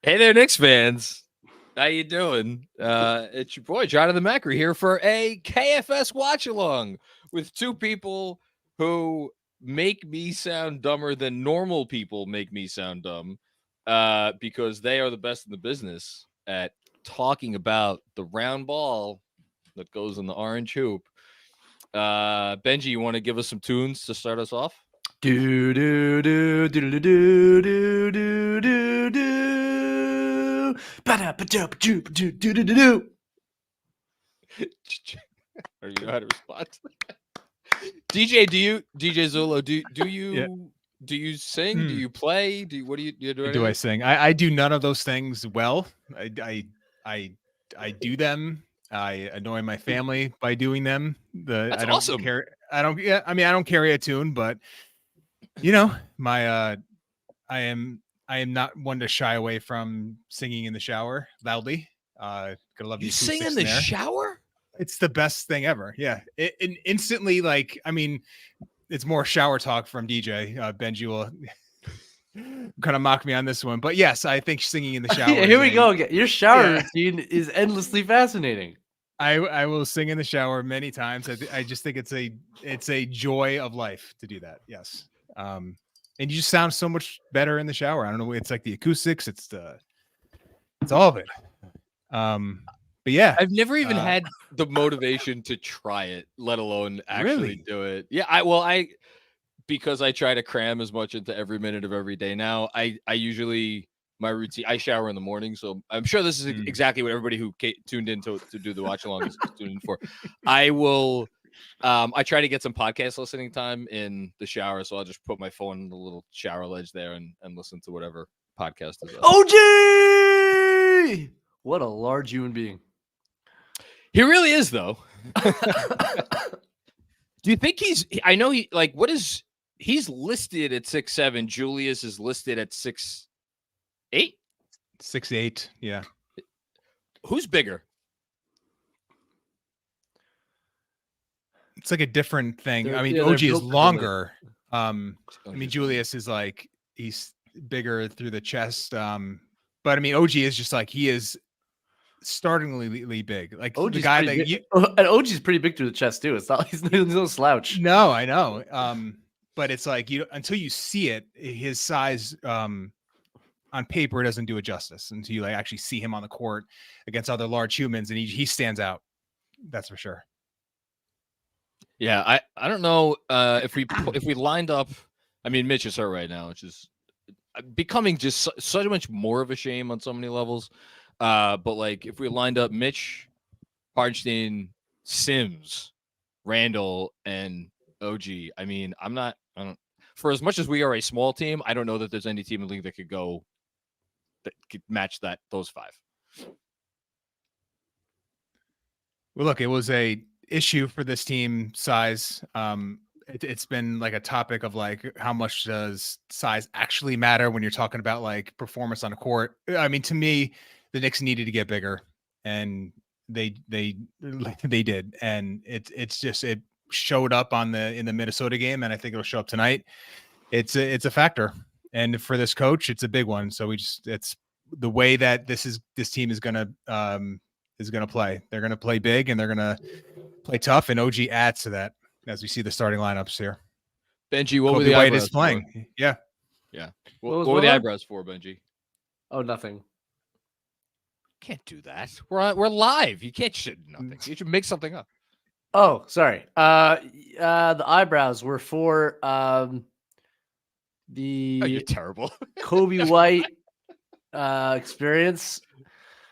Hey there, Knicks fans. How you doing? It's your boy, Jonathan Macri, here for a KFS watch-along with two people who make me sound dumber than normal people make me sound dumb because they are the best in the business at talking about the round ball that goes in the orange hoop. Benji, you want to give us some tunes to start us off? Do do do do do do do do do do. Ba-da ba-da ba-doo ba-doo do do do do. Or you know how to respond to that? DJ Zolo, do you Yeah. do you sing? Do you play? What do you do? Do I sing? I do none of those things well. I do them. I annoy my family by doing them. That's I don't awesome. care. I don't. Yeah, I mean, I don't carry a tune, but you know, I am not one to shy away from singing in the shower loudly. Gotta love You sing in the shower? It's the best thing ever. Yeah, it instantly, like, I mean, it's more shower talk from DJ. Benji will kind of mock me on this one, but yes, I think singing in the shower. Yeah, here we go again. Your shower routine is endlessly fascinating. I will sing in the shower many times. I just think it's a joy of life to do that. Yes. And you just sound so much better in the shower. I don't know. It's like the acoustics. It's all of it. But yeah, I've never even had the motivation to try it, let alone actually do it. Yeah, because I try to cram as much into every minute of every day now. I usually, my routine, I shower in the morning, so I'm sure this is exactly what everybody who tuned in to do the watch along is tuned in for. I try to get some podcast listening time in the shower, so I'll just put my phone on the little shower ledge there and listen to whatever podcast is up. OG! What a large human being. He really is, though. Do you think I know he's listed at 6'7". Julius is listed at 6'8". 6'8", yeah. Who's bigger? It's like a different thing. I mean, OG is longer. I mean, Julius is like, he's bigger through the chest. But I mean, OG is just like, he is startlingly big. Like OG's the guy that and OG's pretty big through the chest too. It's not he's no slouch. No, I know. But it's like until you see it, his size on paper doesn't do it justice until you like actually see him on the court against other large humans, and he stands out. That's for sure. Yeah, I don't know if we lined up. I mean, Mitch is hurt right now, which is becoming just so much more of a shame on so many levels. But like if we lined up Mitch, Hardenstein, Sims, Randall, and OG, I mean, I don't. For as much as we are a small team, I don't know that there's any team in the league that could match those five. Well, look, it was a issue for this team size. It's been like a topic of like how much does size actually matter when you're talking about like performance on a court. I mean, to me, the Knicks needed to get bigger, and they did, and it showed up in the Minnesota game, and I think it'll show up tonight. It's a factor, and for this coach, it's a big one. So it's the way that this team is gonna play. They're gonna play big, and they're gonna play tough, and OG adds to that as we see the starting lineups here. Benji, what were the eyebrows is playing? For? Yeah. What were the eyebrows for, Benji? Oh, nothing. Can't do that. We're live. You can't shit nothing. You should make something up. Oh, sorry. The eyebrows were for you're terrible. Kobe White experience.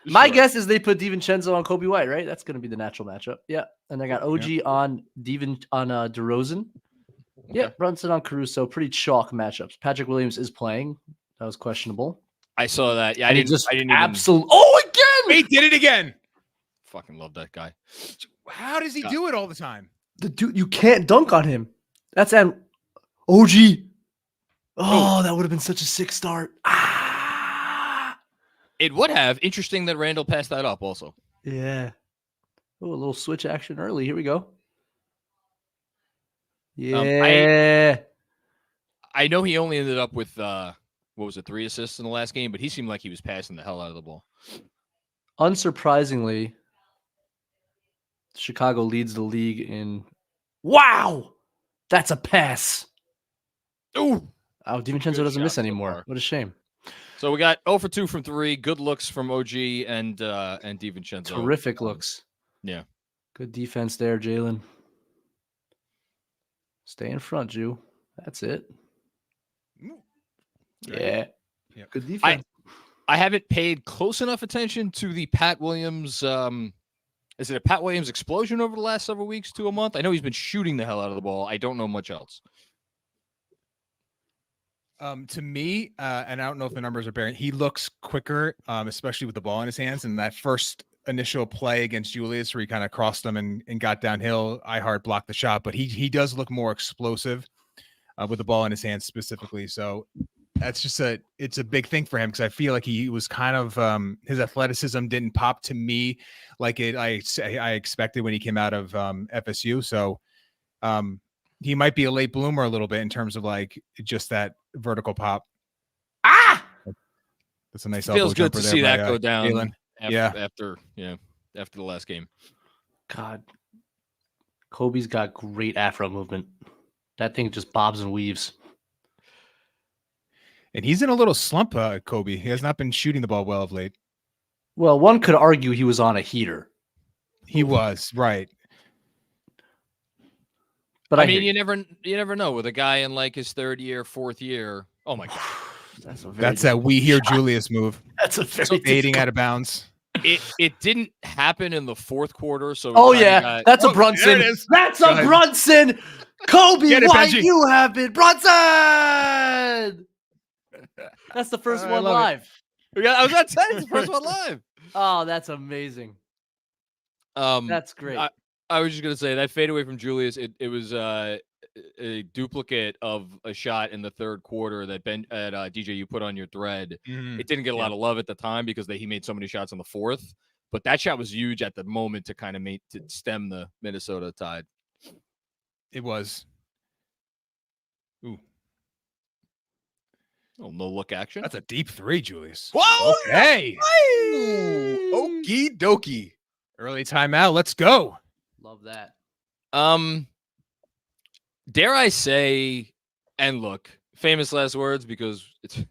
My guess is they put DiVincenzo on Kobe White, right? That's going to be the natural matchup. Yeah, and I got OG on DeRozan. Okay. Yeah, Brunson on Caruso. Pretty chalk matchups. Patrick Williams is playing. That was questionable. I saw that. Yeah, I didn't absolutely. Oh, again! He did it again. Fucking love that guy. How does he do it all the time? The dude, you can't dunk on him. That's an OG. Oh, that would have been such a sick start. It would have. Interesting that Randall passed that up also. Yeah. Oh, a little switch action early. Here we go. Yeah. I know he only ended up with what was it, 3 assists in the last game, but he seemed like he was passing the hell out of the ball. Unsurprisingly, Chicago leads the league in. Wow, that's a pass. Ooh. Oh, DiVincenzo doesn't miss anymore. What a shame. So we got 0 for 2 from 3. Good looks from OG and DiVincenzo. Terrific looks. Yeah. Good defense there, Jalen. Stay in front, Jew. That's it. Yeah. Good defense. I haven't paid close enough attention to the Pat Williams. Is it a Pat Williams explosion over the last several weeks to a month? I know he's been shooting the hell out of the ball. I don't know much else. To me, and I don't know if the numbers are bearing, he looks quicker, especially with the ball in his hands. And that first initial play against Julius, where he kind of crossed him and got downhill, Ihart blocked the shot, but he does look more explosive with the ball in his hands specifically. So that's just it's a big thing for him, because I feel like he was kind of his athleticism didn't pop to me like I expected when he came out of FSU. So he might be a late bloomer a little bit in terms of like just that vertical pop. That's a nice. Feels good to see that go down. After the last game. God, Kobe's got great afro movement. That thing just bobs and weaves. And he's in a little slump, Kobe. He has not been shooting the ball well of late. Well, one could argue he was on a heater. He was, right. But I mean, you never know with a guy in like his 3rd year, 4th year. Oh my God. That's that we hear Julius move. That's a very fading out of bounds. It didn't happen in the 4th quarter. So that's a Brunson. That's a Brunson. Kobe, why you have it, Brunson? That's the first one live. I was about to say it's the first one live. Oh, that's amazing. That's great. I was just gonna say that fadeaway from Julius. It was a duplicate of a shot in the 3rd quarter that DJ you put on your thread. It didn't get a lot of love at the time because he made so many shots in the 4th. But that shot was huge at the moment to kind of to stem the Minnesota Tide. It was. Ooh. Oh, no look action. That's a deep 3, Julius. Whoa! Okay. Okie dokie. Early timeout. Let's go. Love that. Dare I say, and look, famous last words, because it's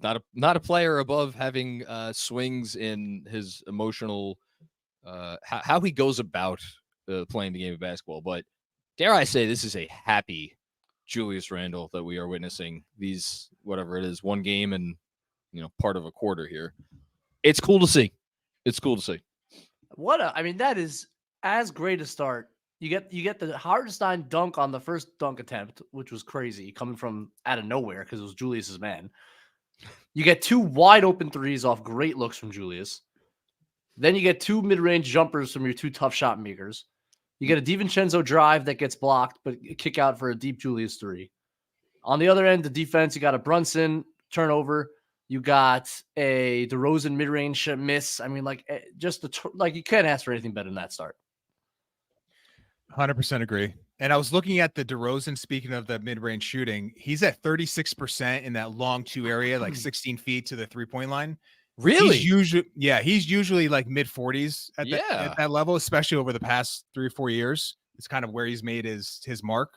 not a player above having swings in his emotional how he goes about playing the game of basketball. But dare I say, this is a happy Julius Randle that we are witnessing these, whatever it is, one game and part of a quarter here. It's cool to see. It's cool to see. That is as great a start. You get the Hartenstein dunk on the first dunk attempt, which was crazy, coming from out of nowhere because it was Julius's man. You get 2 wide open threes off great looks from Julius. Then you get 2 mid-range jumpers from your 2 tough shot makers. You get a DiVincenzo drive that gets blocked, but kick out for a deep Julius 3. On the other end, the defense, you got a Brunson turnover. You got a DeRozan mid-range miss. I mean, you can't ask for anything better than that start. 100% agree. And I was looking at the DeRozan, speaking of the mid-range shooting, he's at 36% in that long 2 area, like 16 feet to the 3-point line. Really? He's usually like mid-40s at that level, especially over the past 3 or 4 years. It's kind of where he's made his mark.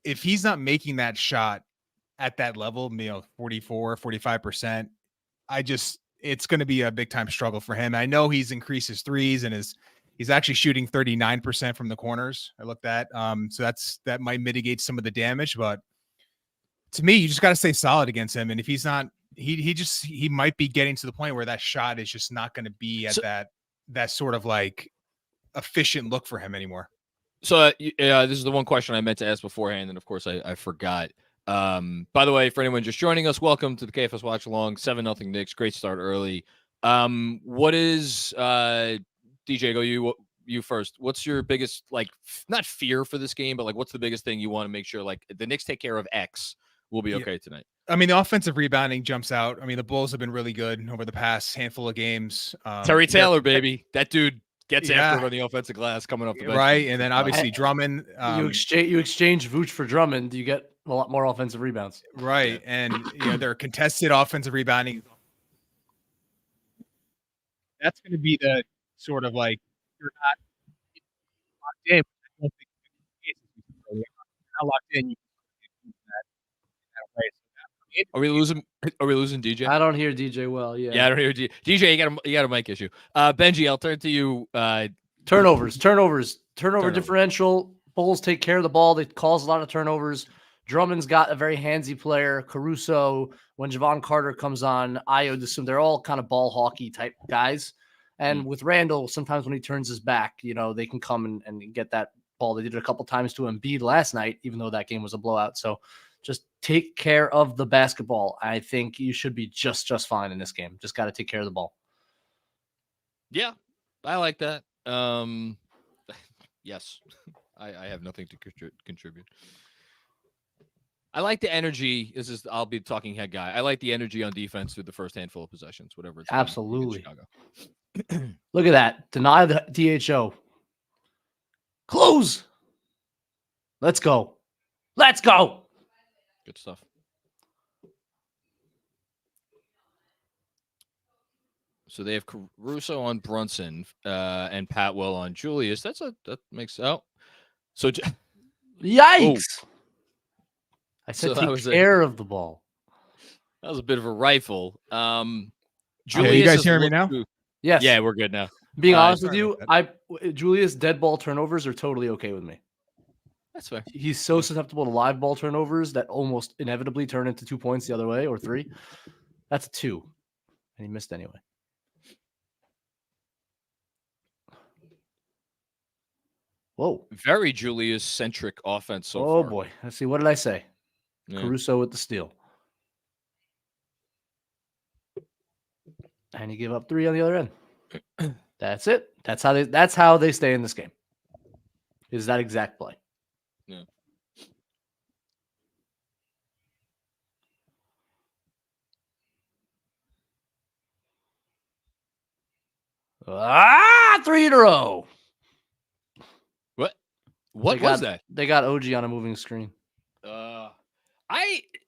If he's not making that shot at that level, 44, 45%, it's going to be a big time struggle for him. I know he's increased his threes and he's actually shooting 39% from the corners. I looked at, so that might mitigate some of the damage, but to me, you just got to stay solid against him. And if he's not, he might be getting to the point where that shot is just not going to be at that sort of like efficient look for him anymore. So this is the one question I meant to ask beforehand, and of course I forgot. By the way, for anyone just joining us, welcome to the KFS Watch Along. 7-0 Knicks. Great start early. What is DJ? Go you first. What's your biggest not fear for this game, but what's the biggest thing you want to make sure the Knicks take care of X will be okay tonight? I mean, the offensive rebounding jumps out. I mean, the Bulls have been really good over the past handful of games. Terry Taylor, baby, that dude gets after it on the offensive glass coming off the bench. Right, and then obviously Drummond. You exchange Vooch for Drummond. You get a lot more offensive rebounds. Right. And they're contested offensive rebounding. That's going to be the sort of like you're not locked in. I don't think you're not locked in. You can that way. Are we losing DJ? I don't hear DJ well. Yeah. Yeah, I don't hear DJ. DJ, you got a mic issue. Benji, I'll turn to you. Turnover differential. Bulls take care of the ball. They cause a lot of turnovers. Drummond's got a very handsy player. Caruso, when Javon Carter comes on, Ayo Dosunmu, they're all kind of ball hockey type guys. And with Randall, sometimes when he turns his back, they can come and get that ball. They did it a couple times to Embiid last night, even though that game was a blowout. So just take care of the basketball. I think you should be just fine in this game. Just got to take care of the ball. Yeah, I like that. Yes, I have nothing to contribute. I like the energy. I'll be talking head guy. I like the energy on defense through the first handful of possessions, whatever it's absolutely. Look at that. Deny the DHO. Close. Let's go. Good stuff. So they have Caruso on Brunson and Patwell on Julius. That makes so. Yikes! Oh. I said take care of the ball. That was a bit of a rifle. Julius, you guys hear me now? Yes. Yeah, we're good now. Being honest with you, Julius dead ball turnovers are totally okay with me. That's fair. He's so susceptible to live ball turnovers that almost inevitably turn into 2 points the other way or 3. That's 2, and he missed anyway. Whoa. Very Julius-centric offense so far. Oh, boy. Let's see. What did I say? Yeah. Caruso with the steal. And he gave up 3 on the other end. That's it. That's how they stay in this game. Is that exact play. Yeah. Ah, 3 in a row. What was that? They got OG on a moving screen.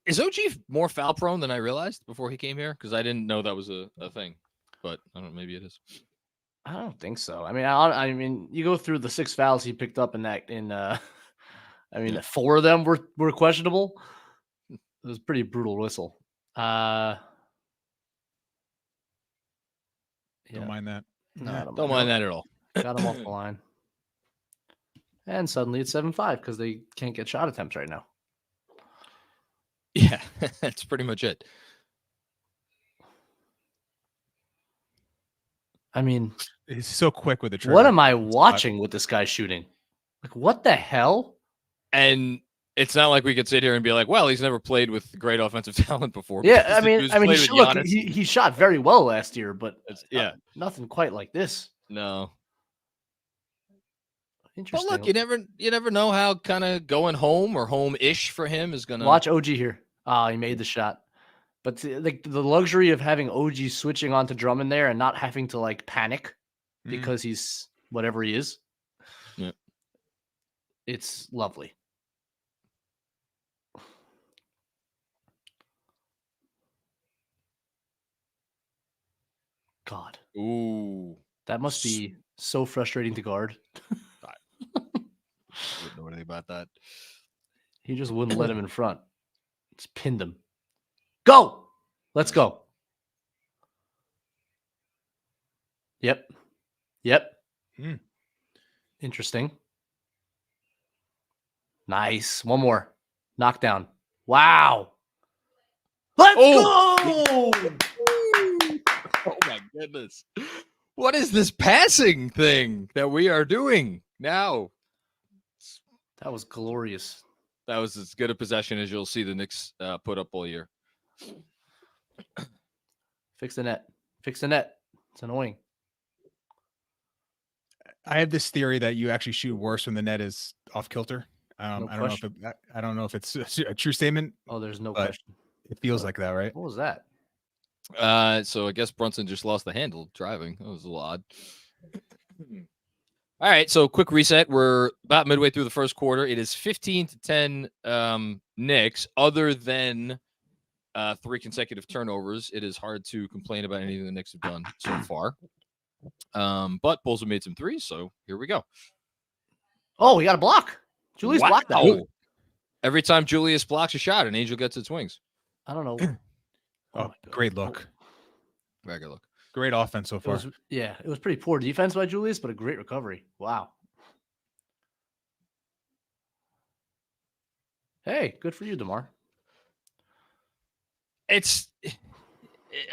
Is OG more foul prone than I realized before he came here? Because I didn't know that was a thing. But I don't know, maybe it is. I don't think so. I mean, you go through the 6 fouls he picked up in 4 of them were questionable. It was a pretty brutal whistle. Don't mind that. No, don't mind that at all. Got him off the line. And suddenly it's 7-5 because they can't get shot attempts right now. Yeah, that's pretty much it. I mean, he's so quick with the trigger. What am I watching with this guy shooting? Like, what the hell? And it's not like we could sit here and be like, well, he's never played with great offensive talent before. Yeah, he shot very well last year, but nothing quite like this. No. Interesting. But look, you never know how kind of going home or home-ish for him is gonna. Watch OG here. He made the shot. But the luxury of having OG switching onto Drummond there and not having to panic because he's whatever he is. Yeah. It's lovely. God. Ooh. That must be so frustrating to guard. I wouldn't know anything about that. He just wouldn't let him in front. Just pinned him. Go! Let's go. Yep. Interesting. Nice. One more. Knockdown. Wow. Let's go! Oh my goodness. What is this passing thing that we are doing now? That was glorious. That was as good a possession as you'll see the Knicks put up all year. Fix the net. It's annoying. I have this theory that you actually shoot worse when the net is off kilter. I don't know if it's a true statement. Oh, there's no question. It feels like that, right? What was that? So I guess Brunson just lost the handle driving. That was a little odd. All right, so quick reset. We're about midway through the first quarter. It is 15-10 Knicks. Other than 3 consecutive turnovers, it is hard to complain about anything the Knicks have done so far. But Bulls have made some threes, so here we go. Oh, we got a block. Julius blocked that. Every time Julius blocks a shot, an Angel gets its wings. I don't know. Oh, great look. Very good look. Great offense so far. It was pretty poor defense by Julius, but a great recovery. Wow. Hey, good for you, DeMar.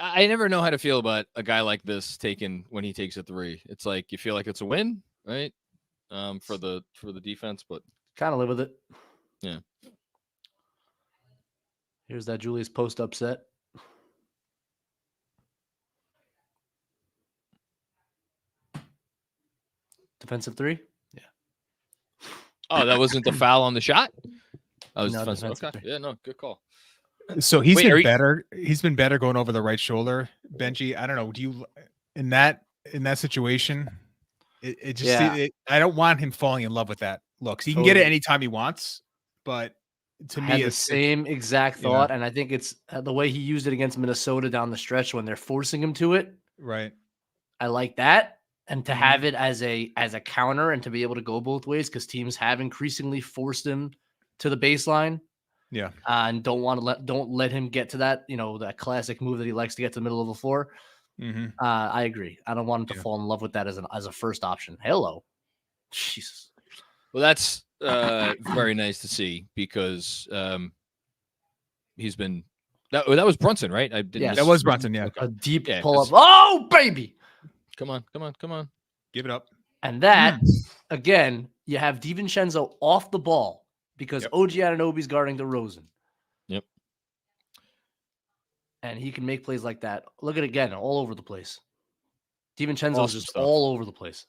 I never know how to feel about a guy like this when he takes a three. It's like you feel like it's a win, right? For the defense, but kind of live with it. Yeah. Here's that Julius post upset. Defensive three? Yeah. Oh, that wasn't the foul on the shot? That was defensive. Okay. Yeah, no, good call. So he's been better. He's been better going over the right shoulder, Benji. I don't know. Do you in that situation? It just I don't want him falling in love with that look. He can get it anytime he wants, but to me, it's the same exact thought, and I think it's the way he used it against Minnesota down the stretch when they're forcing him to it. Right. I like that, and to have it as a counter and to be able to go both ways because teams have increasingly forced him to the baseline. Yeah, and don't let him get to that that classic move that he likes to get to the middle of the floor. I agree. I don't want him to fall in love with that as a first option. Hello, Jesus. Well, that's very nice to see because he's been that was Brunson, right? That was Brunson. Yeah, a deep pull up. Oh baby, come on, give it up. And that again, you have DiVincenzo off the ball. Because OG Anunoby's guarding DeRozan. Yep. And he can make plays like that. Look at it again, all over the place. DiVincenzo's just stuff. all over the place.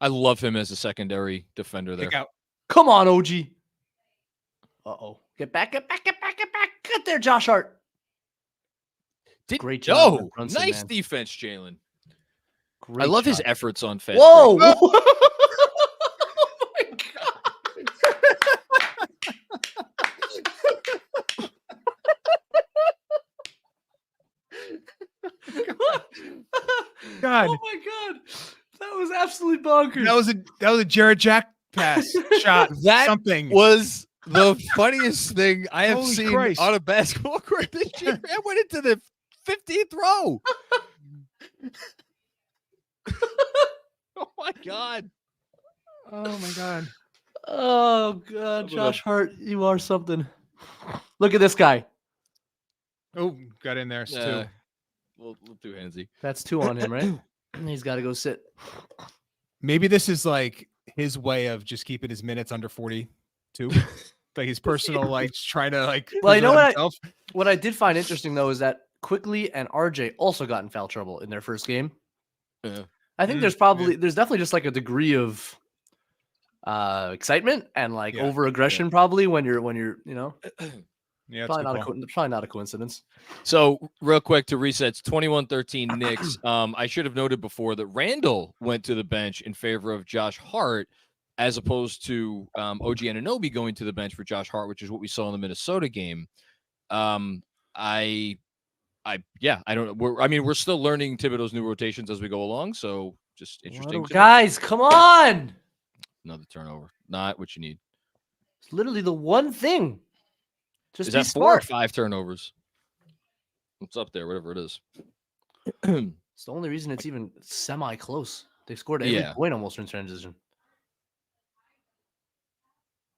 I love him as a secondary defender there. Come on, OG. Uh-oh. Get back. Get there, Josh Hart. Great job. Brunson, nice defense, Jalen. I love his efforts on fast. Whoa. God. Oh my God. That was absolutely bonkers. That was a Jared Jack pass shot. That something was the funniest thing I have seen Christ. on a basketball court this year. It went into the 15th row. Oh my God. Oh my God. Oh God, Josh Hart, you are something. Look at this guy. Oh, got in there. Two. We'll do handsy. That's 2 on him, right? He's got to go sit. Maybe this is like his way of just keeping his minutes under 42. Like his personal, like trying to like. Well, you know what I did find interesting though is that Quickly and RJ also got in foul trouble in their first game. Yeah. I think there's definitely just like a degree of excitement and like over aggression probably when you're Yeah, probably not a coincidence. So real quick to reset, it's 21-13 Knicks. I should have noted before that Randall went to the bench in favor of Josh Hart as opposed to OG Anunoby going to the bench for Josh Hart, which is what we saw in the Minnesota game. I don't know. We're still learning Thibodeau's new rotations as we go along, so just interesting. Guys, come on. Another turnover. Not what you need. It's literally the one thing. Just is be that smart. 4 or 5 turnovers? It's up there, whatever it is. It's the only reason it's even semi-close. They scored every point almost in transition.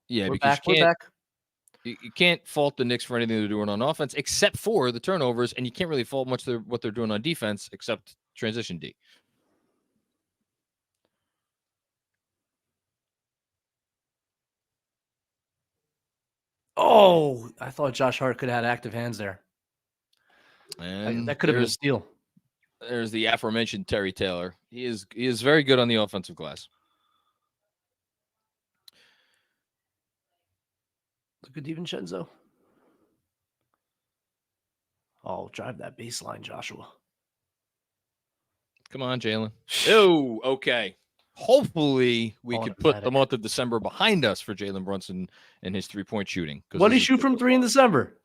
Yeah, we're because back. You can't fault the Knicks for anything they're doing on offense, except for the turnovers, and you can't really fault much what they're doing on defense, except transition D. Oh, I thought Josh Hart could have had active hands there. And that could have been a steal. There's the aforementioned Terry Taylor. He is very good on the offensive glass. Look at DiVincenzo. Oh, drive that baseline, Joshua. Come on, Jalen. Oh, okay. hopefully we Oh, could put the pathetic. month of December behind us for Jalen Brunson and his 3-point shooting. What did he shoot from 3 in December?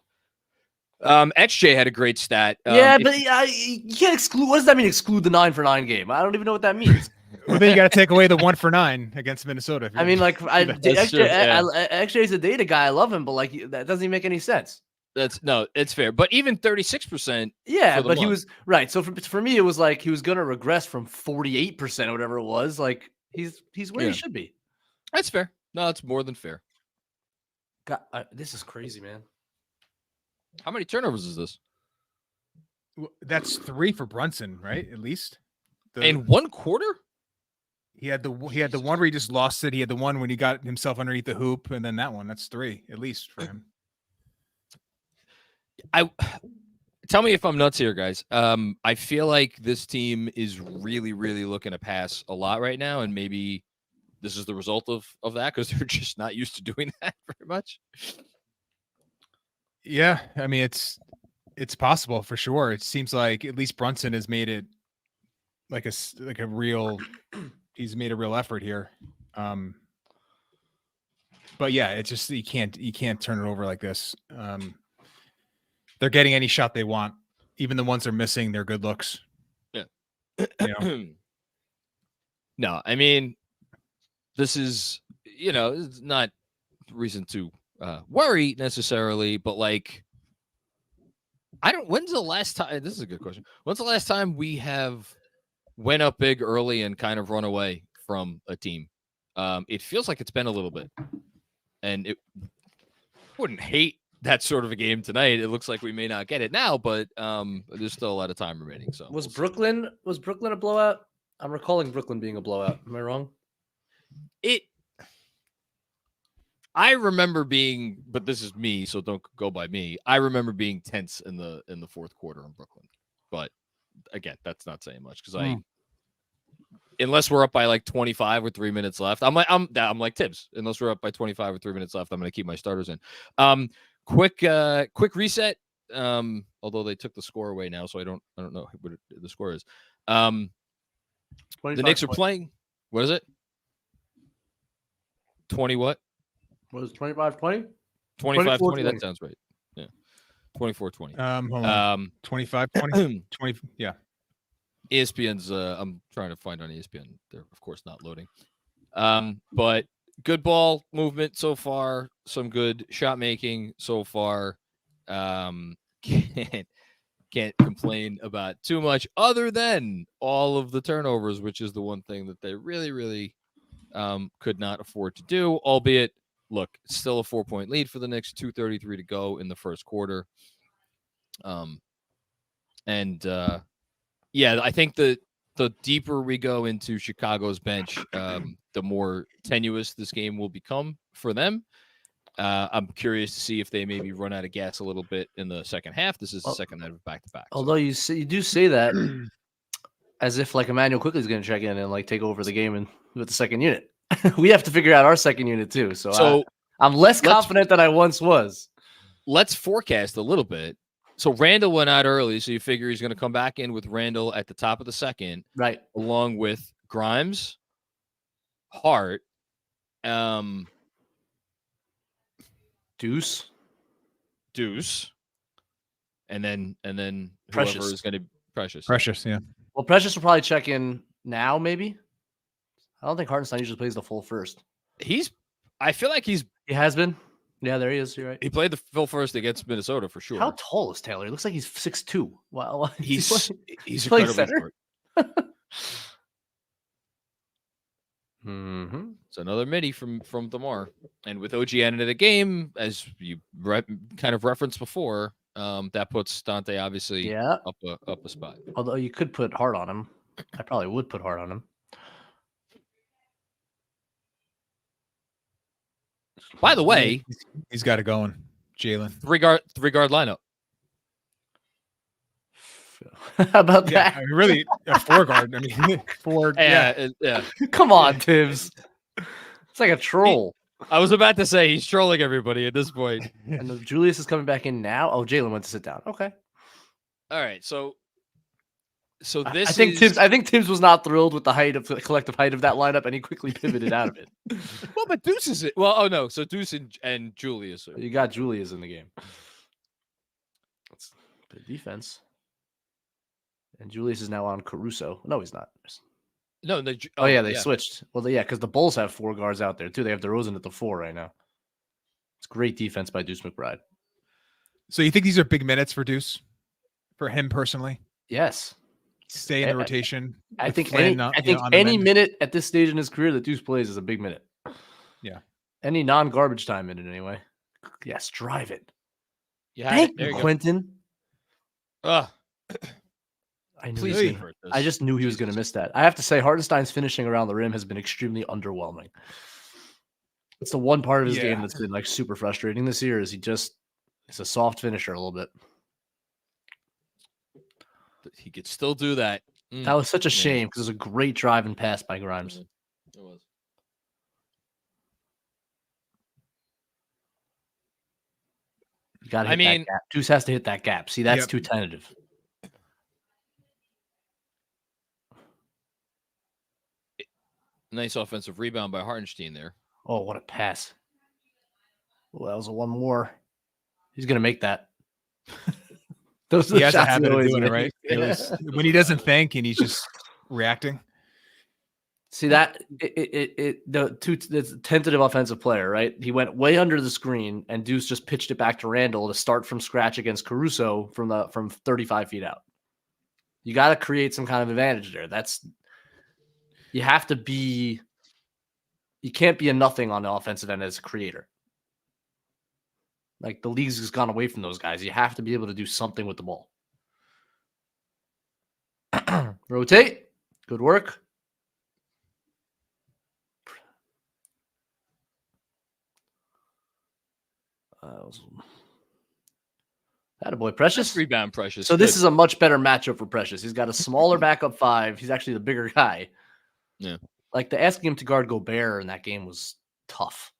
XJ had a great stat. Yeah, but you can't exclude. What does that mean? Exclude the 9 for 9 game? I don't even know what that means. Well, then you got to take away the 1 for 9 against Minnesota. I mean, like, That's true, yeah. XJ's a data guy. I love him, but like that doesn't even make any sense. It's fair. But even 36%. Yeah, but he month. was right. So for me, it was like he was gonna regress from 48% or whatever it was. Like he's where he should be. That's fair. No, it's more than fair. God, this is crazy, man. How many turnovers is this? That's 3 for Brunson, right? At least In 1 quarter. He had the one where he just lost it. He had the one when he got himself underneath the hoop, and then that one. That's 3 at least for him. Tell me if I'm nuts here, guys. I feel like this team is really, really looking to pass a lot right now, and maybe this is the result of that because they're just not used to doing that very much. Yeah, I mean it's possible for sure. It seems like at least Brunson has made it like a real. He's made a real effort here. But yeah, it's just you can't turn it over like this. They're getting any shot they want. Even the ones they're missing, they're good looks. Yeah. You know? No, I mean, this is, it's not reason to worry necessarily, but like, when's the last time, this is a good question. When's the last time we have went up big early and kind of run away from a team? It feels like it's been a little bit, and it wouldn't hate that sort of a game tonight. It looks like we may not get it now, but there's still a lot of time remaining. So was Brooklyn a blowout? I'm recalling Brooklyn being a blowout. Am I wrong? I remember being, but this is me, so don't go by me. I remember being tense in the fourth quarter in Brooklyn, but again, that's not saying much because unless we're up by like 25 with 3 minutes left, I'm like Tibbs. Unless we're up by 25 with 3 minutes left, I'm going to keep my starters in. Quick reset. Although they took the score away now, so I don't know what the score is. The Knicks are playing. What is it? 20 what? What is 25-20? 25-20. That sounds right. Yeah. 24-20. Hold on. 25-20. 20. Yeah. ESPN's. I'm trying to find on ESPN. They're of course not loading. But good ball movement so far. Some good shot making so far. Can't complain about too much other than all of the turnovers, which is the one thing that they really, really could not afford to do. Albeit, look, it's still a 4-point lead for the Knicks. 2:33 to go in the first quarter. Yeah, I think the deeper we go into Chicago's bench, the more tenuous this game will become for them. I'm curious to see if they maybe run out of gas a little bit in the second half. This is the second night of back-to-back. Although you do say that as if like Emmanuel Quickly is going to check in and like take over the game and with the second unit. We have to figure out our second unit too. So I'm less confident than I once was. Let's forecast a little bit. So Randall went out early, so you figure he's going to come back in with Randall at the top of the second, right? Along with Grimes, Hart, Deuce, and then Precious whoever is going to Precious, yeah. Well, Precious will probably check in now, maybe. I don't think Hartenstein usually plays the full first. I feel like he has been. Yeah, there he is. You're right. He played the full first against Minnesota for sure. How tall is Taylor? He looks like he's 6'2". Wow, he's playing incredibly center. short. Mm-hmm. It's another midi from DeMar, and with OG end of the game, as you kind of referenced before, that puts Dante obviously up a spot. Although you could put Hart on him, I probably would put Hart on him. By the way, he's got it going, Jalen. Three guard lineup. How about that? I mean, really, a 4 guard. I mean, 4. Yeah. Come on, Tibbs. It's like a troll. I was about to say he's trolling everybody at this point. And Julius is coming back in now. Oh, Jalen went to sit down. Okay. All right. So So I think Tibbs was not thrilled with the collective height of that lineup, and he quickly pivoted out of it. Well, but Deuce is it. Well, oh no, so Deuce and Julius. You got Julius in the game. That's good defense. And Julius is now on Caruso. No, he's not. No, they switched. Well, yeah, because the Bulls have 4 guards out there too. They have DeRozan at the 4 right now. It's great defense by Deuce McBride. So you think these are big minutes for Deuce, for him personally? Yes. Stay in the rotation. I think any minute at this stage in his career that Deuce plays is a big minute. Yeah. Any non-garbage time minute anyway. Yes, drive it. Yeah, thank you, Quentin. I just knew he was going to miss that. I have to say, Hartenstein's finishing around the rim has been extremely underwhelming. It's the one part of his game that's been like super frustrating this year. Is he's a soft finisher a little bit. He could still do that. That was such a shame because it was a great drive and pass by Grimes. It was. You got to hit that gap. Deuce has to hit that gap. See, that's too tentative. Nice offensive rebound by Hartenstein there. Oh, what a pass. Well, that was a one more. He's going to make that. Those are he has a habit of doing it, right? When he doesn't think and he's just reacting. See that the tentative offensive player, right? He went way under the screen, and Deuce just pitched it back to Randall to start from scratch against Caruso from 35 feet out. You got to create some kind of advantage there. You have to be. You can't be a nothing on the offensive end as a creator. Like the league's has gone away from those guys. You have to be able to do something with the ball. Rotate. Good work. Attaboy, Precious. Rebound, Precious. So this is a much better matchup for Precious. He's got a smaller backup 5. He's actually the bigger guy. Yeah. Like asking him to guard Gobert in that game was tough.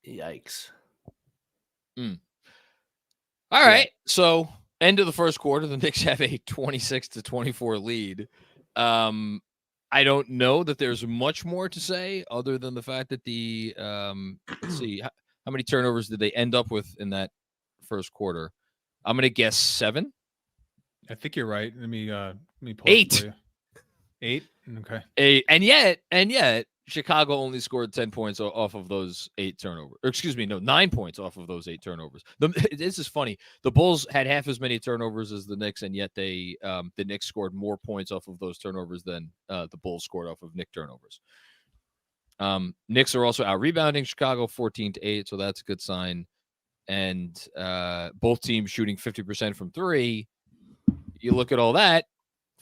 Yikes. All right. So end of the first quarter, the Knicks have a 26-24 lead. I don't know that there's much more to say other than the fact that let's see, how many turnovers did they end up with in that first quarter? I'm going to guess 7. I think you're right. Let me pull 8. It for you. 8. Okay. 8. And yet Chicago only scored 10 points off of those 8 turnovers. Or excuse me, no, 9 points off of those 8 turnovers. This is funny. The Bulls had half as many turnovers as the Knicks, and yet the Knicks scored more points off of those turnovers than the Bulls scored off of Knicks turnovers. Knicks are also out rebounding Chicago 14-8, so that's a good sign. And both teams shooting 50% from 3. You look at all that,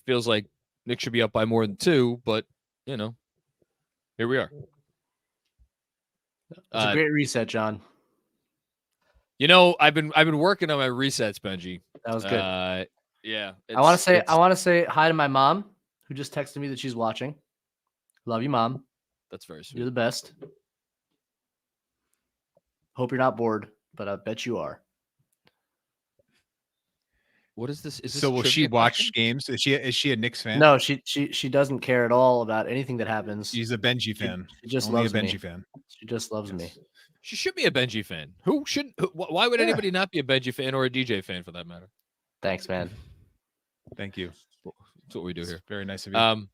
feels like Knicks should be up by more than 2, but here we are. It's a great reset, John. I've been working on my resets, Benji. That was good. Yeah. I want to say hi to my mom, who just texted me that she's watching. Love you, Mom. That's very sweet. You're the best. Hope you're not bored, but I bet you are. What is this? So will she watch games? Is she a Knicks fan? No, she doesn't care at all about anything that happens. She's a Benji fan. She just Only loves a Benji me. fan. She just loves me. She should be a Benji fan. Who should? Why would anybody not be a Benji fan or a DJ fan for that matter? Thanks, man. Thank you. That's what we do here. Very nice of you.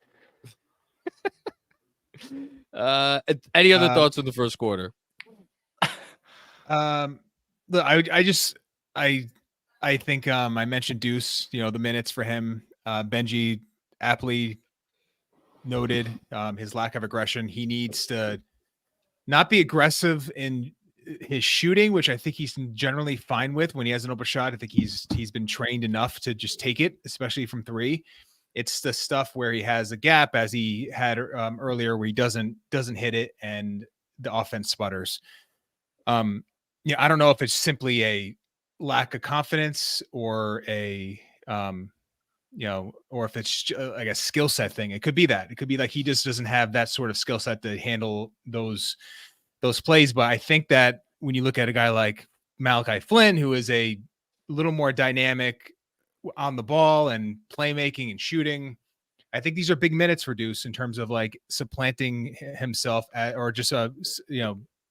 Any other thoughts on the first quarter? Look, I think I mentioned Deuce, the minutes for him. Benji aptly noted his lack of aggression. He needs to not be aggressive in his shooting, which I think he's generally fine with when he has an open shot. I think he's been trained enough to just take it, especially from 3. It's the stuff where he has a gap, as he had earlier, where he doesn't hit it and the offense sputters. I don't know if it's simply a lack of confidence or or if it's like a skill set thing. It could be that. It could be like he just doesn't have that sort of skill set to handle those plays. But I think that when you look at a guy like Malachi Flynn, who is a little more dynamic, on the ball and playmaking and shooting. I think these are big minutes for Deuce in terms of like supplanting himself or just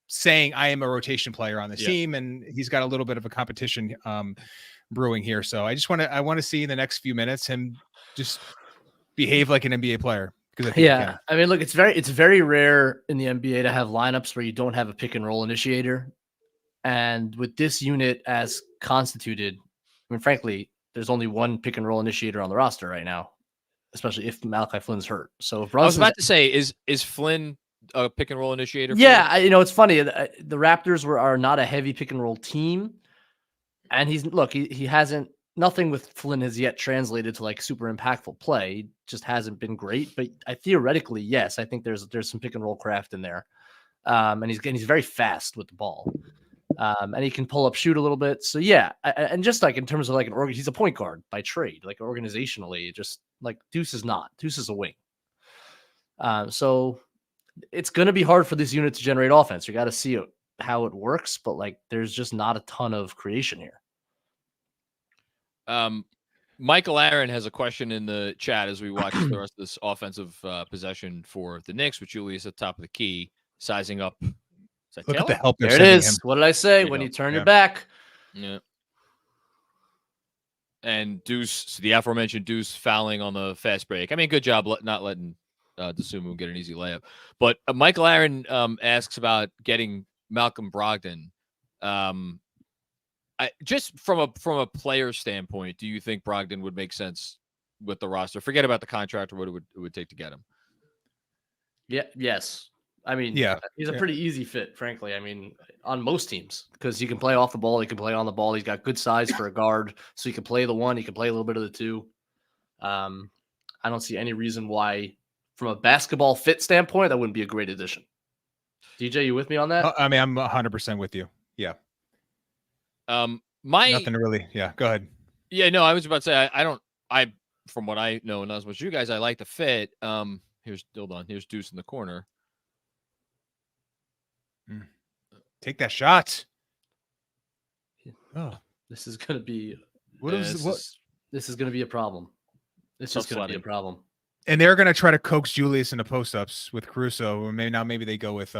saying I am a rotation player on this team, and he's got a little bit of a competition brewing here. So I want to see in the next few minutes him just behave like an NBA player. I mean, look, it's very rare in the NBA to have lineups where you don't have a pick and roll initiator. And with this unit as constituted, I mean, frankly, there's only one pick and roll initiator on the roster right now, especially if Malachi Flynn's hurt. So if I was about to say, is Flynn a pick and roll initiator? Yeah, it's funny. The Raptors are not a heavy pick and roll team, and he hasn't. Nothing with Flynn has yet translated to like super impactful play. He just hasn't been great. But theoretically, yes, I think there's some pick and roll craft in there, and he's very fast with the ball, and he can pull up, shoot a little bit. So yeah, and just like in terms of like he's a point guard by trade, like organizationally, just like Deuce is not. Deuce is a wing. So it's going to be hard for this unit to generate offense. You got to see how it works, but like there's just not a ton of creation here. Michael Aaron has a question in the chat as we watch the rest of this offensive possession for the Knicks, with Julius at the top of the key, sizing up. Look at the help. There it is. Him. What did I say? When you turn your back. Yeah. And Deuce, the aforementioned Deuce fouling on the fast break. I mean, good job not letting DeSumo get an easy layup. But Michael Aaron asks about getting Malcolm Brogdon. Just from a player standpoint, do you think Brogdon would make sense with the roster? Forget about the contract or what it would take to get him. Yeah. Yes. I mean, he's a pretty easy fit, frankly. I mean, on most teams, because he can play off the ball, he can play on the ball. He's got good size for a guard, so he can play the one, he can play a little bit of the two. I don't see any reason why, from a basketball fit standpoint, that wouldn't be a great addition. DJ, you with me on that? I mean, I'm 100% with you. Yeah. Nothing really. Yeah, go ahead. Yeah, no, I was about to say I from what I know, not as much as you guys, I like the fit. Here's Deuce in the corner. Take that shot. Oh, this is gonna be this is gonna be a problem. It's just gonna be a problem. And they're gonna try to coax Julius into post-ups with Caruso, or maybe they go with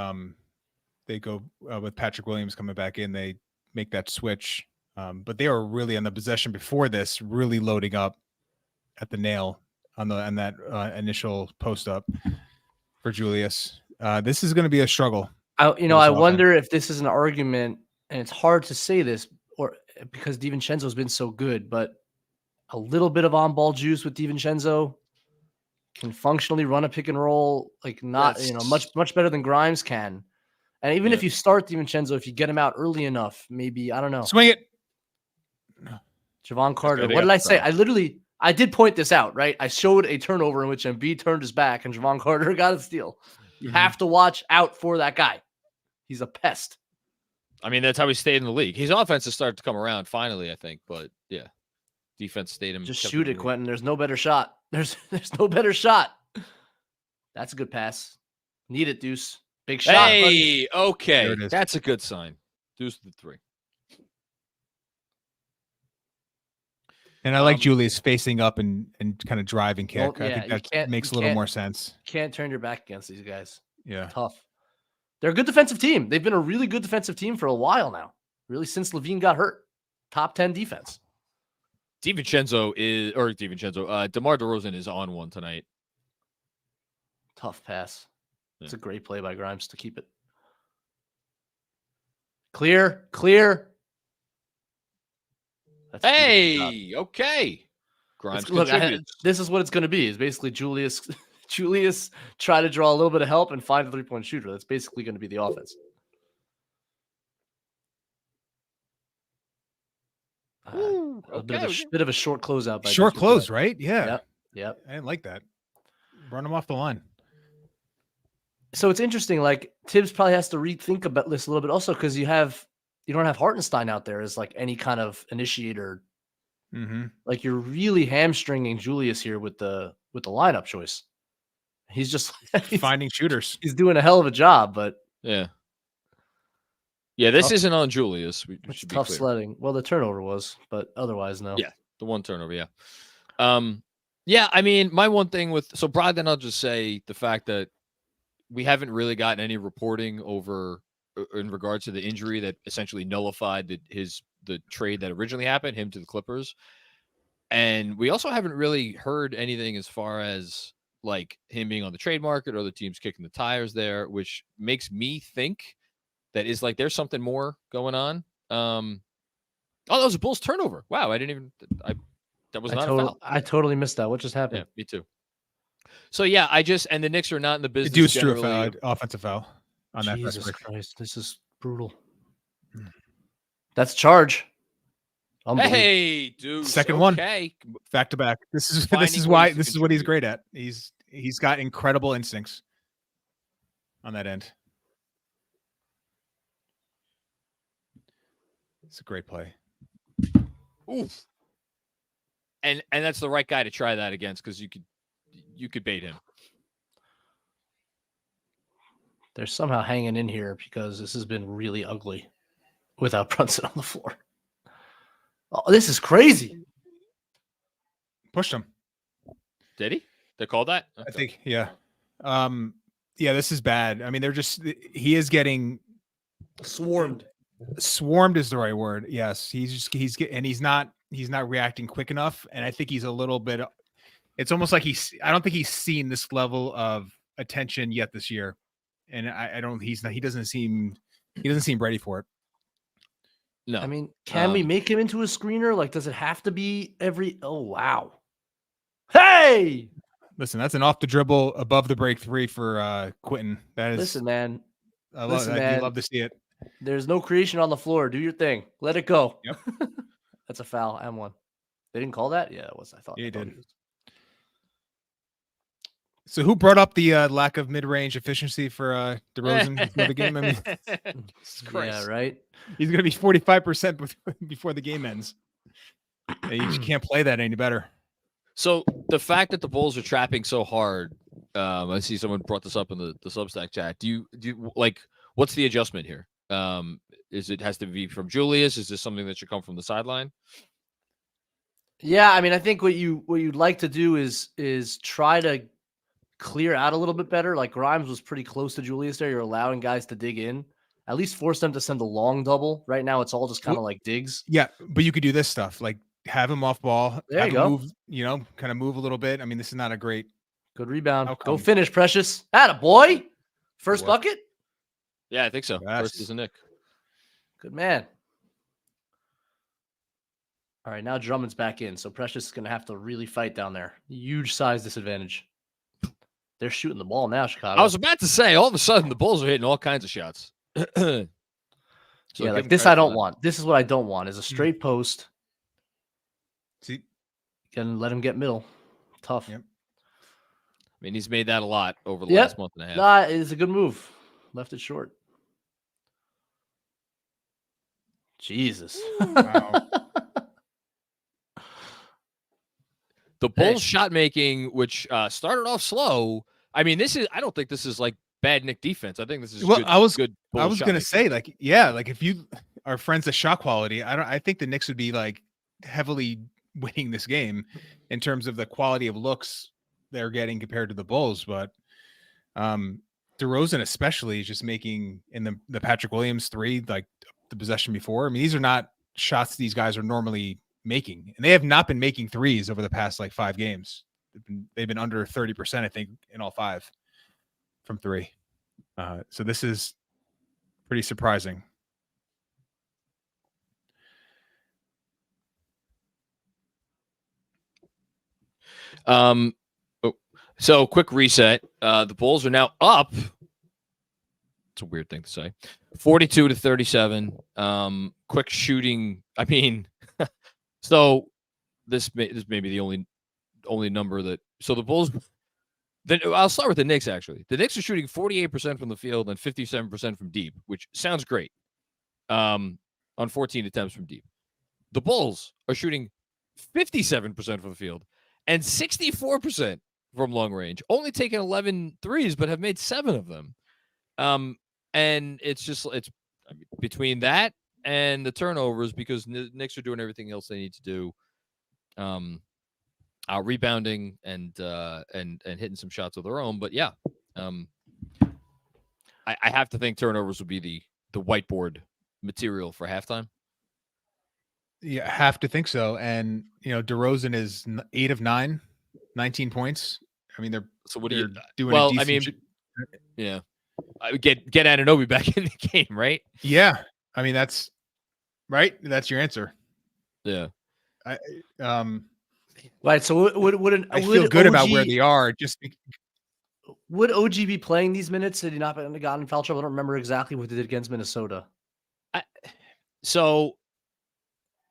with Patrick Williams coming back in. They make that switch, but they were really on the possession before this, really loading up at the nail on that initial post up for Julius. This is going to be a struggle. I wonder if this is an argument, and it's hard to say this, or because DiVincenzo's been so good, but a little bit of on-ball juice with DiVincenzo can functionally run a pick and roll, like much better than Grimes can. And even if you start DiVincenzo, if you get him out early enough, maybe, I don't know. Swing it. Javon Carter. What did I say? I did point this out, right? I showed a turnover in which Embiid turned his back and Javon Carter got a steal. You have to watch out for that guy. He's a pest. I mean, that's how he stayed in the league. His offense has started to come around finally, I think. But yeah, defense stayed him. Just shoot it, Quentin. There's no better shot. There's no better shot. That's a good pass. Need it, Deuce. Big shot. Hey, okay. That's a good sign. Deuce the 3. And I like Julius facing up and kind of driving kick. I think that makes a little more sense. Can't turn your back against these guys. Yeah. Tough. They're a good defensive team. They've been a really good defensive team for a while now. Really, since Levine got hurt. Top 10 defense. DeMar DeRozan is on one tonight. Tough pass. It's a great play by Grimes to keep it. Clear. Okay. Grimes. Look, this is what it's going to be. It's basically Julius try to draw a little bit of help and find a 3-point shooter. That's basically going to be the offense. A bit of a short closeout. Short close, right? Yeah. Yep. I didn't like that. Run him off the line. So it's interesting. Like Tibbs probably has to rethink about this a little bit, also because you don't have Hartenstein out there as like any kind of initiator. Mm-hmm. Like you're really hamstringing Julius here with the lineup choice. He's just finding shooters. He's doing a hell of a job, but yeah. This isn't on Julius. We should be tough clear. sledding. Well, the turnover was, but otherwise, no. Yeah. The one turnover, yeah. Yeah, I mean, my one thing with Brogdon, I'll just say the fact that we haven't really gotten any reporting over in regards to the injury that essentially nullified the trade that originally happened, him to the Clippers. And we also haven't really heard anything as far as like him being on the trade market or the teams kicking the tires there, which makes me think that is like there's something more going on. Oh, that was a Bulls turnover. Wow, I didn't even that was not a foul. I totally missed that. What just happened? Yeah, me too. So yeah, and the Knicks are not in the business. Deuce drew a foul, offensive foul on that. Jesus Christ, this is brutal. That's charge. Hey, dude. Second one. Back to back. This is what he's great at. He's got incredible instincts on that end. It's a great play. Oof. And that's the right guy to try that against because you could bait him. They're somehow hanging in here because this has been really ugly without Brunson on the floor. Oh, this is crazy. Pushed him. Did he? They called that? Okay. I think, yeah. Yeah, this is bad. I mean, he is getting swarmed. Swarmed is the right word. Yes. He's not reacting quick enough. And I think he's a little bit, it's almost like I don't think he's seen this level of attention yet this year. And he doesn't seem ready for it. No. I mean, can we make him into a screener? Like, does it have to be oh, wow. Hey! Listen, that's an off the dribble above the break three for Quentin. That is. Listen, man. I love to see it. There's no creation on the floor. Do your thing. Let it go. Yep. That's a foul. And one. They didn't call that? Yeah, it was. I thought. Yeah, he did. So who brought up the lack of mid-range efficiency for DeRozan before the game? I mean, yeah, right. He's going to be 45% before the game ends. You just can't play that any better. So the fact that the Bulls are trapping so hard, I see someone brought this up in the Substack chat. Do you like what's the adjustment here? Has to be from Julius? Is this something that should come from the sideline? Yeah, I mean, I think what you'd like to do is try to clear out a little bit better. Like Grimes was pretty close to Julius there. You're allowing guys to dig in. At least force them to send a long double. Right now, it's all just kind of like digs. Yeah, but you could do this stuff like have him off ball. There you go. Move, kind of move a little bit. I mean, this is not a great good rebound. outcome. Go finish, Precious. Atta boy. First bucket. Yeah, I think so. Yes. First is a Nick. Good man. All right, now Drummond's back in, so Precious is going to have to really fight down there. Huge size disadvantage. They're shooting the ball now, Chicago. I was about to say, all of a sudden, the Bulls are hitting all kinds of shots. So yeah, like this I don't want. This is what I don't want, is a straight post. See? And let him get middle. Tough. Yep. I mean, he's made that a lot over the last month and a half. Nah, it's a good move. Left it short. Jesus. Wow. The Bulls shot making, which started off slow. I mean, I don't think this is like bad Knick defense. I think this is good. I was going to say, like, yeah, like if you are friends of shot quality, I think the Knicks would be like heavily winning this game in terms of the quality of looks they're getting compared to the Bulls. But DeRozan especially is just making in the Patrick Williams three, like the possession before. I mean, these are not shots these guys are normally making, and they have not been making threes over the past like 5 games. They've been under 30%, I think, in all 5 from 3. So this is pretty surprising. So quick reset. The Bulls are now up. It's a weird thing to say. 42-37. Quick shooting. I mean, so this may be the only number that. So the Bulls. Then I'll start with the Knicks. Actually, the Knicks are shooting 48% from the field and 57% from deep, which sounds great. On 14 attempts from deep, the Bulls are shooting 57% from the field and 64% from long range. Only taken 11 threes, but have made 7 of them. And it's between that and the turnovers, because the Knicks are doing everything else they need to do. out rebounding and hitting some shots of their own. But yeah, I have to think turnovers would be the whiteboard material for halftime. Yeah, have to think so. And DeRozan is 8 of 9, 19 points. I mean, they're doing a decent. Yeah, I would get Anunoby back in the game, right? Yeah, I mean that's right. That's your answer. Yeah. Right. So I feel good about where they are. Would OG be playing these minutes had he not gotten in foul trouble? I don't remember exactly what they did against Minnesota.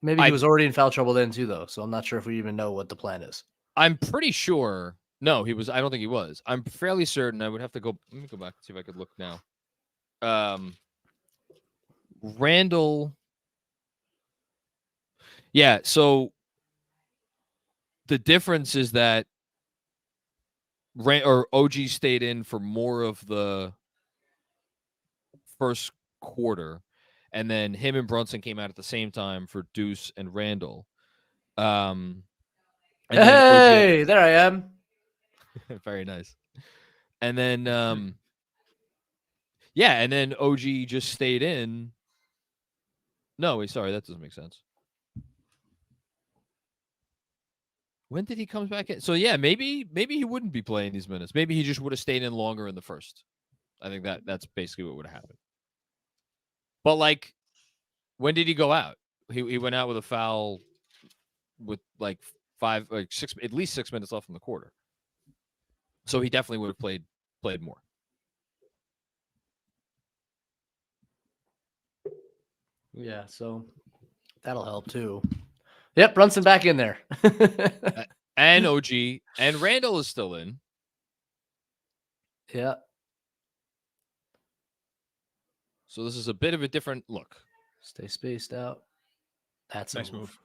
Maybe he was already in foul trouble then too, though. So I'm not sure if we even know what the plan is. I'm pretty sure. No, he was. I don't think he was. I'm fairly certain. I would have to go. Let me go back and see if I could look now. Randall. Yeah. So the difference is that OG stayed in for more of the first quarter, and then him and Brunson came out at the same time for Deuce and Randall. Hey, there I am. Very nice. And then and then OG just stayed in. No, wait, sorry, that doesn't make sense. When did he come back in? So yeah, maybe he wouldn't be playing these minutes. Maybe he just would have stayed in longer in the first. I think that's basically what would have happened. But like, when did he go out? He went out with a foul with like 6, at least 6 minutes left in the quarter. So he definitely would have played more. Yeah, so that'll help too. Yep, Brunson back in there. And OG and Randall is still in. Yeah. So this is a bit of a different look. Stay spaced out. That's a nice move.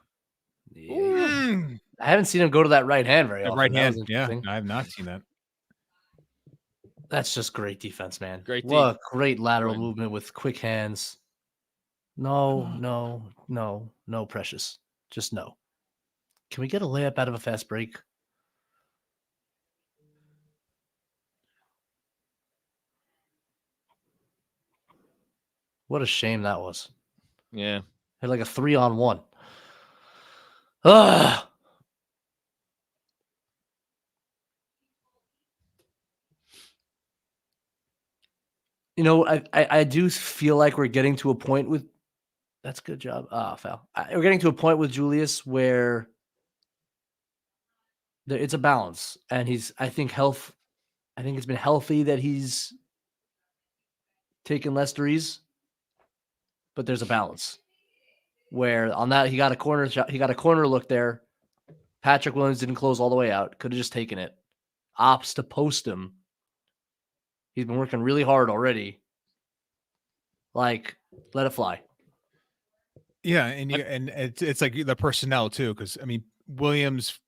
Yeah. I haven't seen him go to that right hand very often. Right hand, yeah. I have not seen that. That's just great defense, man. Great great lateral movement with quick hands. No, Precious. Just no. Can we get a layup out of a fast break? What a shame that was. Yeah. Had like a 3-on-1. Ugh. I do feel like we're getting to a point with. That's a good job. Foul. We're getting to a point with Julius where it's a balance, and I think it's been healthy that he's taken less threes, but there's a balance where on that he got a corner shot. He got a corner look there. Patrick Williams didn't close all the way out. Could have just taken it. Opts to post him. He's been working really hard already. Like, let it fly. Yeah, and it's like the personnel too, because I mean Williams,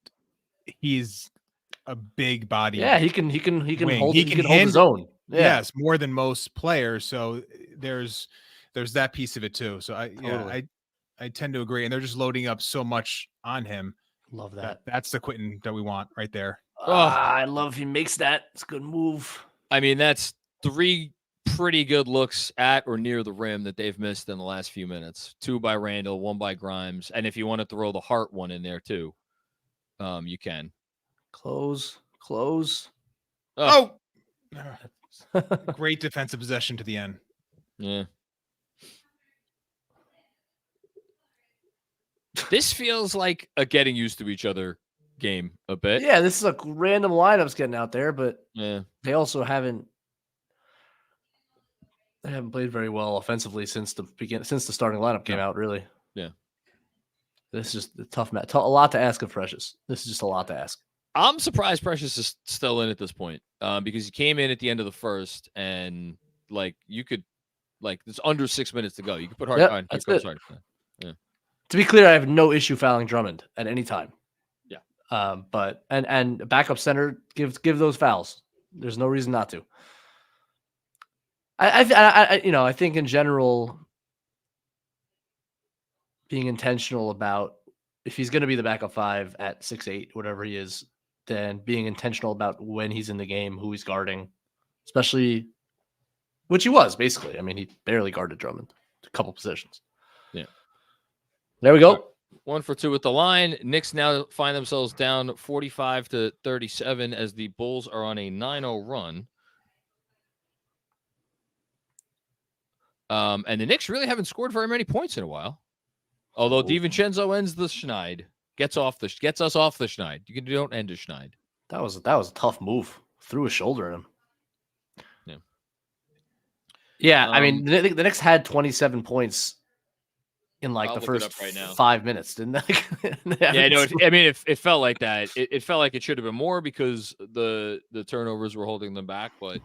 he's a big body. Yeah, he can hold his own. Yeah. Yes, more than most players. So there's that piece of it too. So I tend to agree, and they're just loading up so much on him. Love that. That's the Quentin that we want right there. I love he makes that. It's a good move. I mean, that's 3 pretty good looks at or near the rim that they've missed in the last few minutes. 2 by Randall, 1 by Grimes. And if you want to throw the Hart one in there too, you can. Close. Oh! Great defensive possession to the end. Yeah. This feels like a getting used to each other game a bit. Yeah, this is a random lineups getting out there, but yeah, they also haven't played very well offensively since the starting lineup came out, really. Yeah. This is just a tough match. A lot to ask of Precious. This is just a lot to ask. I'm surprised Precious is still in at this point, because he came in at the end of the first, and like you could, like it's under 6 minutes to go. You could put Hart on. That's it. Yeah. To be clear, I have no issue fouling Drummond at any time. Yeah. But and backup center give those fouls. There's no reason not to. I think in general, being intentional about if he's going to be the backup 5 at 6'8", whatever he is, then being intentional about when he's in the game, who he's guarding, especially, which he was basically. I mean, he barely guarded Drummond, a couple positions. Yeah. There we go. 1 for 2 with the line. Knicks now find themselves down 45-37 as the Bulls are on a 9-0 run. And the Knicks really haven't scored very many points in a while. Although DiVincenzo ends the schneid, gets us off the schneid. You don't end a schneid. That was a tough move. Threw his shoulder at him. Yeah. Yeah, I mean, the Knicks had 27 points in like I'll the look it first up right now. 5 minutes, didn't they? Yeah, no. I mean, it felt like that. It felt like it should have been more because the turnovers were holding them back. But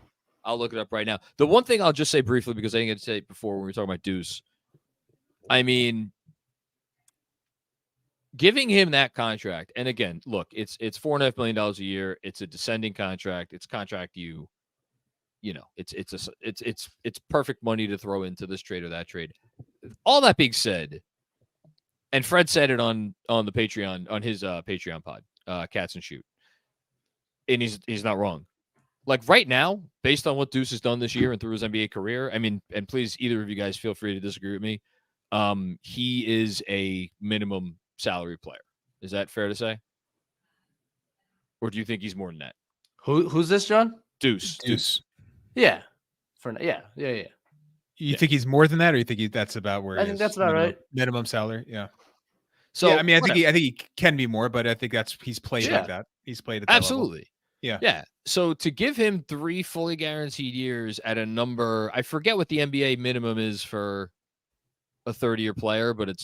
I'll look it up right now. The one thing I'll just say briefly, because I didn't get to say it before when we were talking about Deuce. I mean, giving him that contract, and again, look, it's $4.5 million a year. It's a descending contract. It's contract it's perfect money to throw into this trade or that trade. All that being said, and Fred said it on the Patreon, on his Patreon pod, Cats and Shoot, and he's not wrong. Like right now, based on what Deuce has done this year and through his NBA career, I mean, and please, either of you guys feel free to disagree with me. He is a minimum salary player. Is that fair to say? Or do you think he's more than that? Who's this, John? Deuce. Yeah. Yeah. You think he's more than that, or you think that's about where? I think that's about right. Minimum salary, yeah. So yeah, I mean, I think he can be more, but I think he's played like that. He's played at that absolutely. Level. Yeah. So to give him 3 fully guaranteed years at a number, I forget what the NBA minimum is for a 30-year player, but it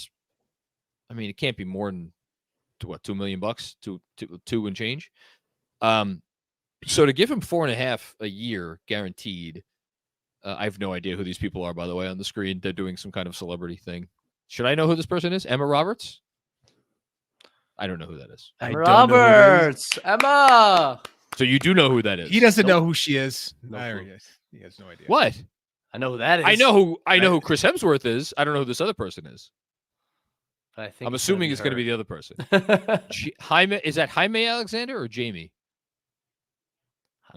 can't be more than $2 million, two and change. So to give him 4.5 a year guaranteed, I have no idea who these people are, by the way, on the screen. They're doing some kind of celebrity thing. Should I know who this person is? Emma Roberts? I don't know who that is. Emma Roberts. Emma. So you do know who that is? He doesn't know who she is. He has no idea. What? I know who that is. I know who Chris Hemsworth is. I don't know who this other person is. But I'm assuming it's going to be the other person. Jaime, is that Jaime Alexander or Jamie?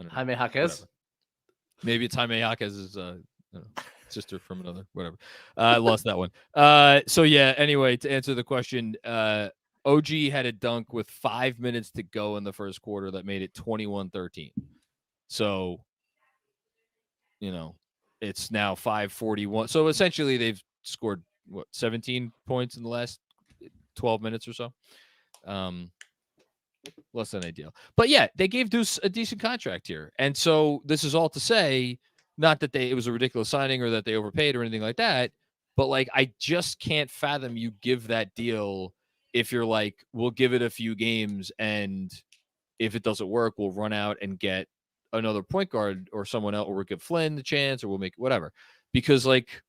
Jaime Jaquez. Maybe it's Jaime Jaquez's sister from another, whatever. I lost that one. So yeah, anyway, to answer the question, OG had a dunk with 5 minutes to go in the first quarter that made it 21-13. So, it's now 5:41. So essentially they've scored 17 points in the last 12 minutes or so. Less than ideal. But yeah, they gave Deuce a decent contract here. And so this is all to say, not that it was a ridiculous signing or that they overpaid or anything like that, but like I just can't fathom you give that deal if you're like, we'll give it a few games, and if it doesn't work, we'll run out and get another point guard or someone else, or we'll give Flynn the chance, or we'll make whatever. Because like,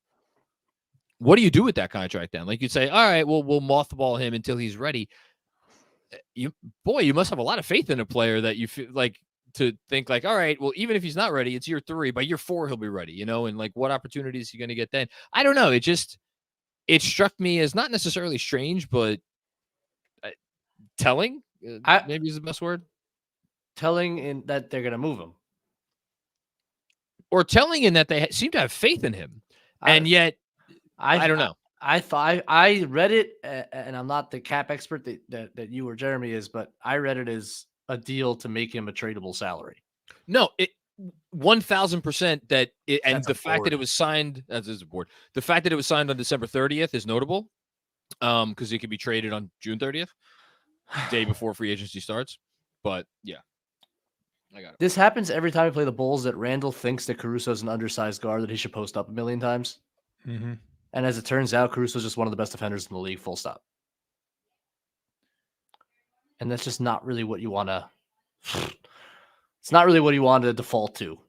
what do you do with that contract then? Like you'd say, all right, well, we'll mothball him until he's ready. You must have a lot of faith in a player that you feel like to think like, all right, well, even if he's not ready, it's year 3. By year 4, he'll be ready, and like what opportunities is he going to get then? I don't know. It struck me as not necessarily strange, but telling, maybe is the best word. Telling in that they're going to move him. Or telling in that they seem to have faith in him. And yet, I don't know. I read it, and I'm not the cap expert that you or Jeremy is, but I read it as a deal to make him a tradable salary. No, 1,000% that it, and the fact that it was signed as a board, the fact that it was signed on December 30th is notable, because it could be traded on June 30th, day before free agency starts. But yeah, I got it. This happens every time we play the Bulls, that Randall thinks that Caruso's an undersized guard that he should post up a million times. Mm-hmm. And as it turns out, Caruso's just one of the best defenders in the league, full stop. And that's just not really what you want to... It's not really what you want to default to.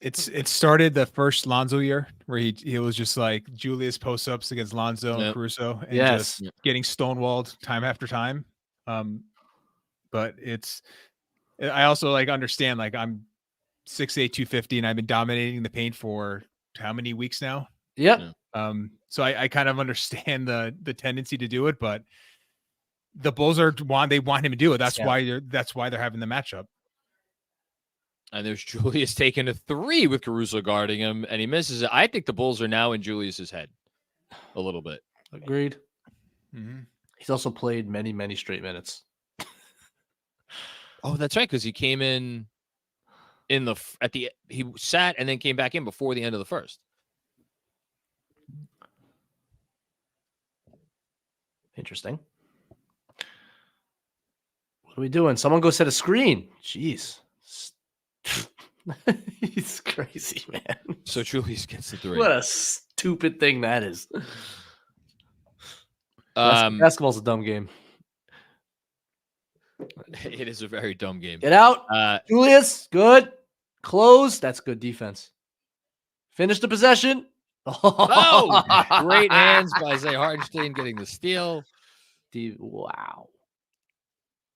It started the first Lonzo year where he was just like Julius post-ups against Lonzo and Caruso, and just getting stonewalled time after time. But I also like understand, like I'm 6'8", 250, and I've been dominating the paint for how many weeks now? Yep. So I kind of understand the tendency to do it, but the Bulls want him to do it. That's why they're having the matchup. And there's Julius taking a 3 with Caruso guarding him, and he misses it. I think the Bulls are now in Julius's head a little bit. Agreed. Mm-hmm. He's also played many, many straight minutes. Oh, that's right, because he came in he sat and then came back in before the end of the first. Interesting. What are we doing? Someone go set a screen. Jeez. He's crazy, man. So Julius gets the 3. What a stupid thing that is. Basketball's a dumb game. It is a very dumb game. Get out. Julius, good. Close. That's good defense. Finish the possession. Oh, great hands by Isaiah Hartenstein getting the steal. Wow.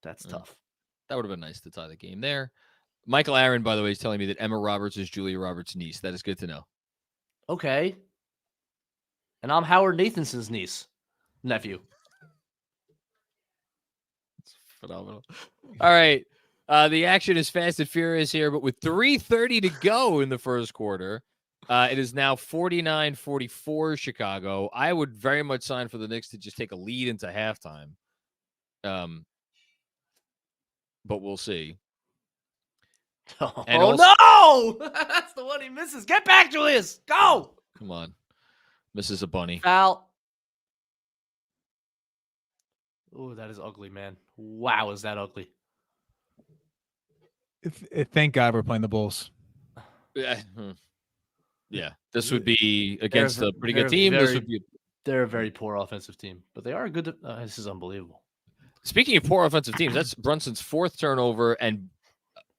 That's tough. That would have been nice to tie the game there. Michael Aaron, by the way, is telling me that Emma Roberts is Julia Roberts' niece. That is good to know. Okay. And I'm Howard Nathanson's nephew. It's phenomenal. All right. The action is fast and furious here, but with 3:30 to go in the first quarter, it is now 49-44 Chicago. I would very much sign for the Knicks to just take a lead into halftime. But we'll see. No! That's the one he misses. Get back, Julius. Go. Come on. Misses a bunny. Foul. Oh, that is ugly, man. Wow, is that ugly? Thank God we're playing the Bulls. Yeah, this would be against a pretty good team. They're a very poor offensive team, but they are good. This is unbelievable. Speaking of poor offensive teams, that's Brunson's 4th turnover and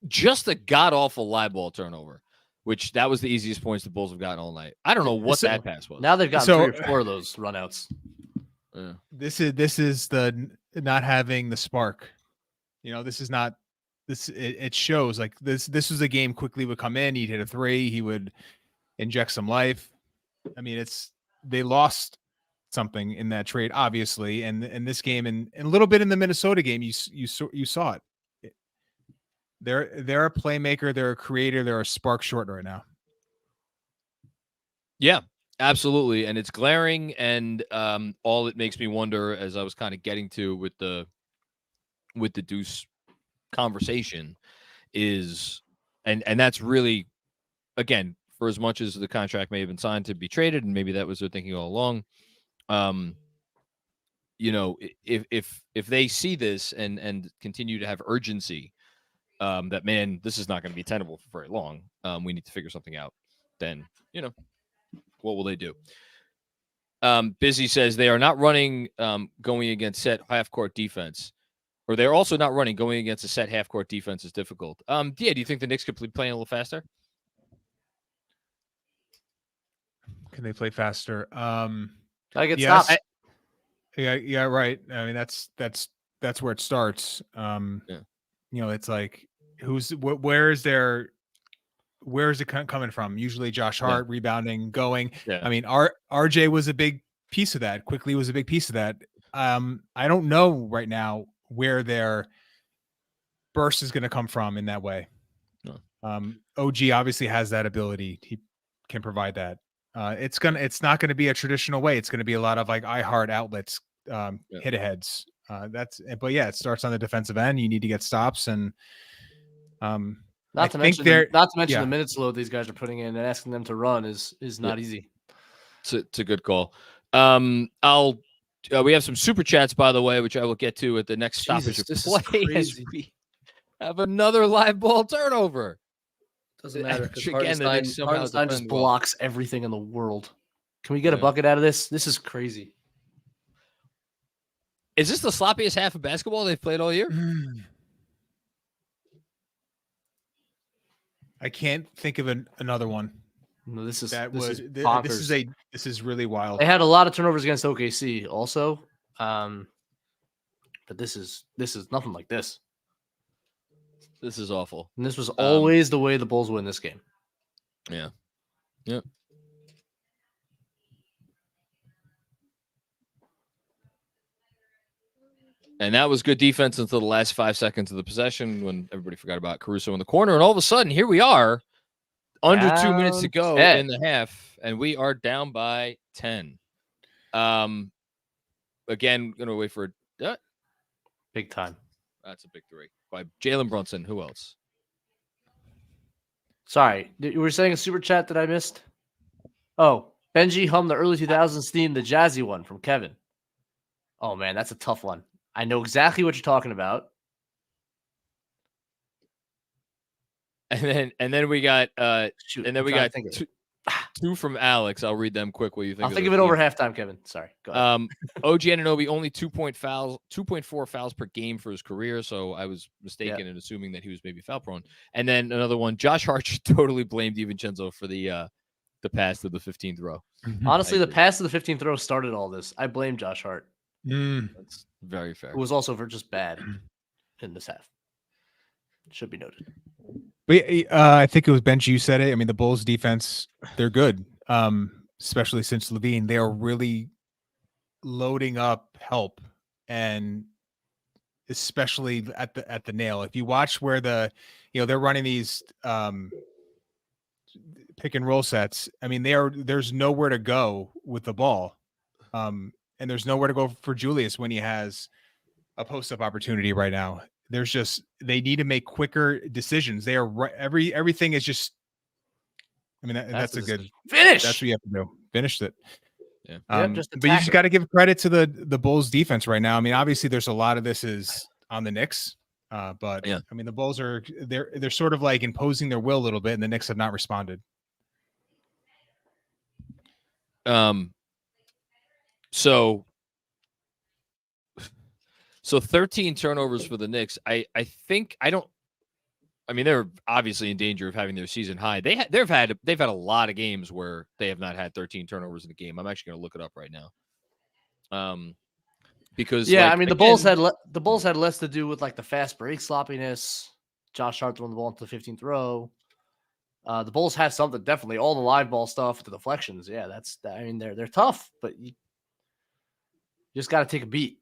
just a god-awful live ball turnover, which that was the easiest points the Bulls have gotten all night. I don't know what that pass was. Now they've gotten 3 or 4 of those runouts. Yeah. This is the not having the spark. This is not this. It shows like this was a game quickly would come in. He'd hit a 3. He would inject some life. I mean, they lost something in that trade, obviously, and in this game and a little bit in the Minnesota game, you saw it. They're a playmaker, they're a creator, they're a spark short right now. Yeah, absolutely, and it's glaring. And all it makes me wonder, as I was kind of getting to with the Deuce conversation, is and that's really, again, for as much as the contract may have been signed to be traded, and maybe that was their thinking all along. If they see this and continue to have urgency, that, man, this is not going to be tenable for very long. We need to figure something out. Then, what will they do? Busy says they are not running going against set half-court defense, or they're also not running going against a set half-court defense is difficult. Do you think the Knicks could be playing a little faster? Can they play faster? I get stopped. Yeah, right. I mean, that's where it starts. It's like where is it coming from? Usually Josh Hart rebounding, going. Yeah. I mean, RJ was a big piece of that. Quickly was a big piece of that. I don't know right now where their burst is going to come from in that way. No. OG obviously has that ability. He can provide that. It's not going to be a traditional way. It's going to be a lot of like iHeart outlets, hit aheads. It starts on the defensive end. You need to get stops and not to mention the minutes load these guys are putting in and asking them to run is not easy. It's a good call. We have some super chats, by the way, which I will get to at the next stoppage of play. As we have another live ball turnover. Doesn't matter because Hartenstein just blocks everything in the world. Can we get a bucket out of this? This is crazy. Is this the sloppiest half of basketball they've played all year? I can't think of another one. No, this is really wild. They had a lot of turnovers against OKC also, but this is nothing like this. This is awful. And this was always the way the Bulls win this game. Yeah. Yep. And that was good defense until the last 5 seconds of the possession when everybody forgot about Caruso in the corner. And all of a sudden, here we are, under 2 minutes to go in the half, and we are down by 10. Again, going to wait for big time. That's a big 3 by Jalen Brunson. Who else? Sorry, you were saying a super chat that I missed? Oh, Benji hummed the early 2000s theme, the jazzy one from Kevin. Oh, man, that's a tough one. I know exactly what you're talking about. And then we got two from Alex. I'll read them quick. What do you think? I'll think of it over halftime, Kevin. Sorry. Go ahead. OG Anunoby only 2.4 fouls per game for his career. So I was mistaken in assuming that he was maybe foul prone. And then another one, Josh Hart totally blamed DiVincenzo for the pass to the 15th row. Honestly, the pass to the 15th row started all this. I blame Josh Hart. That's very fair. It was also just bad in this half. Should be noted. But I think it was Benji, you said it. I mean, the Bulls defense, they're good, especially since Levine. They are really loading up help, and especially at the nail. If you watch where they're running these pick and roll sets. I mean, there's nowhere to go with the ball, and there's nowhere to go for Julius when he has a post-up opportunity right now. They need to make quicker decisions. They are everything is just. I mean, that's a good finish. That's what you have to do. Finished it. Yeah. But you just got to give credit to the Bulls defense right now. I mean, obviously, there's a lot of this is on the Knicks, but I mean, the Bulls they're sort of like imposing their will a little bit, and the Knicks have not responded. So 13 turnovers for the Knicks. I mean, they're obviously in danger of having their season high. They've had a lot of games where they have not had 13 turnovers in the game. I'm actually going to look it up right now. Because I mean, the Bulls had less to do with like the fast break sloppiness. Josh Hart throwing the ball into the 15th row. The Bulls have something, definitely all the live ball stuff, the deflections. Yeah, I mean, they're tough, but you just got to take a beat.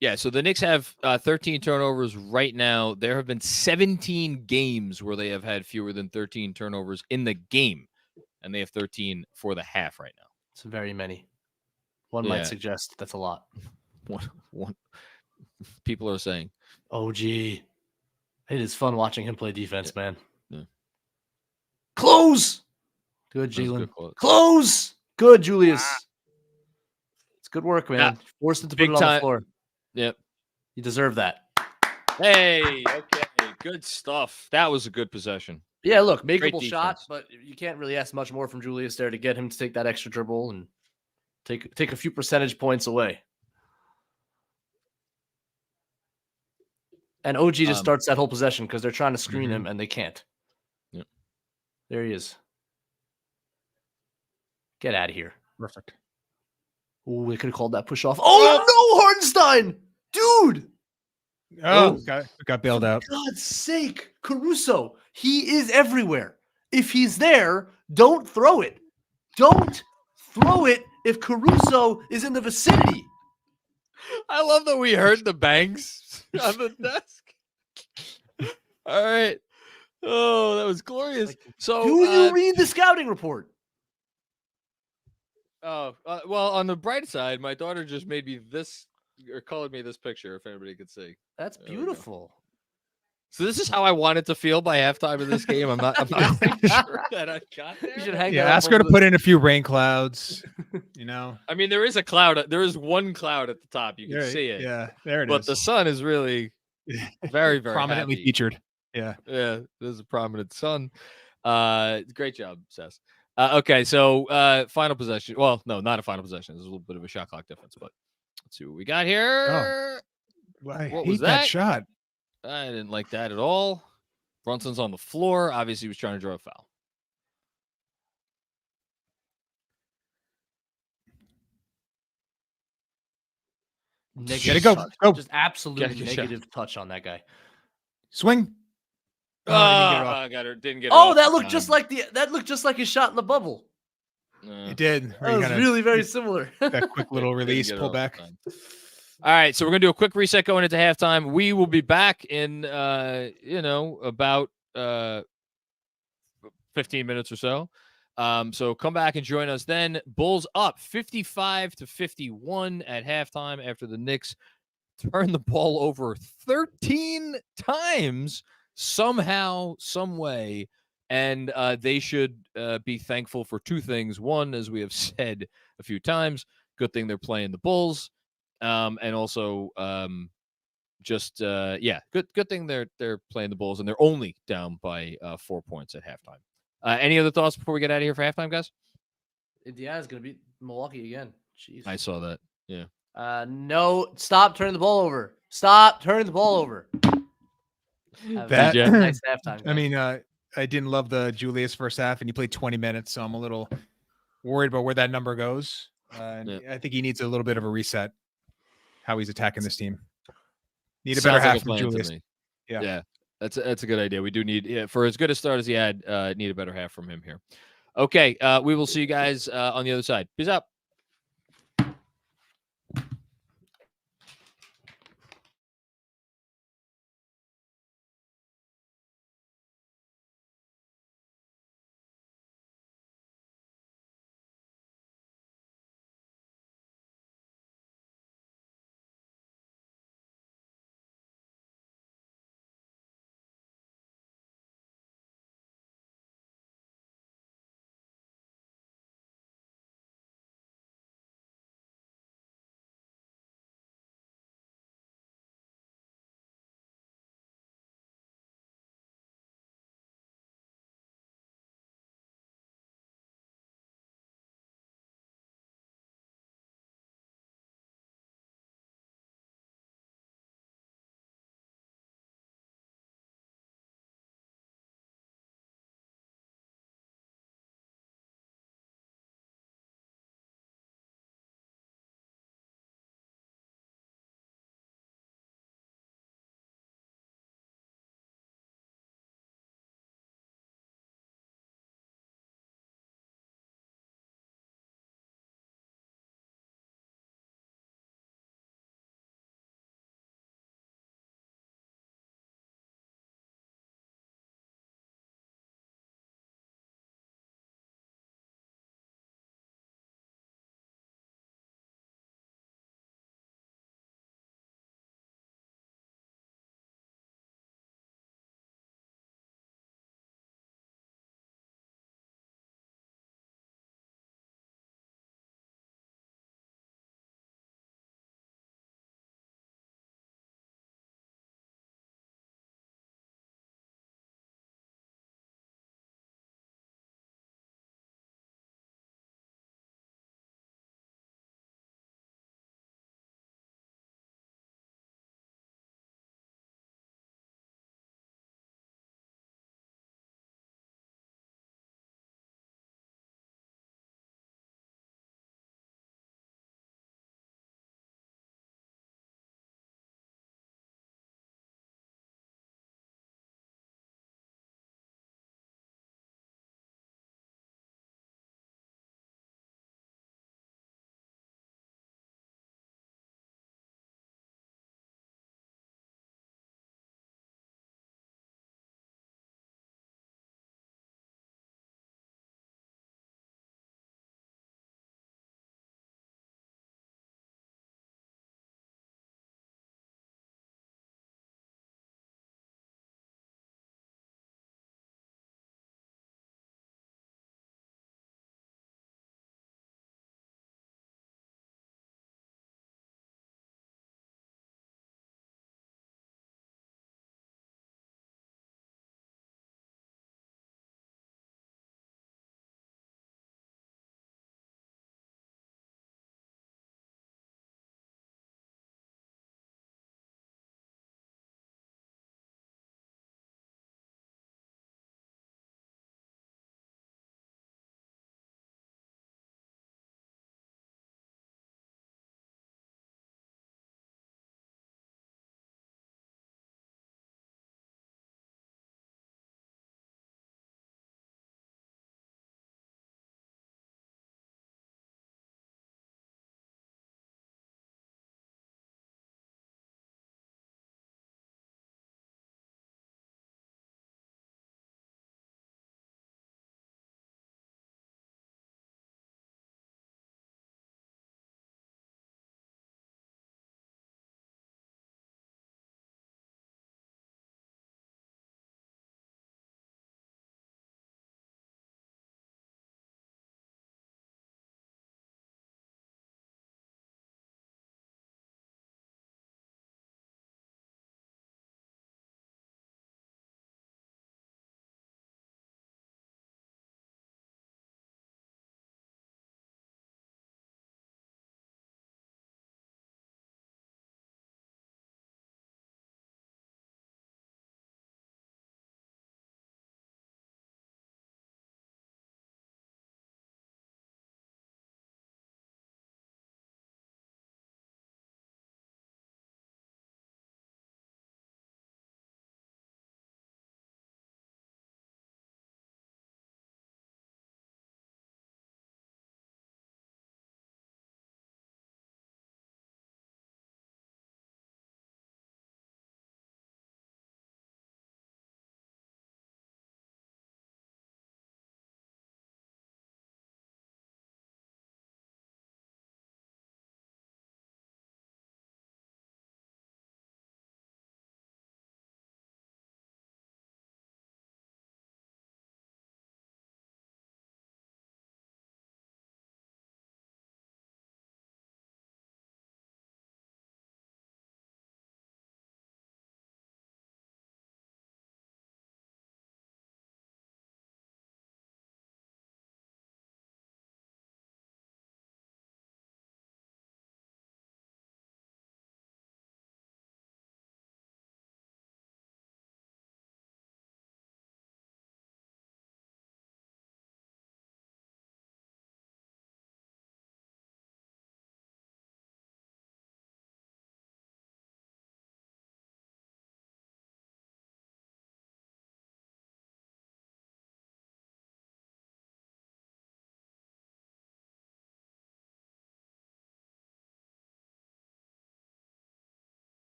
Yeah, so the Knicks have 13 turnovers right now. There have been 17 games where they have had fewer than 13 turnovers in the game, and they have 13 for the half right now. It's very many. One might suggest that's a lot. One. People are saying. OG. It is fun watching him play defense, man. Yeah. Close! Good, Jalen. Close! Good, Julius. It's good work, man. Forced him to put it on the floor. Yep. You deserve that. Hey, okay. Good stuff. That was a good possession. Yeah, look, makeable shot, but you can't really ask much more from Julius there to get him to take that extra dribble and take a few percentage points away. And OG just starts that whole possession because they're trying to screen him and they can't. Yep. There he is. Get out of here. Perfect. Oh, we could have called that push off. Oh, no, Hartenstein! Dude! Got bailed out. For God's sake, Caruso, he is everywhere. If he's there, don't throw it. Don't throw it if Caruso is in the vicinity. I love that we heard the bangs on the desk. All right. Oh, that was glorious. So, do you read the scouting report? Oh, well, on the bright side, my daughter just made me this, or colored me this picture, if anybody could see. That's beautiful. So this is how I wanted to feel by halftime of this game. I'm not quite sure that I got there. You should hang ask her to put in a few rain clouds, I mean, there is a cloud. There is one cloud at the top. You can see it. Yeah, there it is. But the sun is really very, very prominently happy. featured. Yeah. Yeah, there's a prominent sun. Great job, Sess. Okay, so final possession. Well, no, not a final possession. There's a little bit of a shot clock difference, but let's see what we got here. I hate that shot. I didn't like that at all. Brunson's on the floor. Obviously, he was trying to draw a foul. Negative go. touch. Go. Just absolute negative touch on that guy. Swing. I got her. Didn't get. Oh, that looked just like his shot in the bubble. It did. That was really very similar. That quick little release, pull back. All right, so we're gonna do a quick reset going into halftime. We will be back in about 15 minutes or so. So come back and join us then. Bulls up 55-51 at halftime after the Knicks turn the ball over 13 times somehow, some way. And they should be thankful for two things. One, as we have said a few times, good thing they're playing the Bulls. And also good thing they're playing the Bulls, and they're only down by 4 points at halftime. Any other thoughts before we get out of here for halftime, guys? Indiana's gonna beat Milwaukee again. Jeez. I saw that. Yeah. No, stop turning the ball over. Stop turning the ball over. That nice halftime. Guys. I mean, I didn't love the Julius first half, and he played 20 minutes, so I'm a little worried about where that number goes. I think he needs a little bit of a reset. How he's attacking this team. Need a better half from Julius. Yeah, that's a good idea. We do need for as good a start as he had. Need a better half from him here. Okay, we will see you guys on the other side. Peace out.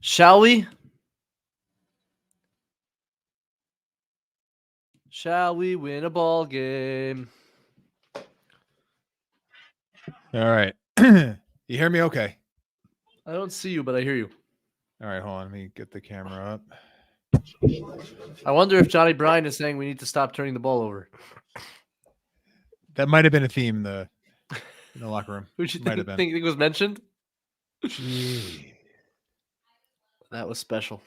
Shall we? Shall we win a ball game? All right. You hear me okay? I don't see you, but I hear you. All right, hold on. Let me get the camera up. I wonder if Johnny Bryan is saying we need to stop turning the ball over. That might have been a theme in the locker room. Who do you Might have think been. was mentioned? Gee. That was special.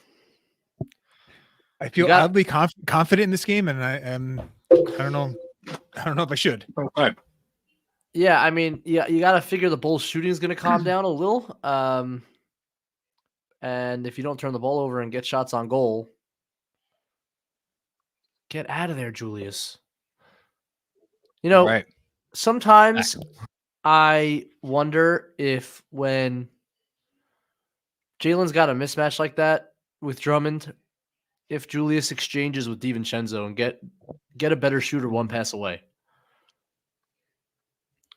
I feel oddly confident in this game, and I don't know if I should. All right. Yeah, I mean, yeah, you got to figure the Bulls shooting is going to calm down a little. And if you don't turn the ball over and get shots on goal, get out of there, Julius. You know, Right. Sometimes I wonder if when Jalen's got a mismatch like that with Drummond, if Julius exchanges with DiVincenzo and get a better shooter one pass away.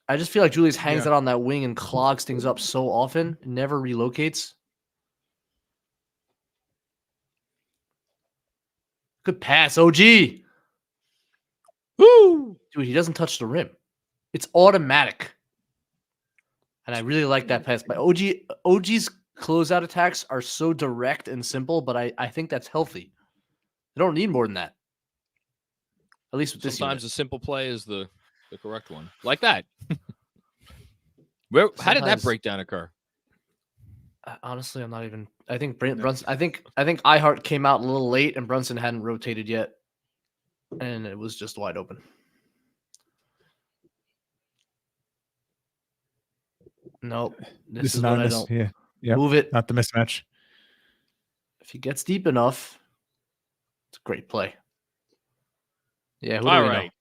I just feel like Julius hangs out on that wing and clogs things up so often, never relocates. Good pass, OG. Woo! Dude, he doesn't touch the rim. It's automatic. And I really like that pass by OG. OG's closeout attacks are so direct and simple, but I think that's healthy. They don't need more than that. At least with this Sometimes unit. a simple play is the correct one. Like that. How did that breakdown occur? Honestly, I'm not even. I think Brunson. I think iHeart came out a little late, and Brunson hadn't rotated yet, and it was just wide open. Nope. This is not what I don't. Yeah. Move it. Not the mismatch. If he gets deep enough, it's a great play. Yeah. Who do All we right.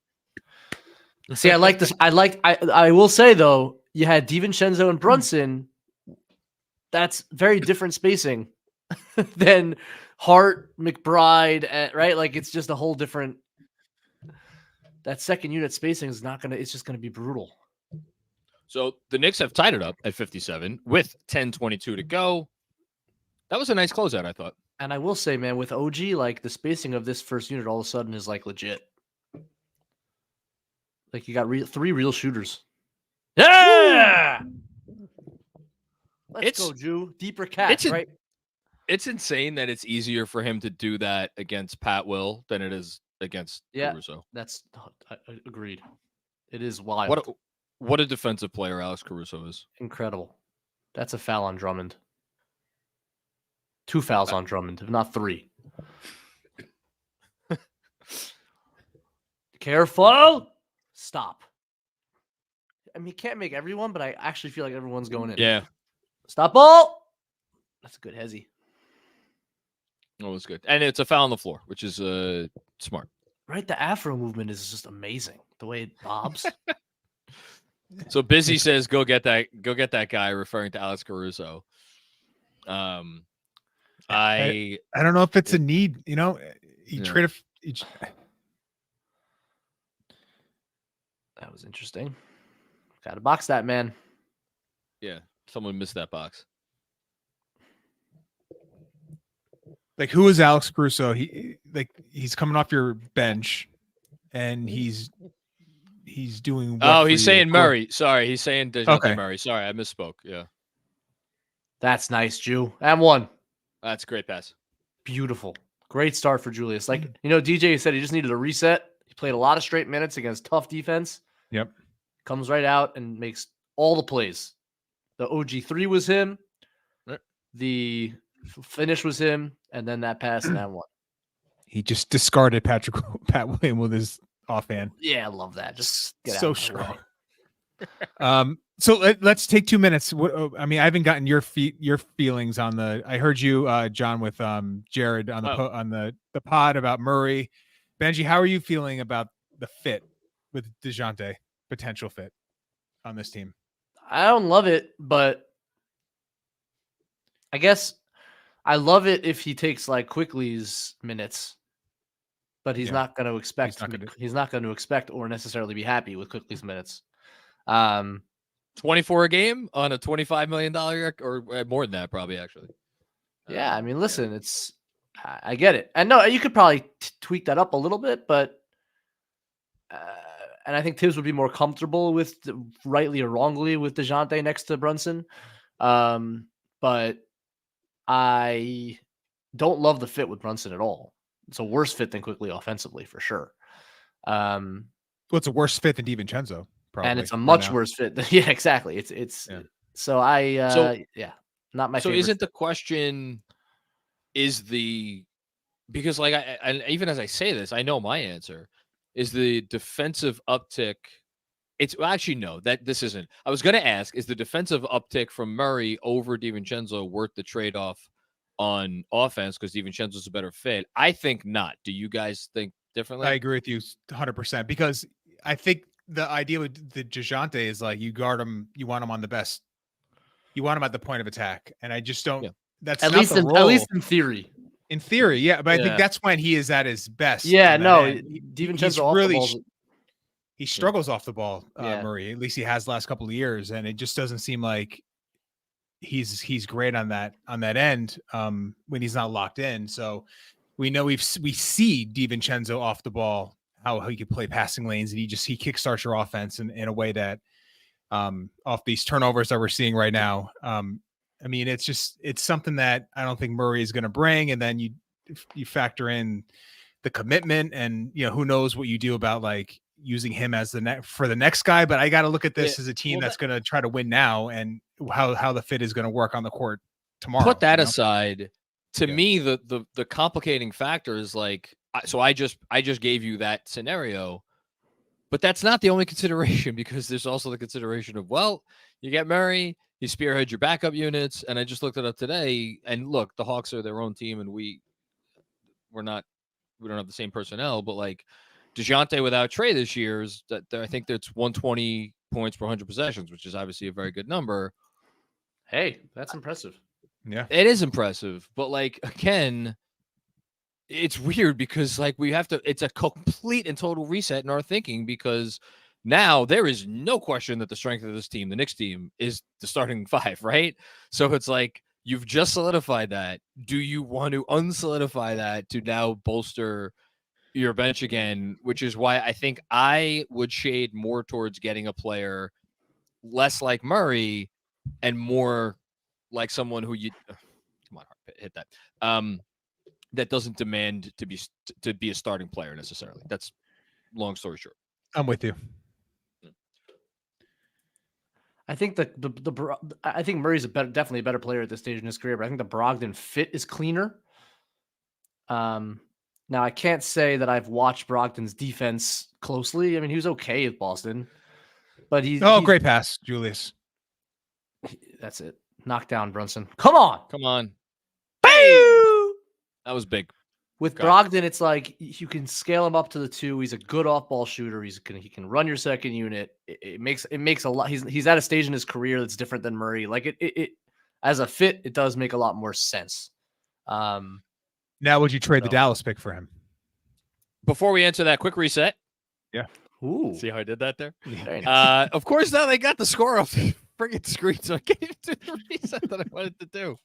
know? See, I like this. I will say though, you had DiVincenzo and Brunson. That's very different spacing than Hart, McBride, right? Like it's just a whole different. That second unit spacing is not gonna. It's just gonna be brutal. So the Knicks have tied it up at 57 with 10:22 to go. That was a nice closeout, I thought. And I will say, man, with OG, like the spacing of this first unit all of a sudden is like legit. Like you got three real shooters. Yeah. Let's go, Jew. Deeper catch, right? It's insane that it's easier for him to do that against Pat Will than it is against Caruso. That's agreed. It is wild. What a defensive player Alex Caruso is. Incredible. That's a foul on Drummond. 2 fouls on Drummond, if not 3. Careful. Stop. I mean, you can't make everyone, but I actually feel like everyone's going in. Yeah. Stop ball. That's a good hezzy. That was good. And it's a foul on the floor, which is smart. Right? The Afro movement is just amazing. The way it bobs. So Busy says, go get that guy, referring to Alex Caruso. I don't know if it's a need, you know. Trade each. That was interesting. Got to box that, man. Yeah, someone missed that box. Like, who is Alex Caruso? He's coming off your bench, and he's doing. Oh, he's saying Murray. Sorry, he's saying DeJounte Murray. Sorry, I misspoke. Yeah, that's nice, Jew. And one. That's a great pass. Beautiful, great start for Julius. Like DJ said, he just needed a reset. He played a lot of straight minutes against tough defense. Yep, comes right out and makes all the plays. The OG3 was him. The finish was him, and then that pass and that one. He just discarded Pat Williams with his offhand. Yeah, I love that. Just get so out strong. So let's take 2 minutes. I mean, I haven't gotten your feelings on the. I heard you, John, with Jared on the pod about Murray. Benji, how are you feeling about the fit with DeJounte, potential fit on this team? I don't love it, but I guess I love it if he takes like Quickly's minutes. But he's not going to expect. He's not going to expect or necessarily be happy with Quickly's minutes. 24 a game on a $25 million or more than that, probably actually. Yeah, I mean, listen, I get it. And no, you could probably tweak that up a little bit, but and I think Tibbs would be more comfortable with, rightly or wrongly, with DeJounte next to Brunson. But I don't love the fit with Brunson at all. It's a worse fit than Quickly offensively, for sure. Well, it's a worse fit than DiVincenzo, probably. And it's a much worse fit. Yeah, exactly. It's so not my favorite. So isn't the question because like I even as I say this, I know my answer is the defensive uptick. Actually no, that this isn't. I was going to ask, is the defensive uptick from Murray over DiVincenzo worth the trade-off on offense because DiVincenzo's a better fit? I think not. Do you guys think differently? I agree with you 100% because I think the idea with the DeJounte is like you guard him, you want him on the best, you want him at the point of attack, and I just don't. Yeah. That's at least in theory. In theory, yeah, but I think that's when he is at his best. Yeah, no, DiVincenzo really he struggles off the ball, Murray. At least he has the last couple of years, and it just doesn't seem like he's great on that end when he's not locked in. So we know we see DiVincenzo off the ball, how he could play passing lanes, and he kickstarts your offense in a way that off these turnovers that we're seeing right now. I mean, it's something that I don't think Murray is going to bring. And then you factor in the commitment, and who knows what you do about like using him as for the next guy. But I got to look at this as a team that's going to try to win now, and how the fit is going to work on the court tomorrow. Put that aside. To me, the complicating factor is like, so I just gave you that scenario, but that's not the only consideration, because there's also the consideration of, well, you get Murray, you spearhead your backup units, and I just looked it up today, and look, the Hawks are their own team, and we don't have the same personnel, but like DeJounte without Trey this year is that I think that's 120 points per 100 possessions, which is obviously a very good number. Hey, that's impressive. Yeah, it is impressive, but like again, it's weird because like it's a complete and total reset in our thinking, because now there is no question that the strength of this team, the Knicks team, is the starting five, right? So it's like you've just solidified that. Do you want to unsolidify that to now bolster your bench again? Which is why I think I would shade more towards getting a player less like Murray and more like someone who come on, hit that. That doesn't demand to be a starting player necessarily. That's long story short. I'm with you. I think I think Murray's definitely a better player at this stage in his career, but I think the Brogdon fit is cleaner. Now I can't say that I've watched Brogdon's defense closely. I mean, he was okay with Boston, but he's great pass, Julius. That's it. Knock down Brunson. Come on. Hey! That was big. With Brogdon, it's like you can scale him up to the 2. He's a good off-ball shooter. He can run your second unit. It makes a lot. He's at a stage in his career that's different than Murray. Like it as a fit, it does make a lot more sense. Now, would you trade the Dallas pick for him? Before we answer that, quick reset. Yeah. Ooh. See how I did that there? Very nice. Of course, now they got the score off the friggin' screen, so I can't do the reset that I wanted to do.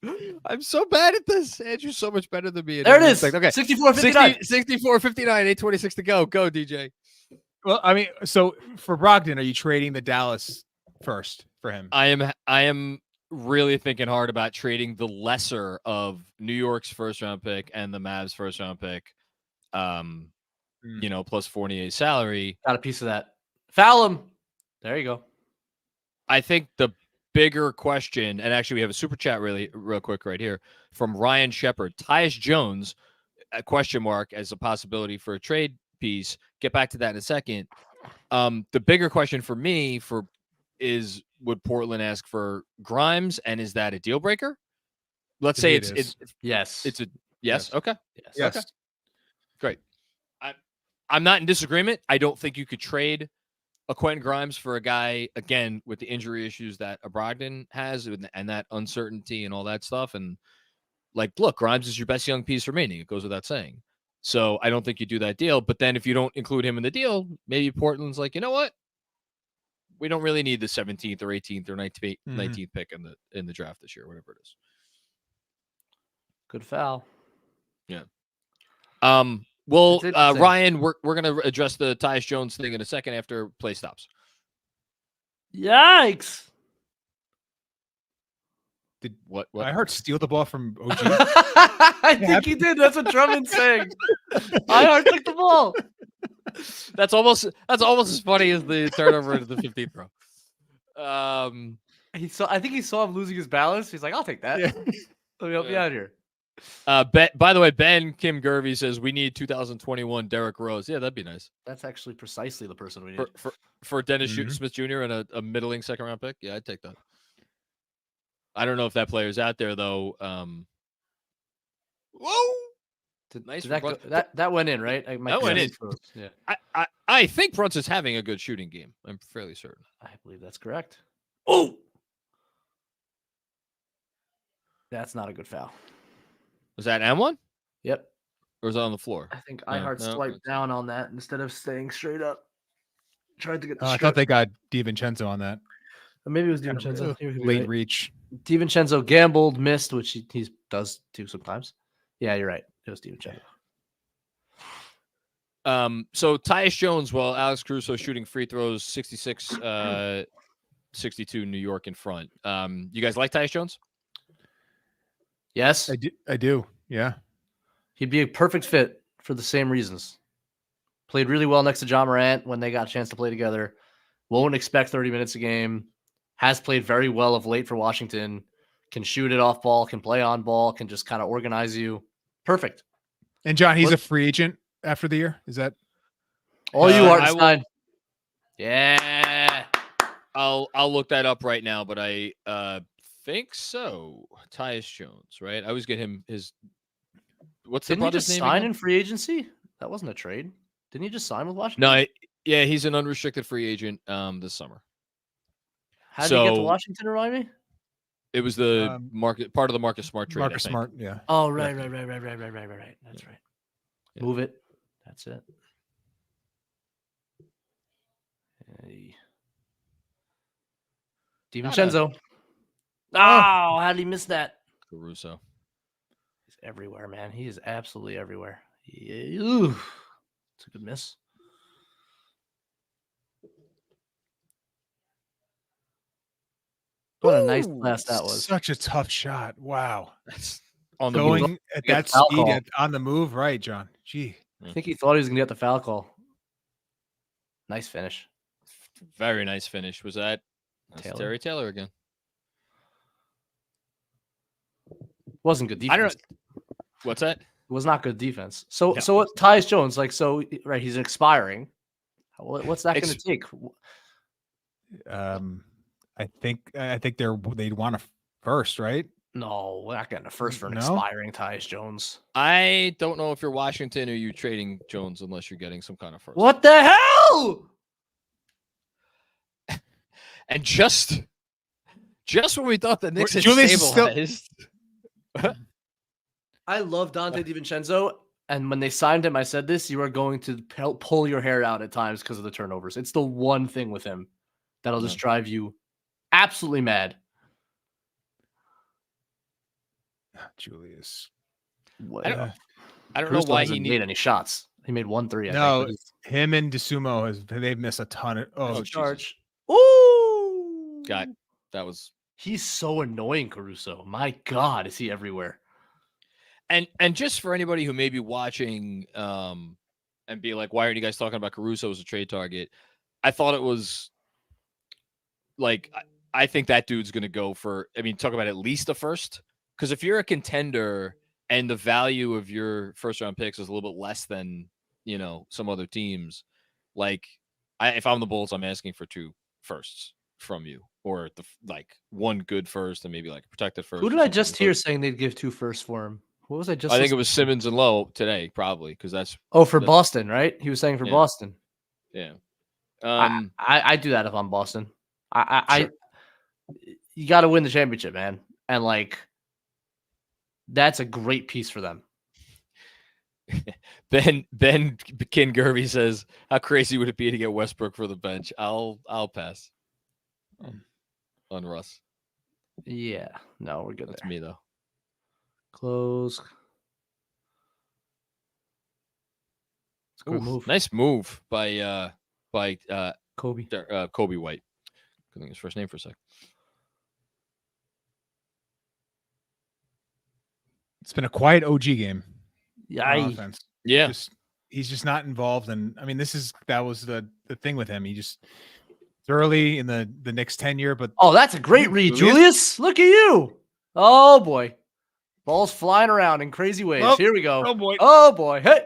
I'm so bad at this. Andrew's so much better than me. There it is. Okay. 64-59. 64-59, 8:26 to go. Go, DJ. Well, I mean, so for Brogdon, are you trading the Dallas first for him? I am really thinking hard about trading the lesser of New York's first round pick and the Mavs first round pick. Plus Fournier's salary. Got a piece of that. Foul him. There you go. I think the bigger question, and actually we have a super chat real quick right here from Ryan Shepard. Tyus Jones, a question mark as a possibility for a trade piece. Get back to that in a second. The bigger question for me is, would Portland ask for Grimes, and is that a deal breaker? Let's say it's yes. It's a yes. Okay. Yes. Okay. Great. I'm not in disagreement. I don't think you could trade a Quentin Grimes for a guy, again, with the injury issues that a Brogdon has and that uncertainty and all that stuff. And like, look, Grimes is your best young piece remaining. It goes without saying. So I don't think you do that deal. But then if you don't include him in the deal, maybe Portland's like, you know what? We don't really need the 17th or 18th or 19th pick in the draft this year, whatever it is. Good foul. Yeah. Well, It's interesting. Ryan, we're gonna address the Tyus Jones thing in a second after play stops. Yikes! Did What? I heard steal the ball from OG? I think he did. That's what Drummond's saying. I took the ball. That's almost as funny as the turnover into the 15th row. I think he saw him losing his balance. He's like, I'll take that. Yeah. Let me help you out here. By the way, Ben Kim Gervey says we need 2021 Derrick Rose. Yeah, that'd be nice. That's actually precisely the person we need. For Dennis Smith Jr. and a middling second round pick. Yeah, I'd take that. I don't know if that player's out there though. Whoa! Nice. That went in, right? That went in. Yeah. I think Brunson's having a good shooting game. I'm fairly certain. I believe that's correct. Oh, that's not a good foul. Was that M1? Yep. Or was it on the floor? I think I swiped down on that instead of staying straight up. Tried to get. I thought they got DiVincenzo on that. Or maybe it was DiVincenzo. Late reach. DiVincenzo gambled, missed, which he does do sometimes. Yeah, you're right. It was DiVincenzo. So Tyus Jones, well, Alex Caruso shooting free throws, 66, 62 New York in front. You guys like Tyus Jones? Yes. I do. Yeah. He'd be a perfect fit for the same reasons. Played really well next to John Morant when they got a chance to play together. Won't expect 30 minutes a game. Has played very well of late for Washington. Can shoot it off ball, can play on ball, can just kind of organize you. Perfect. And John, he's a free agent after the year. Is that all you Hartenstein? Yeah. I'll look that up right now, but I think so. Tyus Jones, right? I always get him his. What's Didn't the he just name sign again? in free agency? That wasn't a trade. Didn't he just sign with Washington? No, yeah, he's an unrestricted free agent this summer. How did he get to Washington? Remind me. It was the part of the Marcus Smart trade. Marcus Smart? Yeah. Oh, right. That's right. Yeah. Move it. That's it. Hey. DiVincenzo. Oh, how did he miss that? Caruso. He's everywhere, man. He is absolutely everywhere. It's a good miss. What a nice pass that was. Such a tough shot. Wow. That's on the going move. at that speed on the move, right, John? Gee. I think he thought he was gonna get the foul call. Nice finish. Very nice finish. Was that Terry Taylor again? Wasn't good defense. I don't know. What's that? It was not good defense. So what? Tyus Jones, right? He's expiring. What's that going to take? I think they'd want a first, right? No, we're not getting a first for an expiring Tyus Jones. I don't know if you're Washington or you trading Jones unless you're getting some kind of first. What the hell? And just when we thought the Knicks had Julius stabilized. I love Dante DiVincenzo, and when they signed him, I said this: you are going to pull your hair out at times because of the turnovers. It's the one thing with him that'll just drive you absolutely mad. Julius. I don't know why he made any shots. He made 1 3. No, him and DeSumo they've missed a ton of charge. Ooh, God, that was. He's so annoying, Caruso. My God, is he everywhere? And just for anybody who may be watching and be like, why aren't you guys talking about Caruso as a trade target? I thought it was like, I think that dude's going to go for, talk about at least a first. Because if you're a contender and the value of your first round picks is a little bit less than, some other teams, if I'm the Bulls, I'm asking for 2 firsts from you, or one good first and maybe a protected first. Who did I just hear saying they'd give 2 firsts for him? What was I just? I think it was Simmons and Lowe today, probably, because that's. Oh, for Boston, right? He was saying for Boston. Yeah. I do that if I'm Boston. Sure. You got to win the championship, man, and that's a great piece for them. Ben Ken Gervey says, "How crazy would it be to get Westbrook for the bench?" I'll pass on Russ. Yeah, no, we're good. That's me though. Close. It's a good move. Nice move by Kobe. Kobe White. I think his first name for a sec. It's been a quiet OG game. Yeah. Offense. Yeah. He's just not involved. And I mean, that was the thing with him. It's early in the Knicks tenure, but that's a great read, Julius. Look at you. Oh boy. Ball's flying around in crazy ways. Oh, here we go. oh boy. Oh boy. Hey,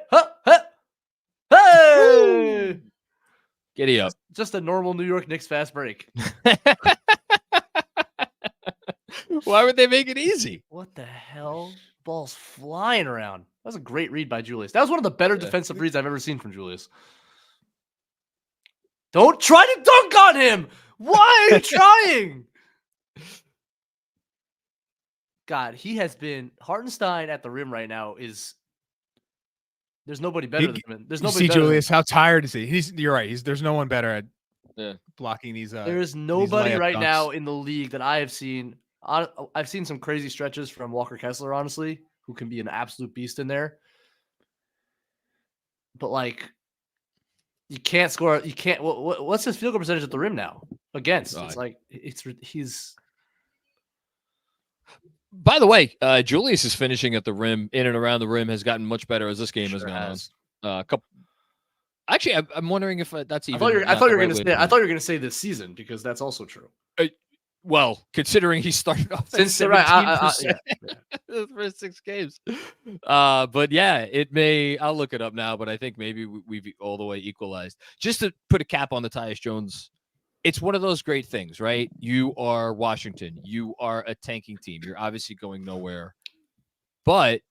hey. Giddy up. Just a normal New York Knicks fast break. Why would they make it easy? What the hell? Ball's flying around. That was a great read by Julius. That was one of the better defensive reads I've ever seen from Julius. Don't try to dunk on him. Why are you trying? God, he has been Hartenstein at the rim right now. There's nobody better than him. There's nobody. See, Julius, how tired is he? You're right. There's no one better at blocking these. There is nobody right now in the league that I have seen. I've seen some crazy stretches from Walker Kessler, honestly, who can be an absolute beast in there. But like, you can't score. You can't. What's his field goal percentage at the rim now? Against it's like he's. By the way, Julius is finishing at the rim, in and around the rim, has gotten much better as this game has gone on. Actually, I'm wondering if that's even. I thought you were going to say this season, because that's also true. Well, considering he started off since 17% the first 6 games, but yeah, it may. I'll look it up now, but I think maybe we've all the way equalized. Just to put a cap on the Tyus Jones. It's one of those great things, right? You are Washington. You are a tanking team. You're obviously going nowhere. But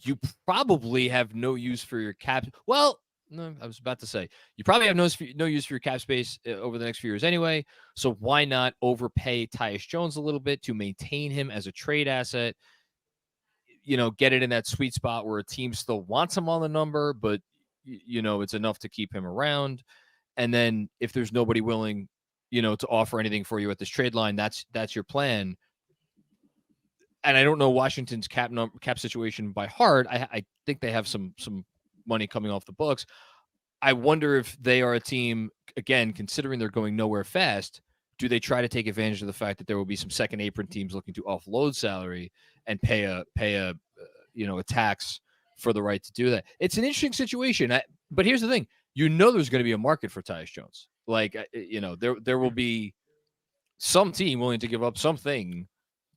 you probably have no use for your cap. Well, no, I was about to say, you probably have no use for your cap space over the next few years anyway. So why not overpay Tyus Jones a little bit to maintain him as a trade asset? Get it in that sweet spot where a team still wants him on the number, but, it's enough to keep him around. And then if there's nobody willing, to offer anything for you at this trade line, that's your plan. And I don't know Washington's cap situation by heart. I think they have some money coming off the books. I wonder if they are a team, again, considering they're going nowhere fast, do they try to take advantage of the fact that there will be some second apron teams looking to offload salary and pay a tax for the right to do that? It's an interesting situation. But here's the thing. There's going to be a market for Tyus Jones. Like, there will be some team willing to give up something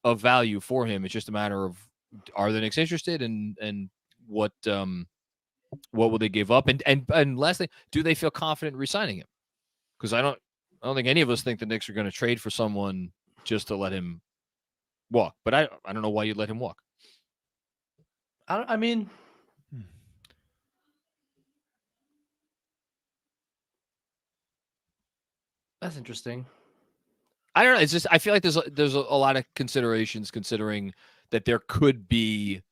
of value for him. It's just a matter of, are the Knicks interested, and what will they give up? And lastly, do they feel confident re-signing him? Because I don't think any of us think the Knicks are going to trade for someone just to let him walk. But I don't know why you'd let him walk. I mean. That's interesting. I don't know. It's just, I feel like there's a lot of considerations considering that there could be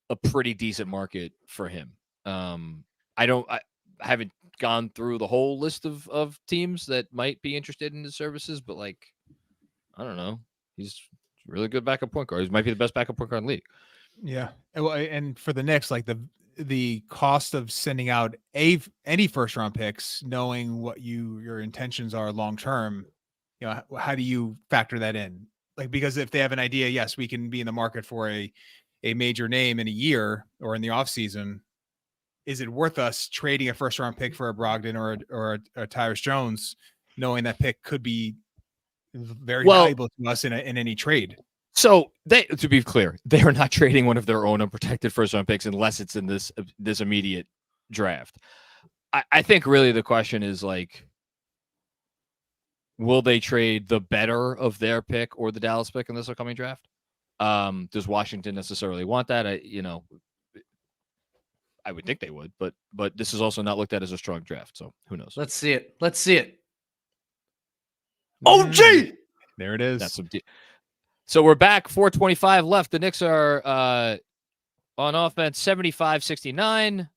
a pretty decent market for him. I haven't gone through the whole list of teams that might be interested in his services, but like, I don't know. He's a really good backup point guard. He might be the best backup point guard in the league. Yeah. And for the Knicks, like the cost of sending out any first round picks, knowing what your intentions are long term, how do you factor that in? Like, because if they have an idea, yes, we can be in the market for a major name in a year or in the off season, is it worth us trading a first round pick for a Brogdon or a Tyus Jones, knowing that pick could be very valuable to us in any trade? So to be clear, they are not trading one of their own unprotected first round picks unless it's in this immediate draft. I think really the question is like, will they trade the better of their pick or the Dallas pick in this upcoming draft? Does Washington necessarily want that? I would think they would, but this is also not looked at as a strong draft. So who knows? Let's see it. Oh, gee! There it is. That's some. So we're back, 4:25 left. The Knicks are on offense, 75-69.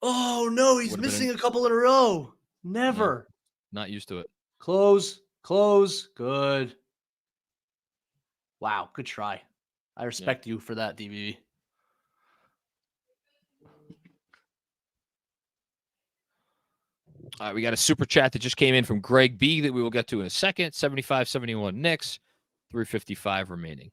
Oh, no, he's missing a couple in a row. Never. No, not used to it. Close. Good. Wow, good try. I respect you for that, DVB. We got a super chat that just came in from Greg B that we will get to in a second. 75-71 Knicks, 3:55 remaining.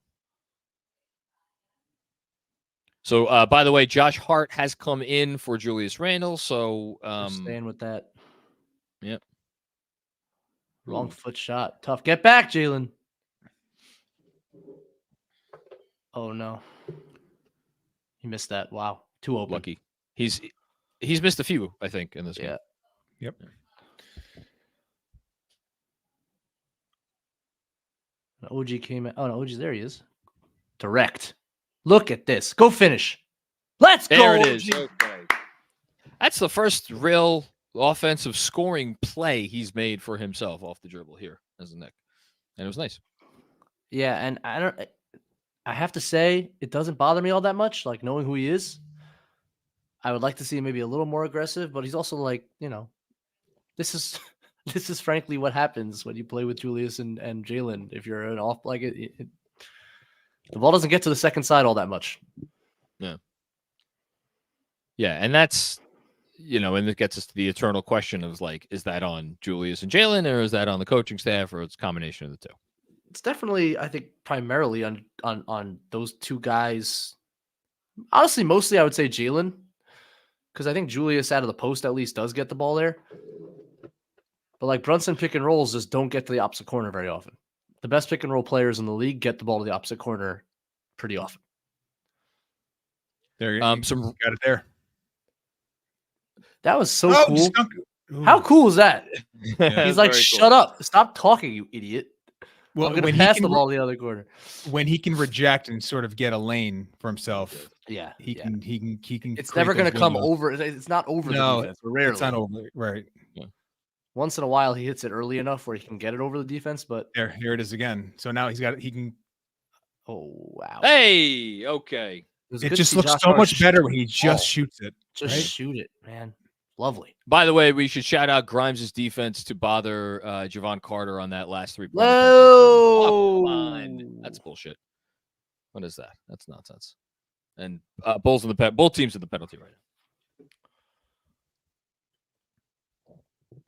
So, by the way, Josh Hart has come in for Julius Randle. So, staying with that. Yep. Wrong foot shot. Tough. Get back, Jalen. Oh no. He missed that. Wow. Too open. Lucky. He's missed a few, I think, in this game. Yep. OG came in. Oh no, OG's there. He is. Direct. Look at this. Go finish. Let's go. There it is. Okay. That's the first real offensive scoring play he's made for himself off the dribble here as a Knick. And it was nice. Yeah, and I have to say, it doesn't bother me all that much, like knowing who he is. I would like to see him maybe a little more aggressive, but he's also like, this is frankly what happens when you play with Julius and Jalen. If you're an off, like the ball doesn't get to the second side all that much. Yeah, and that's, and it gets us to the eternal question of like, is that on Julius and Jalen, or is that on the coaching staff, or it's a combination of the two? It's definitely, I think, primarily on those two guys. Honestly, mostly I would say Jalen, because I think Julius out of the post at least does get the ball there. But like Brunson pick and rolls just don't get to the opposite corner very often. The best pick and roll players in the league get the ball to the opposite corner pretty often. There you got it there. That was so cool. How cool is that? Yeah, he's like, shut up. Stop talking, you idiot. Well, I'm going to pass the ball to the other corner. When he can reject and sort of get a lane for himself, he can. It's never going to come over. It's not over the defense. Rarely. It's not over, right? Yeah. Once in a while, he hits it early enough where he can get it over the defense. But here it is again. So now he can. Oh wow! Hey, okay. It just looks so much better when he just shoots it. Just shoot it, man. Lovely. By the way, we should shout out Grimes' defense to bother Javon Carter on that last 3 point. Whoa! Come on. That's bullshit. What is that? That's nonsense. And both teams in the penalty right now.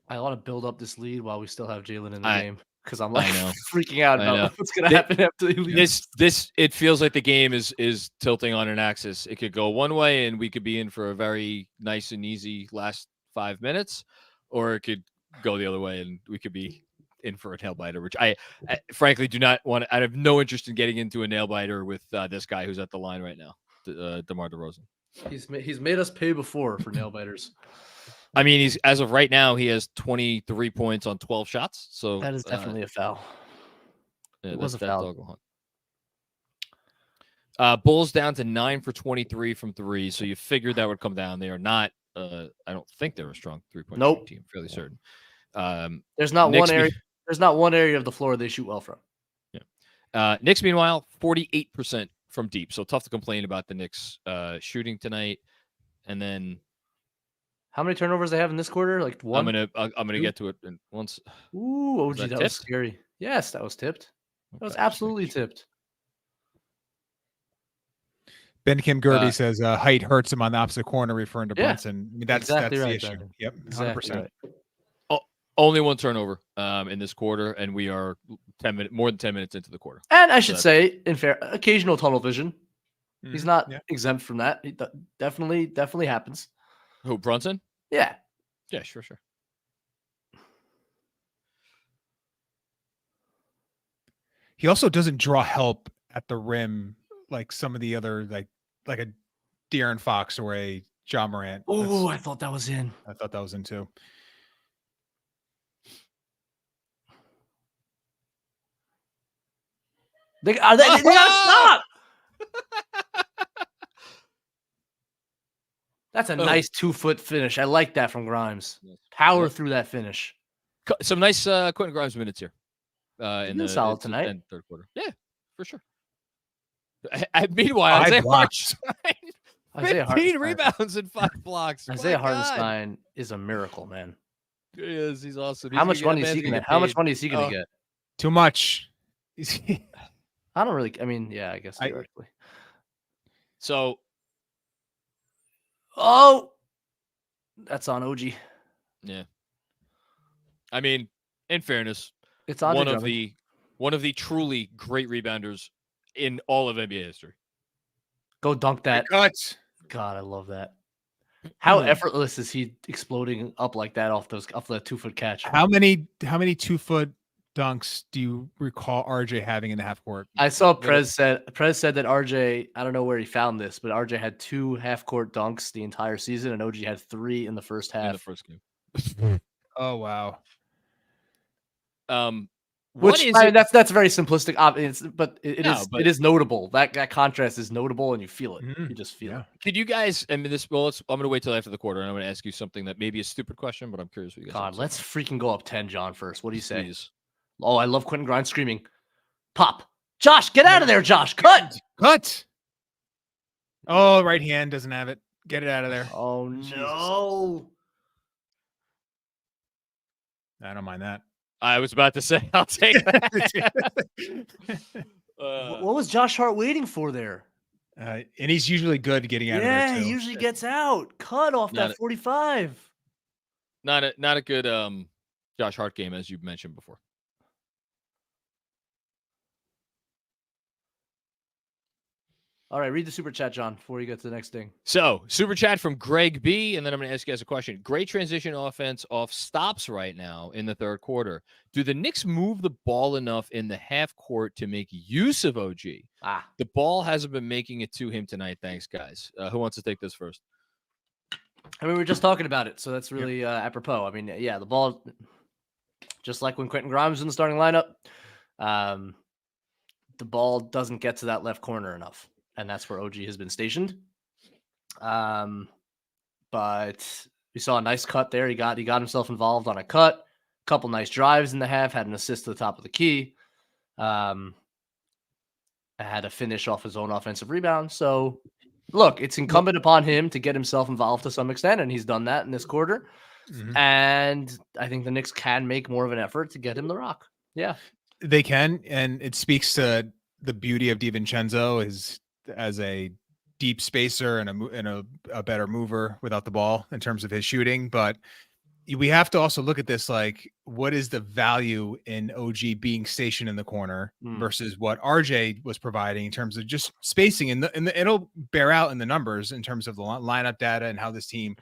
I want to build up this lead while we still have Jalen in the game, because I'm like freaking out about what's going to happen after he leaves. It feels like the game is tilting on an axis. It could go one way and we could be in for a very nice and easy last 5 minutes, or it could go the other way and we could be in for a nail biter, which I frankly do not want. I have no interest in getting into a nail biter with this guy who's at the line right now, DeMar DeRozan. He's made us pay before for nail biters. I mean, he's as of right now, he has 23 points on 12 shots. So that is definitely a foul. Yeah, it was a foul. Bulls down to 9 for 23 from 3. So you figured that would come down. They are not. I don't think they're a strong 3-point team. Fairly certain. There's not one area. There's not one area of the floor they shoot well from. Yeah. Knicks, meanwhile, 48% from deep. So tough to complain about the Knicks shooting tonight. And then. How many turnovers they have in this quarter? Like one. I'm gonna get to it in once. Ooh, OG, that was scary. Yes, that was tipped. That was absolutely tipped. Ben Kim Gerby says height hurts him on the opposite corner, referring to Brunson. I mean, that's exactly the right, issue. Ben. Yep, 100%. Exactly right. Only one turnover in this quarter, and we are more than 10 minutes into the quarter. And I should say, in fair, occasional tunnel vision. He's not exempt from that. It definitely happens. Who, Brunson? Yeah. Yeah, sure. He also doesn't draw help at the rim like some of the other, like a De'Aaron Fox or a Ja Morant. Oh, I thought that was in. I thought that was in too. They gotta stop. That's a nice 2-foot finish. I like that from Grimes. Power through that finish. Some nice Quentin Grimes minutes here. In the solid tonight. Third quarter. Yeah, for sure. Meanwhile, Isaiah Hartenstein, 15 rebounds and 5 blocks. Isaiah Hartenstein is a miracle, man. He is. He's awesome. How much money is he going to get? How much money is he going to get? Too much. I don't really. I mean, yeah, I guess theoretically. So, that's on OG. Yeah. I mean, in fairness, it's one of the truly great rebounders in all of NBA history. Go dunk that. Cuts. God, I love that. How effortless is he exploding up like that off the 2-foot catch? How many 2-foot dunks do you recall RJ having in the half court? I saw Prez said that RJ, I don't know where he found this, but RJ had 2 half court dunks the entire season, and OG had 3 in the first half. In the first game. Oh wow. That's very simplistic, but it is notable. That contrast is notable, and you feel it. Mm-hmm. You just feel it. Could you guys? I mean, I'm going to wait till after the quarter, and I'm going to ask you something that may be a stupid question, but I'm curious what you guys. God, let's freaking go up 10, John. First, what do you say? Please. Oh, I love Quentin Grimes screaming, "Pop, Josh, get out of there, Josh! Cut!" Oh, right hand doesn't have it. Get it out of there. Oh no! I don't mind that. I was about to say, I'll take that. What was Josh Hart waiting for there? And he's usually good at getting out of there, too. Yeah, he usually gets out. Cut off that 45. Not a good Josh Hart game, as you mentioned before. All right, read the super chat, John, before you get to the next thing. So, super chat from Greg B, and then I'm going to ask you guys a question. Great transition offense off stops right now in the third quarter. Do the Knicks move the ball enough in the half court to make use of OG? The ball hasn't been making it to him tonight. Thanks, guys. Who wants to take this first? I mean, we were just talking about it, so that's really apropos. I mean, yeah, the ball, just like when Quentin Grimes was in the starting lineup, the ball doesn't get to that left corner enough. And that's where OG has been stationed. But we saw a nice cut there. He got himself involved on a cut. A couple nice drives in the half. Had an assist to the top of the key. Had a finish off his own offensive rebound. So, look, it's incumbent upon him to get himself involved to some extent, and he's done that in this quarter. Mm-hmm. And I think the Knicks can make more of an effort to get him the rock. Yeah, they can, and it speaks to the beauty of DiVincenzo as a deep spacer and a better mover without the ball in terms of his shooting. But we have to also look at this, like, what is the value in OG being stationed in the corner versus what RJ was providing in terms of just spacing, and it'll bear out in the numbers in terms of the lineup data and how this team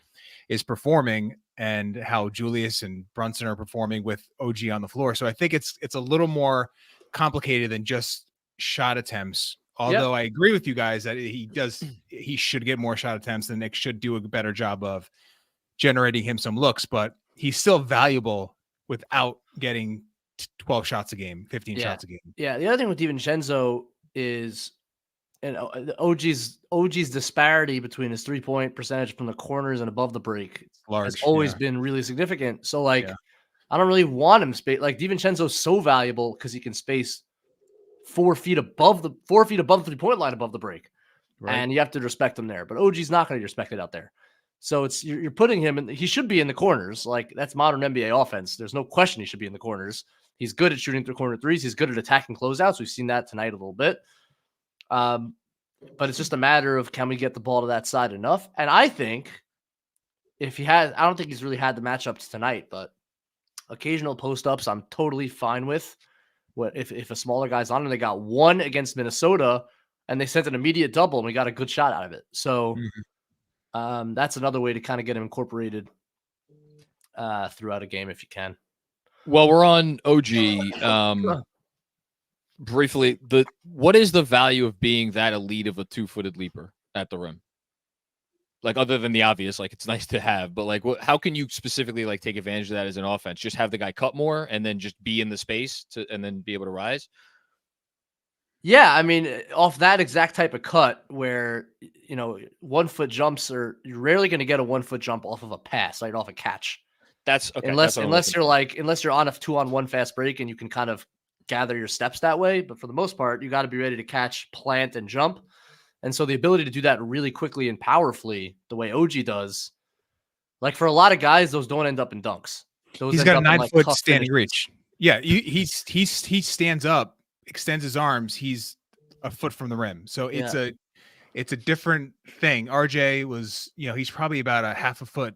is performing and how Julius and Brunson are performing with OG on the floor. So I think it's a little more complicated than just shot attempts. Although I agree with you guys that he should get more shot attempts, and Nick should do a better job of generating him some looks, but he's still valuable without getting 12 shots a game, 15 shots a game. Yeah. The other thing with DiVincenzo is, and OG's disparity between his 3-point percentage from the corners and above the break has always been really significant. So I don't really want him space. Like, DiVincenzo's so valuable because he can space 4 feet above the 3-point line above the break. Right. And you have to respect him there. But OG's not going to be respected out there. So you're putting him in. He should be in the corners. Like, that's modern NBA offense. There's no question he should be in the corners. He's good at shooting through corner threes. He's good at attacking closeouts. We've seen that tonight a little bit. But it's just a matter of, can we get the ball to that side enough? And I think I don't think he's really had the matchups tonight, but occasional post-ups I'm totally fine with. What if a smaller guy's on, and they got one against Minnesota and they sent an immediate double and we got a good shot out of it. So that's another way to kind of get him incorporated throughout a game if you can. Well, we're on OG. Briefly, what is the value of being that elite of a 2-footed leaper at the rim? Like, other than the obvious, like, it's nice to have, but like, how can you specifically like take advantage of that as an offense? Just have the guy cut more and then just be in the space and then be able to rise. Yeah, I mean, off that exact type of cut where, 1-foot jumps you're rarely going to get a 1-foot jump off of a pass, right? Off a catch. That's okay. Unless you're on a 2-on-1 fast break and you can kind of gather your steps that way. But for the most part, you got to be ready to catch, plant, and jump. And so the ability to do that really quickly and powerfully, the way OG does, like, for a lot of guys, those don't end up in dunks. He's got a 9-foot standing reach. Yeah, he stands up, extends his arms. He's a foot from the rim. So it's Yeah. a different thing. RJ was, he's probably about a half a foot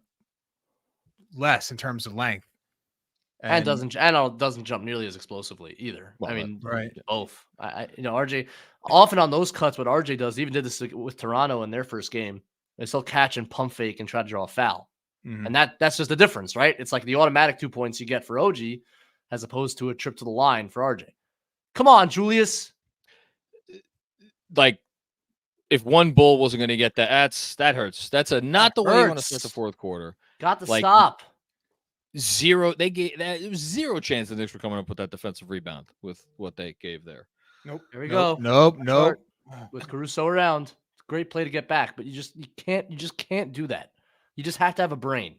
less in terms of length. And doesn't jump nearly as explosively either. Well, I mean, right. both. RJ often on those cuts, what RJ does, even did this with Toronto in their first game, is he'll catch and pump fake and try to draw a foul. Mhm. And that's just the difference, right? It's like the automatic 2 points you get for OG as opposed to a trip to the line for RJ. Come on, Julius. Like, if one bull wasn't going to get that hurts. That's not the way you want to start the fourth quarter. Got to stop. Zero. They gave that. It was zero chance the Knicks were coming up with that defensive rebound with what they gave there. Nope. Here we go. Nope. With Caruso around, it's a great play to get back, but you just can't do that. You just have to have a brain.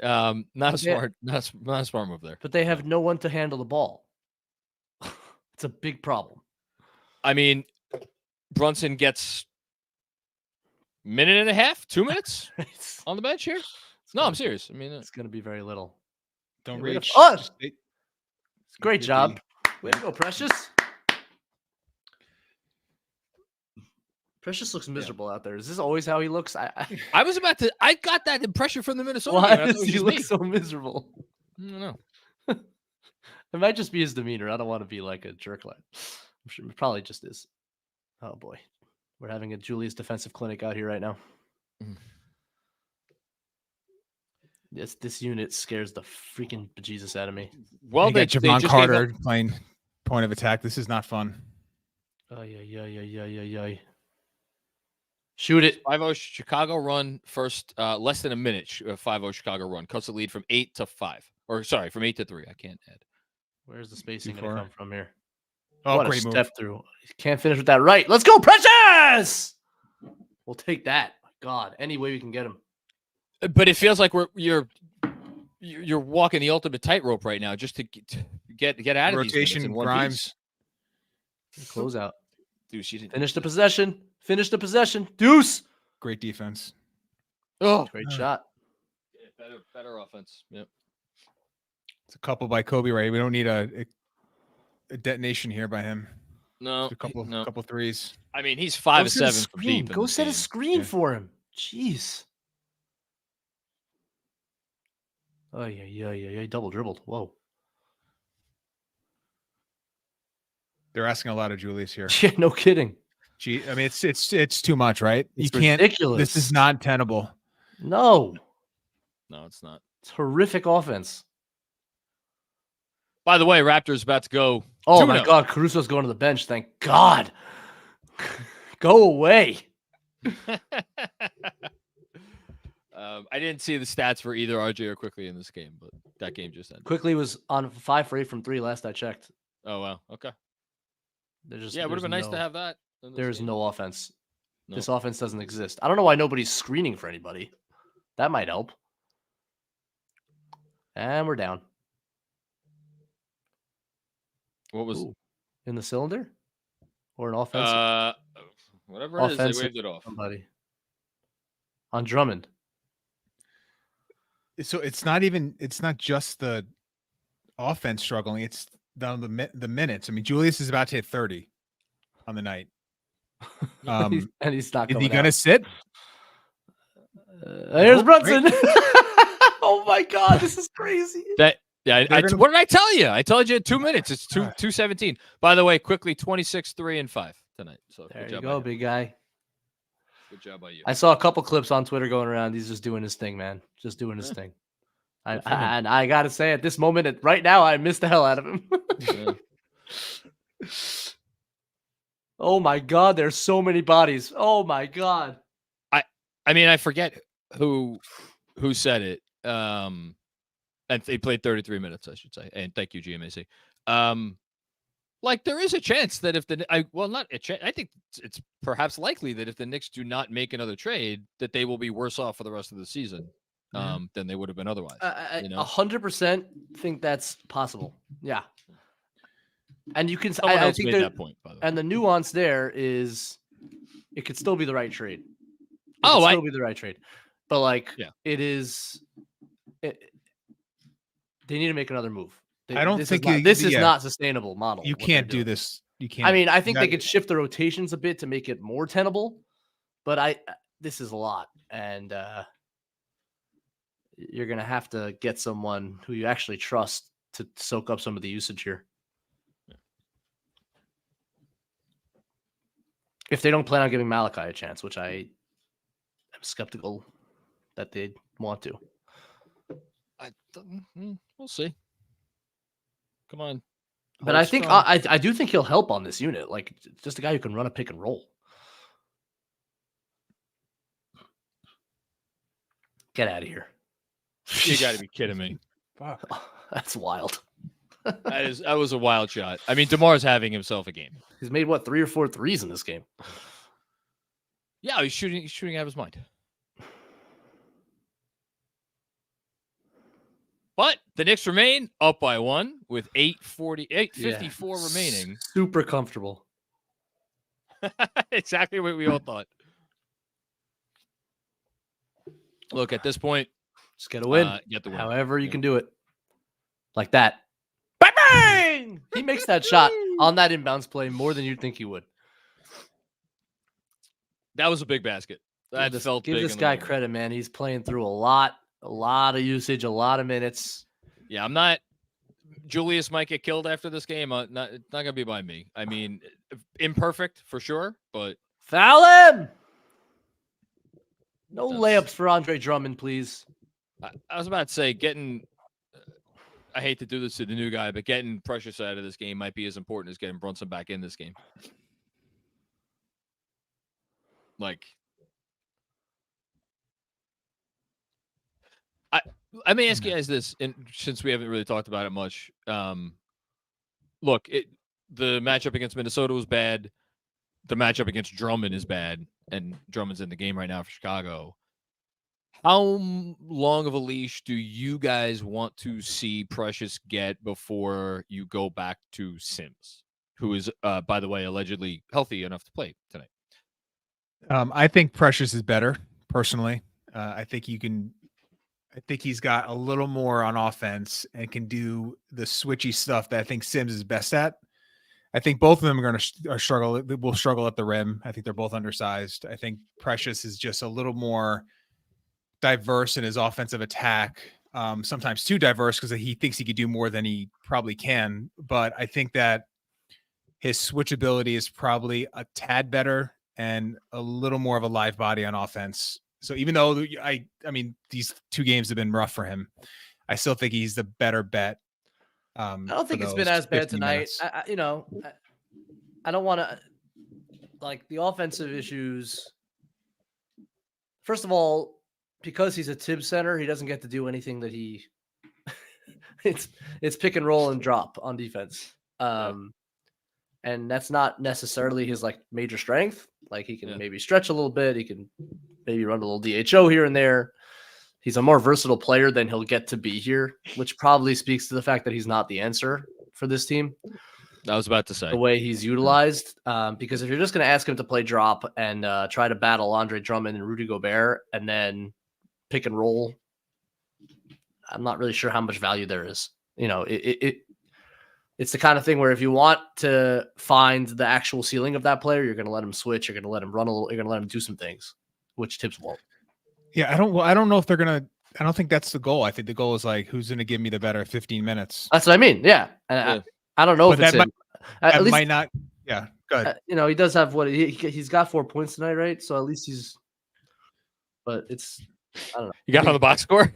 Not a smart move there. But they have no one to handle the ball. It's a big problem. I mean, Brunson gets minute and a half, 2 minutes on the bench here. No, I'm serious. I mean, it's going to be very little. Don't reach. Great job. Way to go, Precious. Precious looks miserable out there. Is this always how he looks? I got that impression from the Minnesota Why game. does he look so miserable? I don't know. It might just be his demeanor. I don't want to be like a jerk. I'm sure it probably just is. Oh boy. We're having a Julius defensive clinic out here right now. This unit scares the freaking bejesus out of me. Well, they Javon Carter playing point of attack. This is not fun. Shoot it. 5-0 Chicago run first, less than a minute. 5-0 Chicago run cuts the lead from 8 to 5. Or sorry, from 8 to 3. I can't add. Where's the spacing going to come from here? Oh, what great a move. step through. Can't finish with that right. Let's go, Precious! We'll take that. God, any way we can get him. But it feels like you're walking the ultimate tightrope right now, just to get out of rotation. These in one Grimes, close out. Deuce, you didn't finish the possession. Finish the possession. Deuce. Great defense. Oh, great shot. Yeah, better offense. Yep. It's a couple by Kobe, right? We don't need a detonation here by him. No, a couple threes. I mean, he's 5 of 7 from deep. Go set a screen for him. Jeez. Oh yeah. Double dribbled. Whoa. They're asking a lot of Julius here. Yeah, no kidding. Gee, I mean, it's too much, right? It's you can't. Ridiculous. This is not tenable. No, it's not. It's horrific offense. By the way, Raptors about to go. Oh my God, Caruso's going to the bench. Thank God. Go away. I didn't see the stats for either RJ or Quickly in this game, but that game just ended. Quickly was on 5 for 8 from 3 last I checked. Oh wow, okay. It would have been nice to have that. There's no offense. No. This offense doesn't exist. I don't know why nobody's screening for anybody. That might help. And we're down. What was in the cylinder or an offensive? Whatever it is, they waved it off. Somebody on Drummond. So it's not just the offense struggling. It's the minutes. I mean, Julius is about to hit 30 on the night. And he's not. Is he going to sit? Here's Brunson. Oh my God, this is crazy. What did I tell you? I told you 2 minutes. It's 2:17. By the way, Quickly 26, 3, and 5 tonight. So there you go, big guy. Good job by you. I saw a couple clips on Twitter going around. He's just doing his thing, man. Just doing his thing. And I gotta say, at this moment, right now, I miss the hell out of him. Oh my God, there's so many bodies. Oh my God. I mean, I forget who said it. And they played 33 minutes, I should say. And thank you, GMAC. Like there is a chance that if not a chance. I think it's perhaps likely that if the Knicks do not make another trade, that they will be worse off for the rest of the season than they would have been otherwise. 100% think that's possible. Yeah. And you can. I think that point. By the way. And the nuance there is, it could still be the right trade. Still be the right trade, but it is. They need to make another move. I don't think this is not sustainable model. You can't do this. You can't. I mean, I think they could shift the rotations a bit to make it more tenable, but this is a lot, and you're gonna have to get someone who you actually trust to soak up some of the usage here. If they don't plan on giving Malachi a chance, which I am skeptical that they'd want to. We'll see. Come on. But I think I do think he'll help on this unit. Like, just a guy who can run a pick and roll. Get out of here. You got to be kidding me. Fuck. That's wild. That was a wild shot. I mean, DeMar's having himself a game. He's made, what, 3 or 4 threes in this game? Yeah, he's shooting out of his mind. But the Knicks remain up by 1 with 8:54 remaining. Super comfortable. Exactly what we all thought. Look, at this point, just get a win. Get the win. However you can do it. Like that. Bang, bang! He makes that shot on that inbounds play more than you'd think he would. That was a big basket. That felt big. Give this guy credit, man. He's playing through a lot of usage, a lot of minutes. Yeah, I'm not. Julius might get killed after this game. It's not gonna be by me. I mean, imperfect for sure, but foul him. No layups for Andre Drummond, please. I was about to say I hate to do this to the new guy, but getting Precious out of this game might be as important as getting Brunson back in this game. Like, let me ask you guys this, and since we haven't really talked about it much, look, the matchup against Minnesota was bad. The matchup against Drummond is bad, and Drummond's in the game right now for Chicago. How long of a leash do you guys want to see Precious get before you go back to Sims, who is, by the way, allegedly healthy enough to play tonight? I think Precious is better, personally. I think he's got a little more on offense and can do the switchy stuff that I think Sims is best at. I think both of them are going to struggle. Will struggle at the rim. I think they're both undersized. I think Precious is just a little more diverse in his offensive attack. Sometimes too diverse because he thinks he could do more than he probably can. But I think that his switchability is probably a tad better and a little more of a live body on offense. So even though I mean, these 2 games have been rough for him, I still think he's the better bet. I don't think it's been as bad tonight. I don't want to, like, the offensive issues. First of all, because he's a Tibbs center, he doesn't get to do anything that he. it's pick and roll and drop on defense, and that's not necessarily his like major strength. Like, he can maybe stretch a little bit. He can maybe run a little DHO here and there. He's a more versatile player than he'll get to be here, which probably speaks to the fact that he's not the answer for this team. I was about to say. The way he's utilized, because if you're just going to ask him to play drop and try to battle Andre Drummond and Rudy Gobert and then pick and roll, I'm not really sure how much value there is. You know, it's the kind of thing where if you want to find the actual ceiling of that player, you're going to let him switch. You're going to let him run a little. You're going to let him do some things, which Tibbs won't. Yeah, I don't know if they're going to. I don't think that's the goal. I think the goal is like, who's going to give me the better 15 minutes? That's what I mean. Yeah. I don't know if it's at least might not. Yeah, go ahead. You know, he does have what he's got 4 points tonight, right? So at least he's. But it's. I don't know. You got on the box score?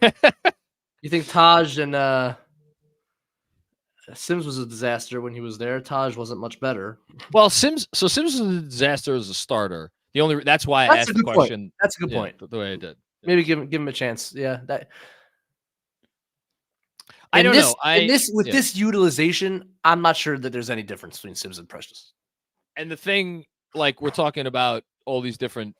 You think Taj and Sims was a disaster when he was there? Taj wasn't much better. Well, Sims was a disaster as a starter. That's why I asked the question. Point. That's a good point. The way I did. Maybe give him a chance. Yeah, I don't know. This utilization, I'm not sure that there's any difference between Sims and Precious. And the thing, like, we're talking about all these different,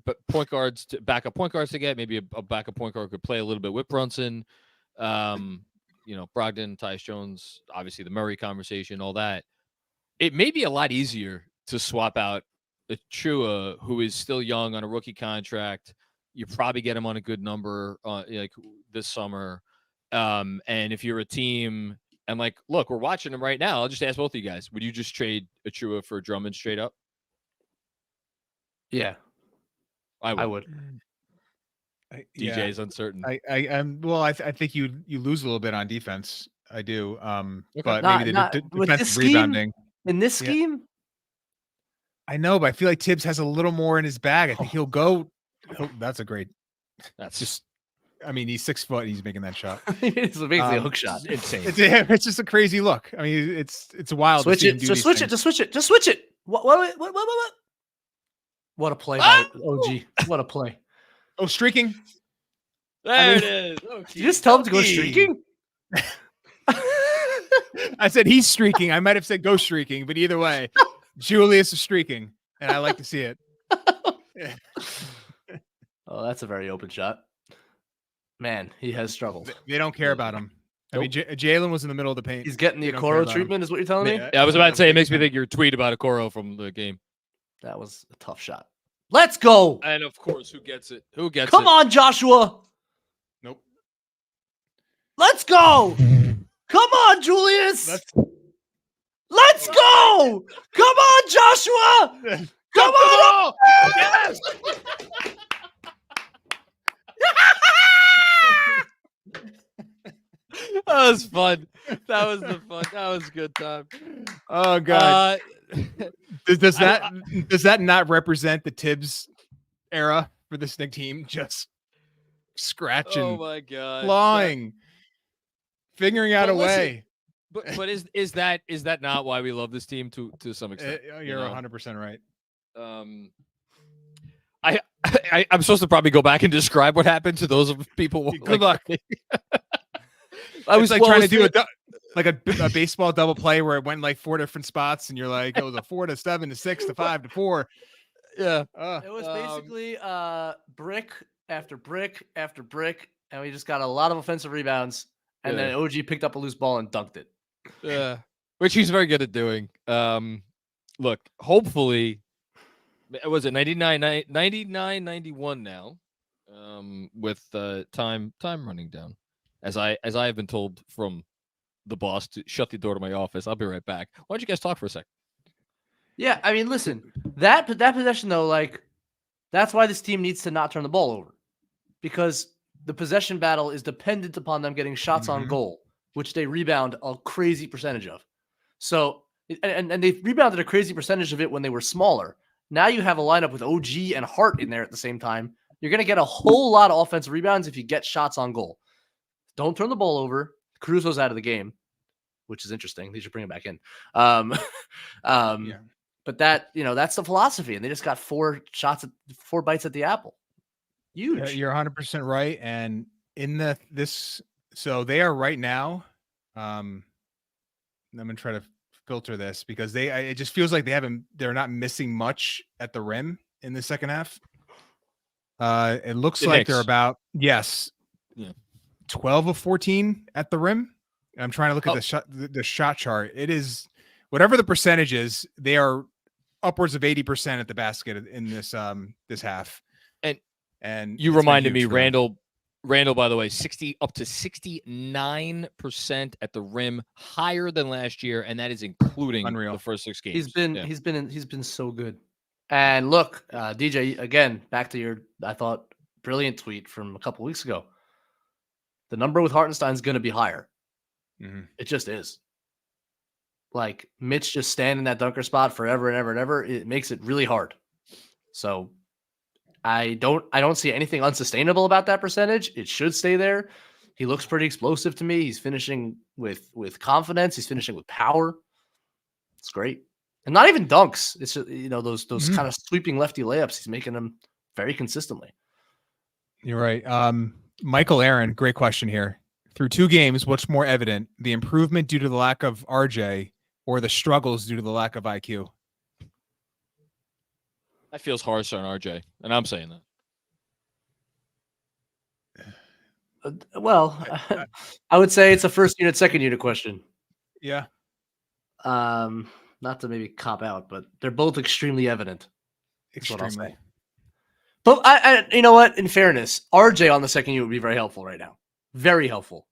but point guards, backup point guards to get. Maybe a backup point guard could play a little bit with Brunson. Brogdon, Tyus Jones, obviously the Murray conversation, all that. It may be a lot easier to swap out Achua, who is still young on a rookie contract. You probably get him on a good number like this summer, And if you're a team and like, look, we're watching him right now. I'll just ask both of you guys: would you just trade Achua for Drummond straight up? Yeah, I would. DJ is uncertain. I think you lose a little bit on defense. I do. But Not, maybe not, the with defensive this scheme, rebounding. in this scheme, I know, but I feel like Tibbs has a little more in his bag. I think he'll go. That's a great. That's just. I mean, he's 6 foot. And he's making that shot. it's basically a hook shot. Insane. It's just a crazy look. I mean, it's wild. Switch it. Just switch it. Just switch it. Just switch it. What? What a play by OG. What a play. Oh, streaking. There it is. Oh, did you just tell him to go streaking? I said he's streaking. I might have said go streaking, but either way, Julius is streaking, and I like to see it. Oh, that's a very open shot. Man, he has struggled. They don't care about him. I mean, Jalen was in the middle of the paint. He's getting the Okoro treatment, is what you're telling me? Yeah, I was about to say, it makes me think your tweet about Okoro from the game. That was a tough shot. Let's go. And of course, who gets it? Who gets Come on, Joshua. Nope. Let's go. Come on, Julius. Let's go. Come on, Joshua. Come on. Yes. That was fun. That was the fun. That was a good time. Oh God. Does that not represent the Tibbs era for this Knicks team? Just scratching. Oh my God. Clawing. Figuring out a way. But is that not why we love this team to some extent? You're 100% right. I'm supposed to probably go back and describe what happened to those people. Good luck. I was like trying to do a baseball double play where it went like 4 different spots, and you're like, it was a 4 to 7 to 6 to 5 to 4. Yeah, it was basically brick after brick after brick, and we just got a lot of offensive rebounds, and then OG picked up a loose ball and dunked it. Yeah, which he's very good at doing. Look, hopefully, was it 99-91 now? With time running down. As I have been told from the boss to shut the door to my office. I'll be right back. Why don't you guys talk for a sec? Yeah, I mean, listen, that possession though, like that's why this team needs to not turn the ball over, because the possession battle is dependent upon them getting shots on goal, which they rebound a crazy percentage of. So, and they rebounded a crazy percentage of it when they were smaller. Now you have a lineup with OG and Hart in there at the same time. You're going to get a whole lot of offensive rebounds if you get shots on goal. Don't turn the ball over. Caruso's out of the game, which is interesting. They should bring him back in. But that, that's the philosophy. And they just got 4 bites at the apple. Huge. You're 100% right. And in so they are right now. I'm going to try to filter this because it just feels like they're not missing much at the rim in the second half. It looks like they're about 12 of 14 at the rim. I'm trying to look at the shot chart. It is whatever the percentage is, they are upwards of 80% at the basket in this half. And you reminded me, Randall, by the way, 60 up to 69% at the rim, higher than last year, and that is including the first 6 games. He's been so good. And look, DJ, again, back to your, I thought, brilliant tweet from a couple weeks ago. The number with Hartenstein is going to be higher. It just is. Like Mitch just standing in that dunker spot forever and ever and ever. It makes it really hard. So I don't see anything unsustainable about that percentage. It should stay there. He looks pretty explosive to me. He's finishing with confidence. He's finishing with power. It's great. And not even dunks. It's just, those kind of sweeping lefty layups. He's making them very consistently. You're right. Michael Aaron, great question here. Through 2 games, what's more evident, the improvement due to the lack of RJ or the struggles due to the lack of IQ? That feels harsh on RJ, and I'm saying that. I would say it's a first unit, second unit question. Yeah. Not to maybe cop out, but they're both extremely evident. Extremely. But I you know what? In fairness, RJ on the second unit would be very helpful right now. Very helpful.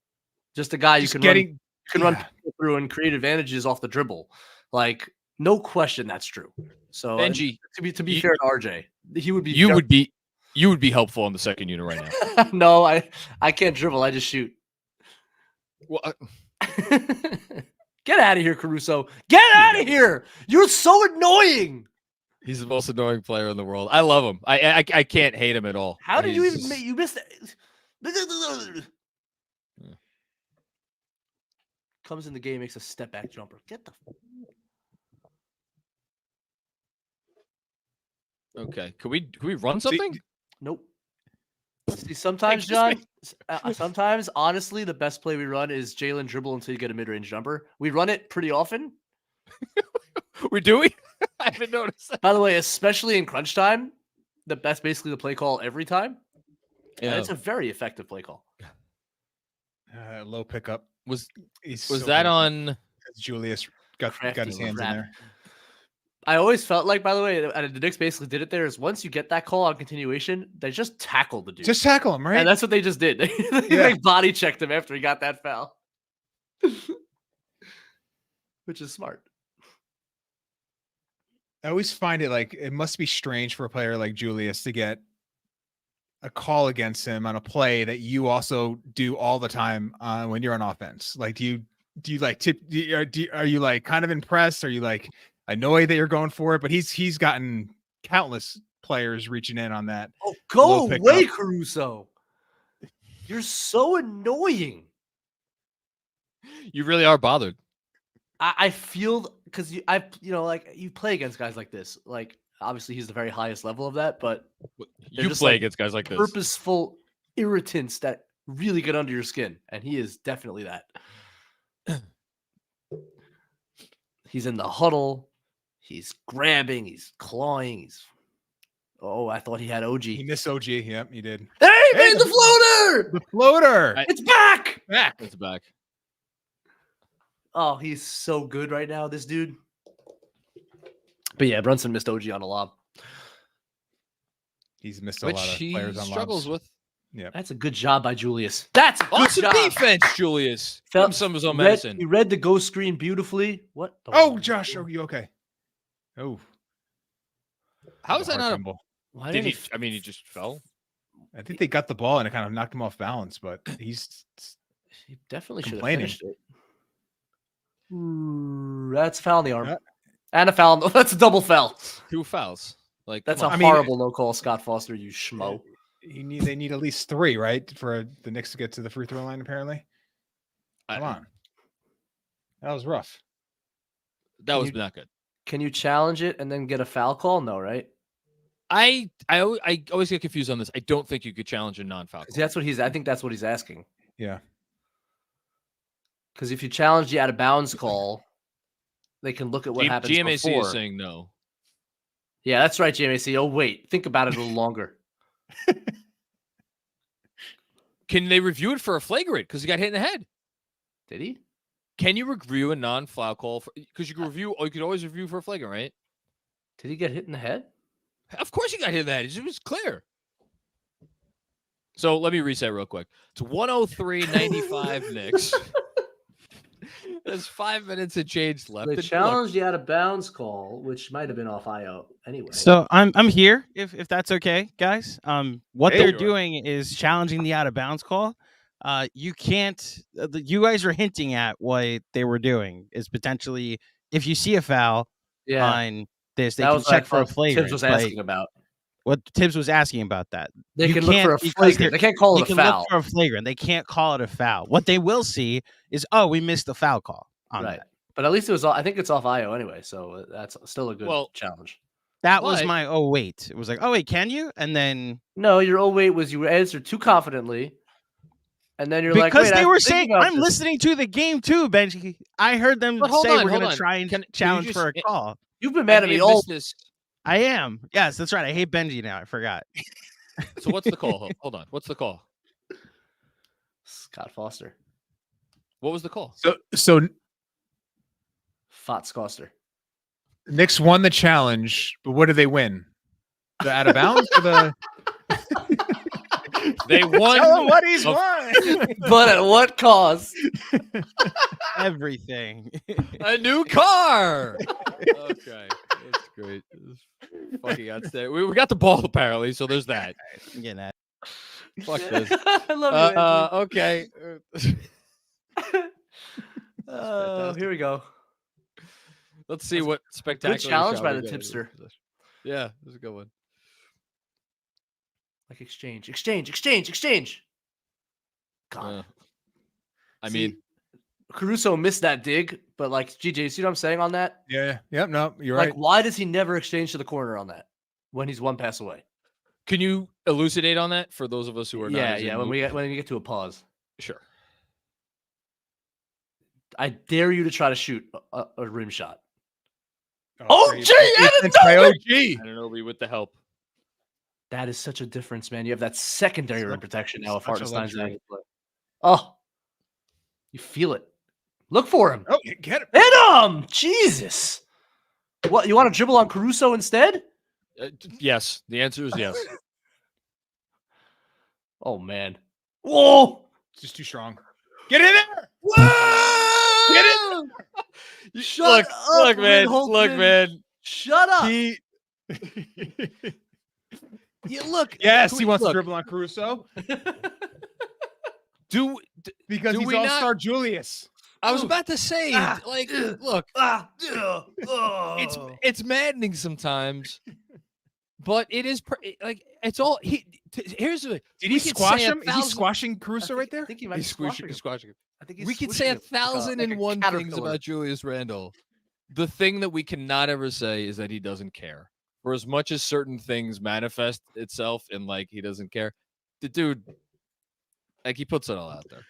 Just a guy you Just can getting run people through and create advantages off the dribble. Like, no question that's true. So Benji, to be fair to RJ, he would be. You would be helpful on the second unit right now. No, I can't dribble. I just shoot. Well, Get out of here, Caruso. Get out of here. You're so annoying. he's the most annoying player in the world. I love him. I can't hate him at all. How did you even you missed it? Comes in the game, makes a step back jumper. Get the Okay. Can we run something? Nope. See, sometimes, John, sometimes, honestly, the best play we run is Jalen dribble until you get a mid-range jumper. We run it pretty often. We're doing? I haven't noticed that. By the way, especially in crunch time, that's basically the play call every time. Yeah, and it's a very effective play call. Low pickup. Was so that on? Julius got his hands in there. I always felt like, by the way, and the Knicks basically did it there, is once you get that call on continuation, they just tackle the dude. Just tackle him, right? And that's what they just did. They body checked him after he got that foul. Which is smart. I always find it like it must be strange for a player like Julius to get a call against him on a play that you also do all the time when you're on offense. Like, do you like tip? Are you like kind of impressed? Are you like annoyed that you're going for it? But he's gotten countless players reaching in on that. Oh, go away, Caruso! You're so annoying. You really are bothered. I feel because you play against guys like this. Like, obviously, he's the very highest level of that, but you play against guys like this. Purposeful irritants that really get under your skin, and he is definitely that. He's in the huddle. He's grabbing. He's clawing. Oh, I thought he had OG. He missed OG. Yep, he did. Hey, made the floater! The floater! It's back! It's back. Oh, he's so good right now, this dude. But yeah, Brunson missed OG on a lob. He's missed a lot of players on struggles lobs. With. Yeah, that's a good job by Julius. That's a good awesome job. Defense, Julius. Felt some of his own medicine. He read the ghost screen beautifully. What? Oh, Josh, are you okay? Oh, how is that not? Why did he? I mean, he just fell. I think they got the ball and it kind of knocked him off balance, but he definitely should have complaining. finished it. That's a foul in the arm. And a foul. That's a double foul. 2 fouls. Like, that's a horrible no call, Scott Foster, you schmo. They need at least 3, right, for the Knicks to get to the free throw line, apparently. Come on. That was rough. That was not good. Can you challenge it and then get a foul call? No, right? I always get confused on this. I don't think you could challenge a non-foul call. That's what I think that's what he's asking. Yeah. Because if you challenge the out of bounds call, they can look at what happens GMAC before. is saying no. Yeah, that's right, GMAC. Oh, wait. Think about it a little longer. Can they review it for a flagrant? Because he got hit in the head. Did he? Can you review a non-foul call? Because you can review, or you could always review for a flagrant, right? Did he get hit in the head? Of course he got hit in the head. It was clear. So let me reset real quick. It's 103-95 Knicks. There's 5 minutes of change left. They challenged the out of bounds call, which might have been off IO anyway. So I'm here if that's okay, guys. What they're doing is challenging the out of bounds call. You can't. You guys are hinting at what they were doing is potentially if you see a foul on this, they can check for a flagrant. Tibbs was asking about. What Tibbs was asking about that. They can look for a flagrant. They can't call it a foul. They can look for a flagrant. They can't call it a foul. What they will see is, we missed the foul call on that. But at least it was. I think it's off IO anyway, so that's still a good challenge. That was my wait. It was like, wait, can you? And then no, your wait was you answered too confidently, and then you're because they were saying I'm listening to the game too, Benji. I heard them say we're going to try and challenge for a call. You've been mad at me all this. I am. Yes, that's right. I hate Benji now. I forgot. So what's the call? Hold on. What's the call? Scott Foster. What was the call? So Fots Foster. Knicks won the challenge, but what did they win? The out of bounds or the They won. Tell him what he's won. But at what cost? Everything. A new car. Okay, that's great. Fucking outstanding. We got the ball apparently, so there's that. I'm getting that. Fuck this. I love you, Andrew. Okay. Here we go. Let's see what spectacular. Good challenge shot by we the get. tipster. Yeah, this is a good one. Like exchange. God. I See, mean, Caruso missed that dig, but like GJ, you see what I'm saying on that? Yeah. Yep. No, you're Like, right. why does he never exchange to the corner on that when he's one pass away? can you elucidate on that for those of us who are not? Yeah, as in yeah. loop? When we get to a pause, Sure. I dare you to try to shoot a rim shot. Oh, OG, Anunoby! OG. Anunoby with the help. That is such a difference, man. You have that secondary rim protection now if such a Hartenstein's luxury. out of play. Oh, you feel it. Look for him. Oh, get it. Hit him! Jesus. What, you want to dribble on Caruso instead? Yes, the answer is yes. Oh, man. Whoa! It's just too strong. Get in there. Whoa! Get in. Shut look, up, man. Lynn Look, Holtzman. man. Shut up. He. Yeah, look. Yes, he wants look. to dribble on Caruso Do because Do he's we not- all-star Julius. I was about to say, like, look, it's maddening sometimes, but it is like it's all. Here's the thing. Did we he could squash say a him? Is he thousand- squashing Caruso right there? I think he might He's be squashing him. squashing him. I think he's We could say squishing him 1,001 like a things caterpillar. about Julius Randle. The thing that we cannot ever say is that he doesn't care. For as much as certain things manifest itself in like he doesn't care, the dude, like he puts it all out there.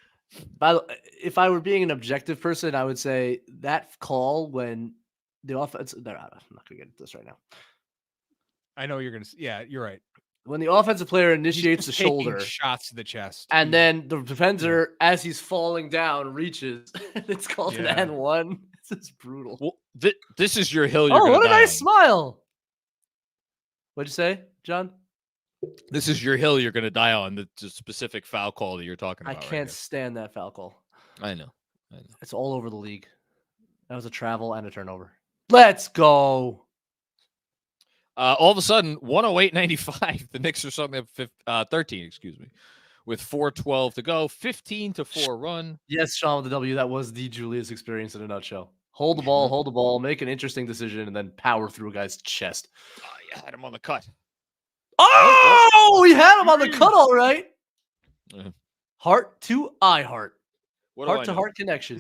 If I were being an objective person, I would say that call when the offense. No, I'm not going to get into this right now. I know you're gonna. Yeah, you're right. When the offensive player initiates the He's taking shoulder, shots to the chest, and then the defender, as he's falling down, reaches, and it's called Yeah. an N1. This is brutal. Well, this is your hill. You're Oh, gonna what a die nice on. smile. What'd you say, John? This is your hill. You're going to die on the specific foul call that you're talking I about. can't stand that foul call. I know. It's all over the league. That was a travel and a turnover. Let's go. All of a sudden, 108.95. The Knicks are suddenly up 13. Excuse me, with 4:12 to go. 15-4 run. Yes, Sean with the W. That was the Julius experience in a nutshell. Hold the ball, make an interesting decision, and then power through a guy's chest. Oh, you had him on the cut. Oh, we had him on the cut, all right. Yeah. Heart to eye heart. What do I Heart to know? heart connection.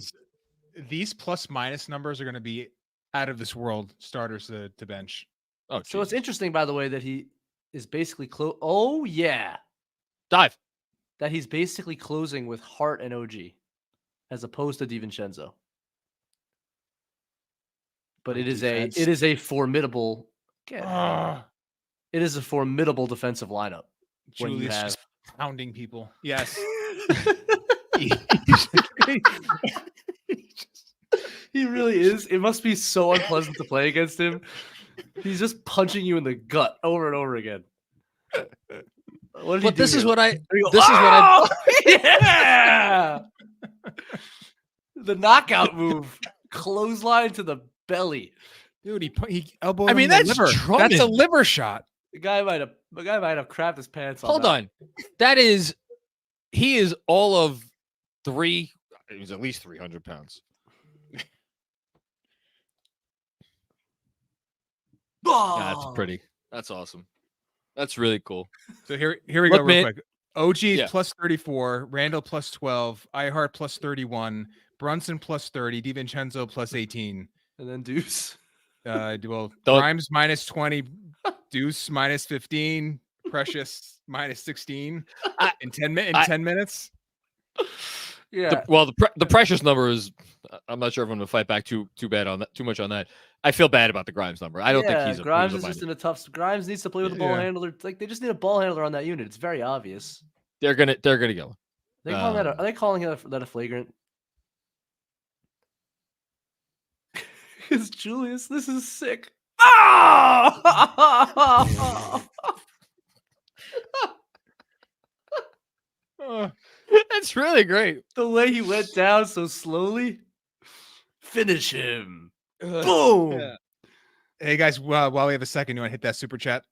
these plus minus numbers are going to be out of this world starters to bench. Oh, So it's Jesus. interesting, by the way, that he is basically close. Oh, yeah. Dive. That he's basically closing with Hart and OG as opposed to DiVincenzo. But Great it defense. is a formidable Ah, it is a formidable defensive lineup. When you Julius have just pounding people. Yes. he really is. It must be so unpleasant to play against him. He's just punching you in the gut over and over again. What did he But do this is here? what I. There you go. This is what I. yeah. The knockout move, clothesline to the belly. Dude, he elbowed I him mean, in the that's liver. That's a Drummond. liver shot. The guy might have crapped his pants. Hold that. on. That is. He is all of three. He's at least 300 pounds. That's pretty. That's awesome. That's really cool. So here we Look, go real man. quick. OG is Yeah. plus 34, Randall plus 12, Ihart plus 31, Brunson plus 30, DiVincenzo plus 18. And then Deuce. Well, Don't- Grimes minus 20, Deuce minus 15, Precious minus 16 in 10 minutes. Yeah. The precious number is. I'm not sure if I'm going to fight back too bad on that. Too much on that. I feel bad about the Grimes number. I don't think he's a. Grimes he's is a just minor. in a tough. Grimes needs to play with a ball Yeah. handler. Like they just need a ball handler on that unit. It's very obvious. They're gonna go. Are they calling that a flagrant? Because Julius, this is sick. Ah! That's really great. The way he went down so slowly. Finish him. Boom. Boom. Hey guys, while we have a second, you want to hit that super chat?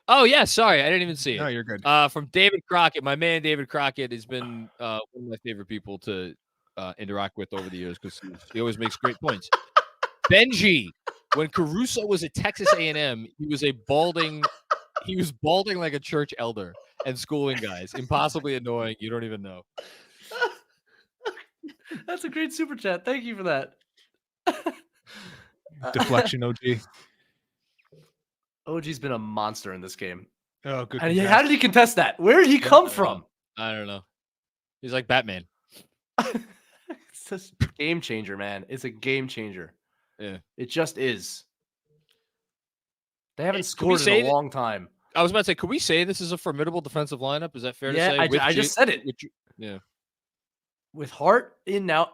Oh yeah, sorry, I didn't even see it. No, you're good. From David Crockett, my man David Crockett has been one of my favorite people to interact with over the years because he always makes great points. Benji, when Caruso was at Texas A&M, he was balding like a church elder and schooling guys. Impossibly annoying. You don't even know. That's a great super chat. Thank you for that. Deflection, OG. OG's been a monster in this game. Oh, good. And how did he contest that? Where did he come from? I don't know. He's like Batman. It's just a game changer, man. It's a game changer. Yeah. It just is. They haven't scored in a long time. I was about to say, could we say this is a formidable defensive lineup? Is that fair to say? I just said it. Yeah. With Hart in now,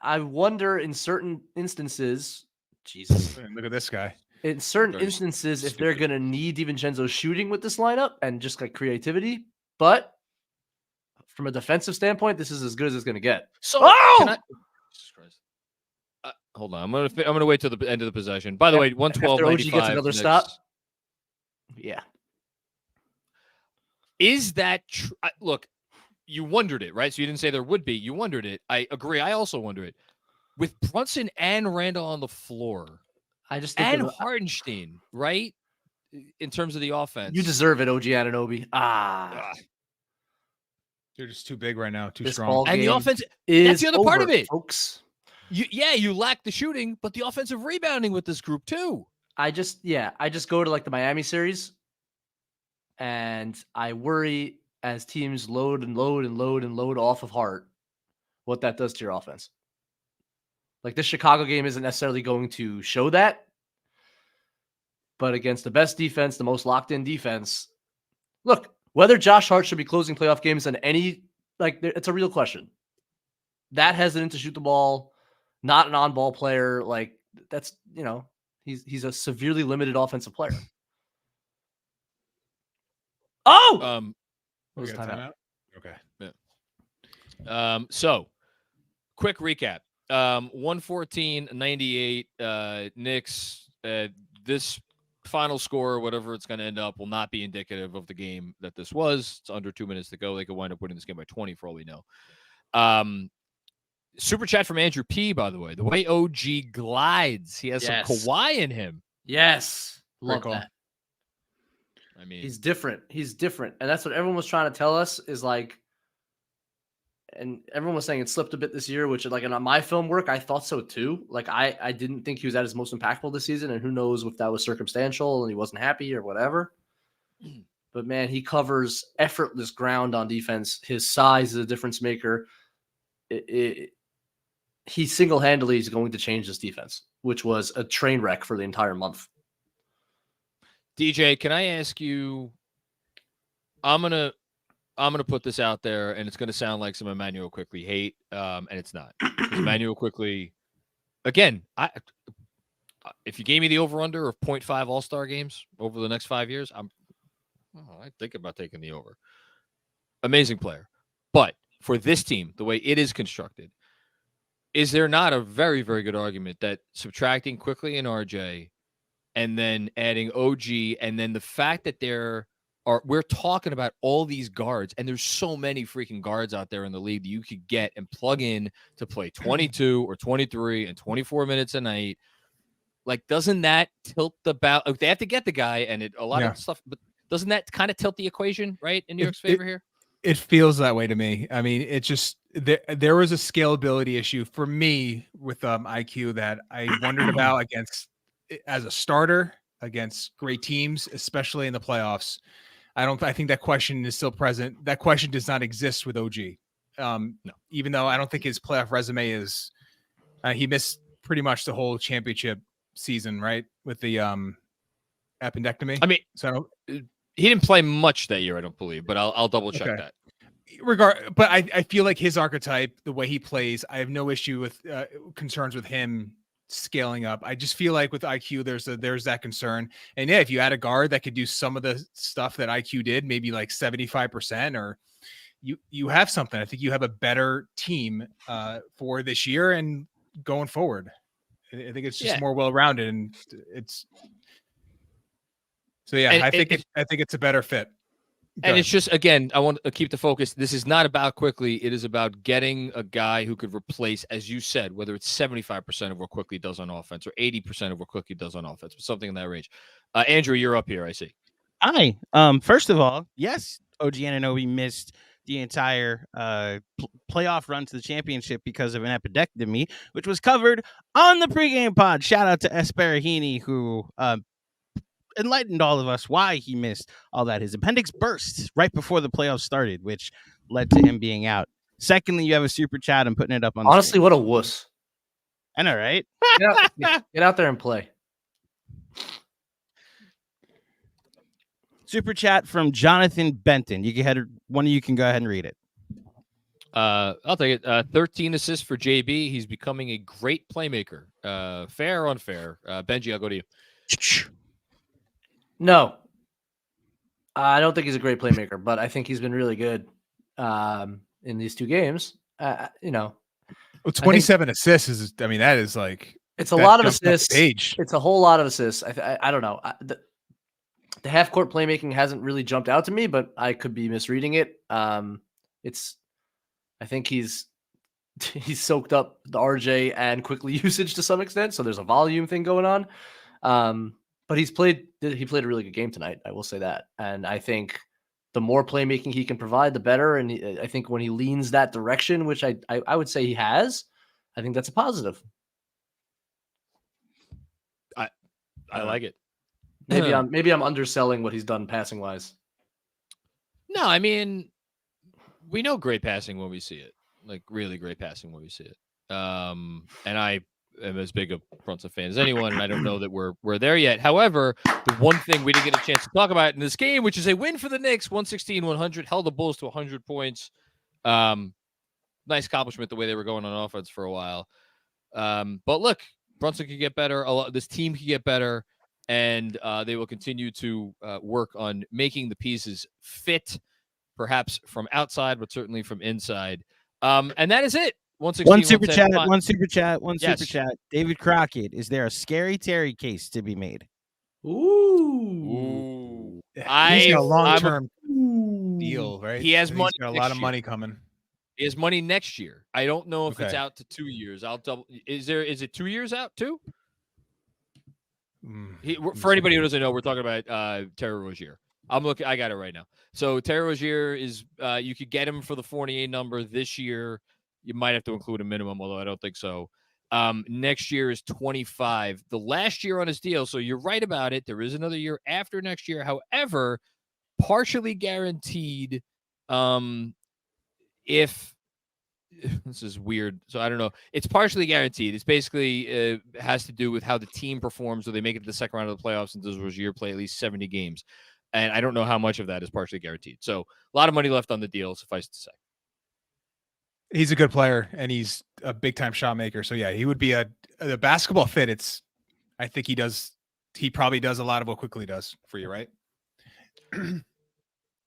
I wonder in certain instances, Jesus. Look at this guy. In certain instances, if they're going to need DiVincenzo shooting with this lineup and just like creativity. But from a defensive standpoint, this is as good as it's going to get. So, Jesus Christ. Hold on. I'm gonna wait till the end of the possession. By the way, 112. After OG gets another stop. Yeah. Is that true? Look, you wondered it, right? So you didn't say there would be. You wondered it. I agree. I also wonder it. With Brunson and Randall on the floor, I just think and Hardenstein, right? In terms of the offense, you deserve it, OG Anunoby. They're just too big right now, too strong. And the offense that's the other part of it, folks. You lack the shooting, but the offensive rebounding with this group too. I just go to like the Miami series, and I worry as teams load off of Hart, what that does to your offense. Like this Chicago game isn't necessarily going to show that, but against the best defense, the most locked-in defense, look, whether Josh Hart should be closing playoff games than any, it's a real question. That hesitant to shoot the ball, not an on-ball player, that's, he's a severely limited offensive player. Oh! We got timeout? Okay. Yeah. So, quick recap. 114-98 Knicks. This final score, whatever it's going to end up, will not be indicative of the game that this was. It's under 2 minutes to go. They could wind up winning this game by 20 for all we know. Super chat from Andrew P, by the way. The way OG glides, he has some Kawhi in him. Yes. Love that. I mean, he's different. And that's what everyone was trying to tell us is and everyone was saying it slipped a bit this year, which in my film work, I thought so too. I didn't think he was at his most impactful this season, and who knows if that was circumstantial and he wasn't happy or whatever. But man, he covers effortless ground on defense. His size is a difference maker. He single-handedly is going to change this defense, which was a train wreck for the entire month. DJ, can I ask you? I'm gonna put this out there, and it's gonna sound like some Emmanuel Quickley hate, and it's not. Emmanuel Quickley, again, if you gave me the over/under of 0.5 All-Star games over the next 5 years, I think about taking the over. Amazing player, but for this team, the way it is constructed, is there not a very, very good argument that subtracting Quickley and RJ, and then adding OG, and then the fact that we're talking about all these guards, and there's so many freaking guards out there in the league that you could get and plug in to play 22 or 23 and 24 minutes a night. Doesn't that tilt the balance? They have to get the guy and a lot of stuff, but doesn't that kind of tilt the equation, right, in New York's favor here? It feels that way to me. I mean, it just there was a scalability issue for me with IQ that I wondered about as a starter against great teams, especially in the playoffs. I think that question is still present. That question does not exist with OG. No. Even though I don't think his playoff resume is, he missed pretty much the whole championship season, right? With the appendectomy. I mean, he didn't play much that year, I don't believe, but I'll double check that. But I feel like his archetype, the way he plays, I have no issue with concerns with him scaling up. I just feel like with IQ, there's that concern. And if you add a guard that could do some of the stuff that IQ did, maybe 75%, or you have something. I think you have a better team for this year and going forward. I think it's just more well-rounded, and it's so yeah. I think it's a better fit. And it's just, again, I want to keep the focus. This is not about Quickly. It is about getting a guy who could replace, as you said, whether it's 75% of what Quickly does on offense or 80% of what Quickly does on offense, something in that range. Andrew, you're up here, I see. Hi. First of all, yes, OG Anunoby missed the entire playoff run to the championship because of an appendectomy, which was covered on the pregame pod. Shout out to Esperahini, who enlightened all of us why he missed all that. His appendix burst right before the playoffs started, which led to him being out. Secondly, you have a super chat. I'm putting it up on honestly, the screen. what a wuss. I know, right? Get out there and play. Super chat from Jonathan Benton. One of you can go ahead and read it. I'll take it. 13 assists for JB. He's becoming a great playmaker. Fair or unfair? Benji, I'll go to you. No, I don't think he's a great playmaker, but I think he's been really good in these 2 games. Well, 27 assists is, I mean, that is like, it's a lot of assists. It's a whole lot of assists. I don't know. The half court playmaking hasn't really jumped out to me, but I could be misreading it. I think he's soaked up the RJ and Quickly usage to some extent, so there's a volume thing going on. But he played a really good game tonight. I will say that. And I think the more playmaking he can provide, the better. And I think when he leans that direction, which I would say he has, I think that's a positive. I like it. Maybe I'm underselling what he's done passing wise. No, I mean, we know great passing when we see it, like really great passing when we see it. And I am as big a Brunson fan as anyone, and I don't know that we're there yet. However, the one thing we didn't get a chance to talk about in this game, which is a win for the Knicks, 116-100, held the Bulls to 100 points. Nice accomplishment the way they were going on offense for a while. But look, Brunson could get better. This team could get better, and they will continue to work on making the pieces fit, perhaps from outside, but certainly from inside. And that is it. One super chat. David Crockett, is there a Scary Terry case to be made? Ooh. He's got a long-term deal, right? He has money. He's got a lot of money coming. He has money next year. I don't know if it's out to 2 years. I'll double. Is it 2 years out too? For anybody who doesn't know, we're talking about Terry Rozier. I'm looking. I got it right now. So Terry Rozier is. You could get him for the 48 number this year. You might have to include a minimum, although I don't think so. Next year is 25. The last year on his deal, so you're right about it. There is another year after next year. However, partially guaranteed. If this is weird, so I don't know. It's partially guaranteed. It's basically has to do with how the team performs, or they make it to the second round of the playoffs, and does Rozier play at least 70 games. And I don't know how much of that is partially guaranteed. So a lot of money left on the deal, suffice to say. He's a good player, and he's a big-time shot maker. So, yeah, he would be a basketball fit. I think he probably does a lot of what Quickly does for you, right?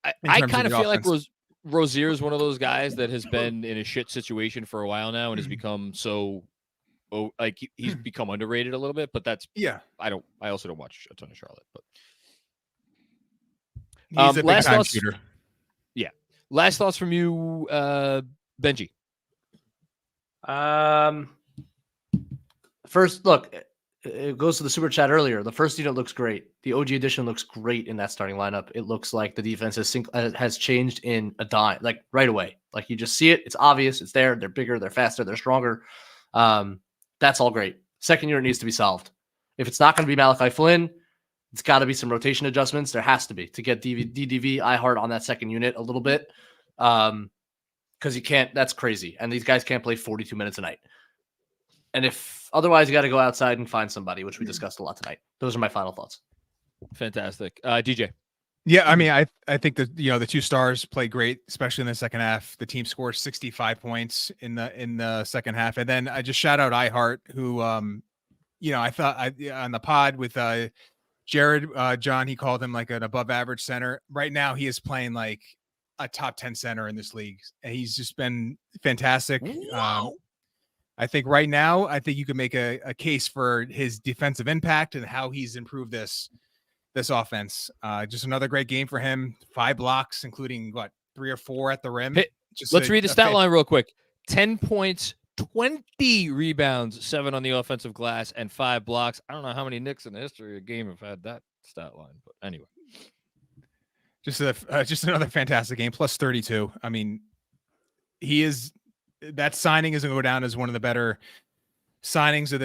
I kind of feel like Rozier is one of those guys that has been in a shit situation for a while now and has become he's become underrated a little bit, but that's I also don't watch a ton of Charlotte, but he's a big time shooter. Yeah. Last thoughts from you, Benji. First, look, it goes to the super chat earlier. The first unit looks great. The OG edition looks great in that starting lineup. It looks like the defense has changed in a dime, like right away. Like you just see it. It's obvious. It's there. They're bigger. They're faster. They're stronger. That's all great. Second unit needs to be solved. If it's not going to be Malachi Flynn, it's got to be some rotation adjustments. There has to be to get DDV, iHeart on that second unit a little bit. Because you can't, that's crazy. And these guys can't play 42 minutes a night. And if otherwise, you got to go outside and find somebody, which we discussed a lot tonight. Those are my final thoughts. Fantastic. DJ. Yeah, I mean, I think that the two stars played great, especially in the second half. The team scored 65 points in the second half. And then I just shout out iHeart, who I thought on the pod with Jared John, he called him like an above average center. Right now he is playing like a top 10 center in this league. And he's just been fantastic. I think right now, I think you can make a case for his defensive impact and how he's improved this offense. Just another great game for him. 5 blocks, including 3 or 4 at the rim. Let's read the stat line real quick. 10 points, 20 rebounds, 7 on the offensive glass, and 5 blocks. I don't know how many Knicks in the history of the game have had that stat line, but anyway. Just another fantastic game, plus 32. I mean, that signing is going to go down as one of the better signings of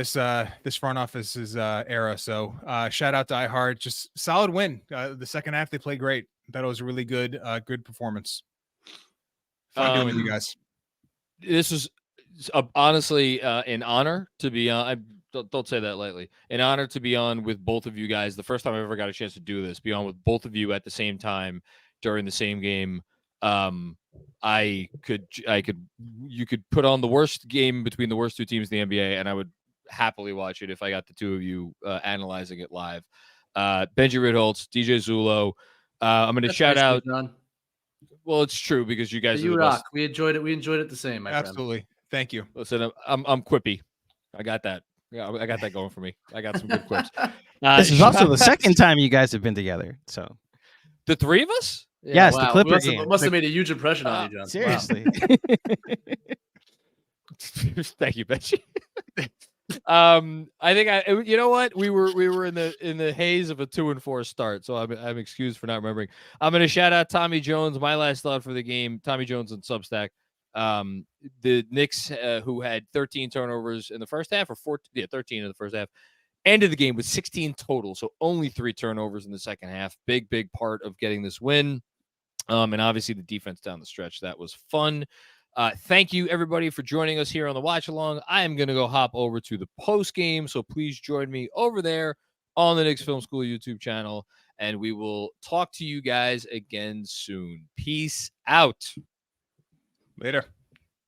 this front office's era. So shout out to iHeart. Just solid win. The second half, they played great. That was a really good performance. Fun doing with you guys. This is honestly an honor to be on. I don't say that lightly. An honor to be on with both of you guys. The first time I ever got a chance to do this, be on with both of you at the same time during the same game. You could put on the worst game between the worst 2 teams in the NBA, and I would happily watch it if I got the 2 of you analyzing it live. Benji Ritholtz, DJ Zulo. I'm going to shout out. John. Well, it's true because you guys. You rock. We enjoyed it. We enjoyed it the same. My Absolutely. Friend. Thank you. Listen, I'm quippy. I got that. Yeah, I got that going for me. I got some good quips. This is also the second time you guys have been together. So the 3 of us? Yeah, yes, wow. The Clipper game. Must have made a huge impression on you, John. Seriously. Thank you, Benji. I think you know what? We were in the haze of a 2-4 start, so I'm excused for not remembering. I'm going to shout out Tommy Jones. My last thought for the game, Tommy Jones on Substack. The Knicks, who had 13 turnovers in the first half, or 13 in the first half, ended the game with 16 total, so only 3 turnovers in the second half. Big part of getting this win. And obviously the defense down the stretch. That was fun. Thank you, everybody, for joining us here on the Watch Along. I am going to go hop over to the post game, so please join me over there on the Knicks Film School YouTube channel, and we will talk to you guys again soon. Peace out. Later.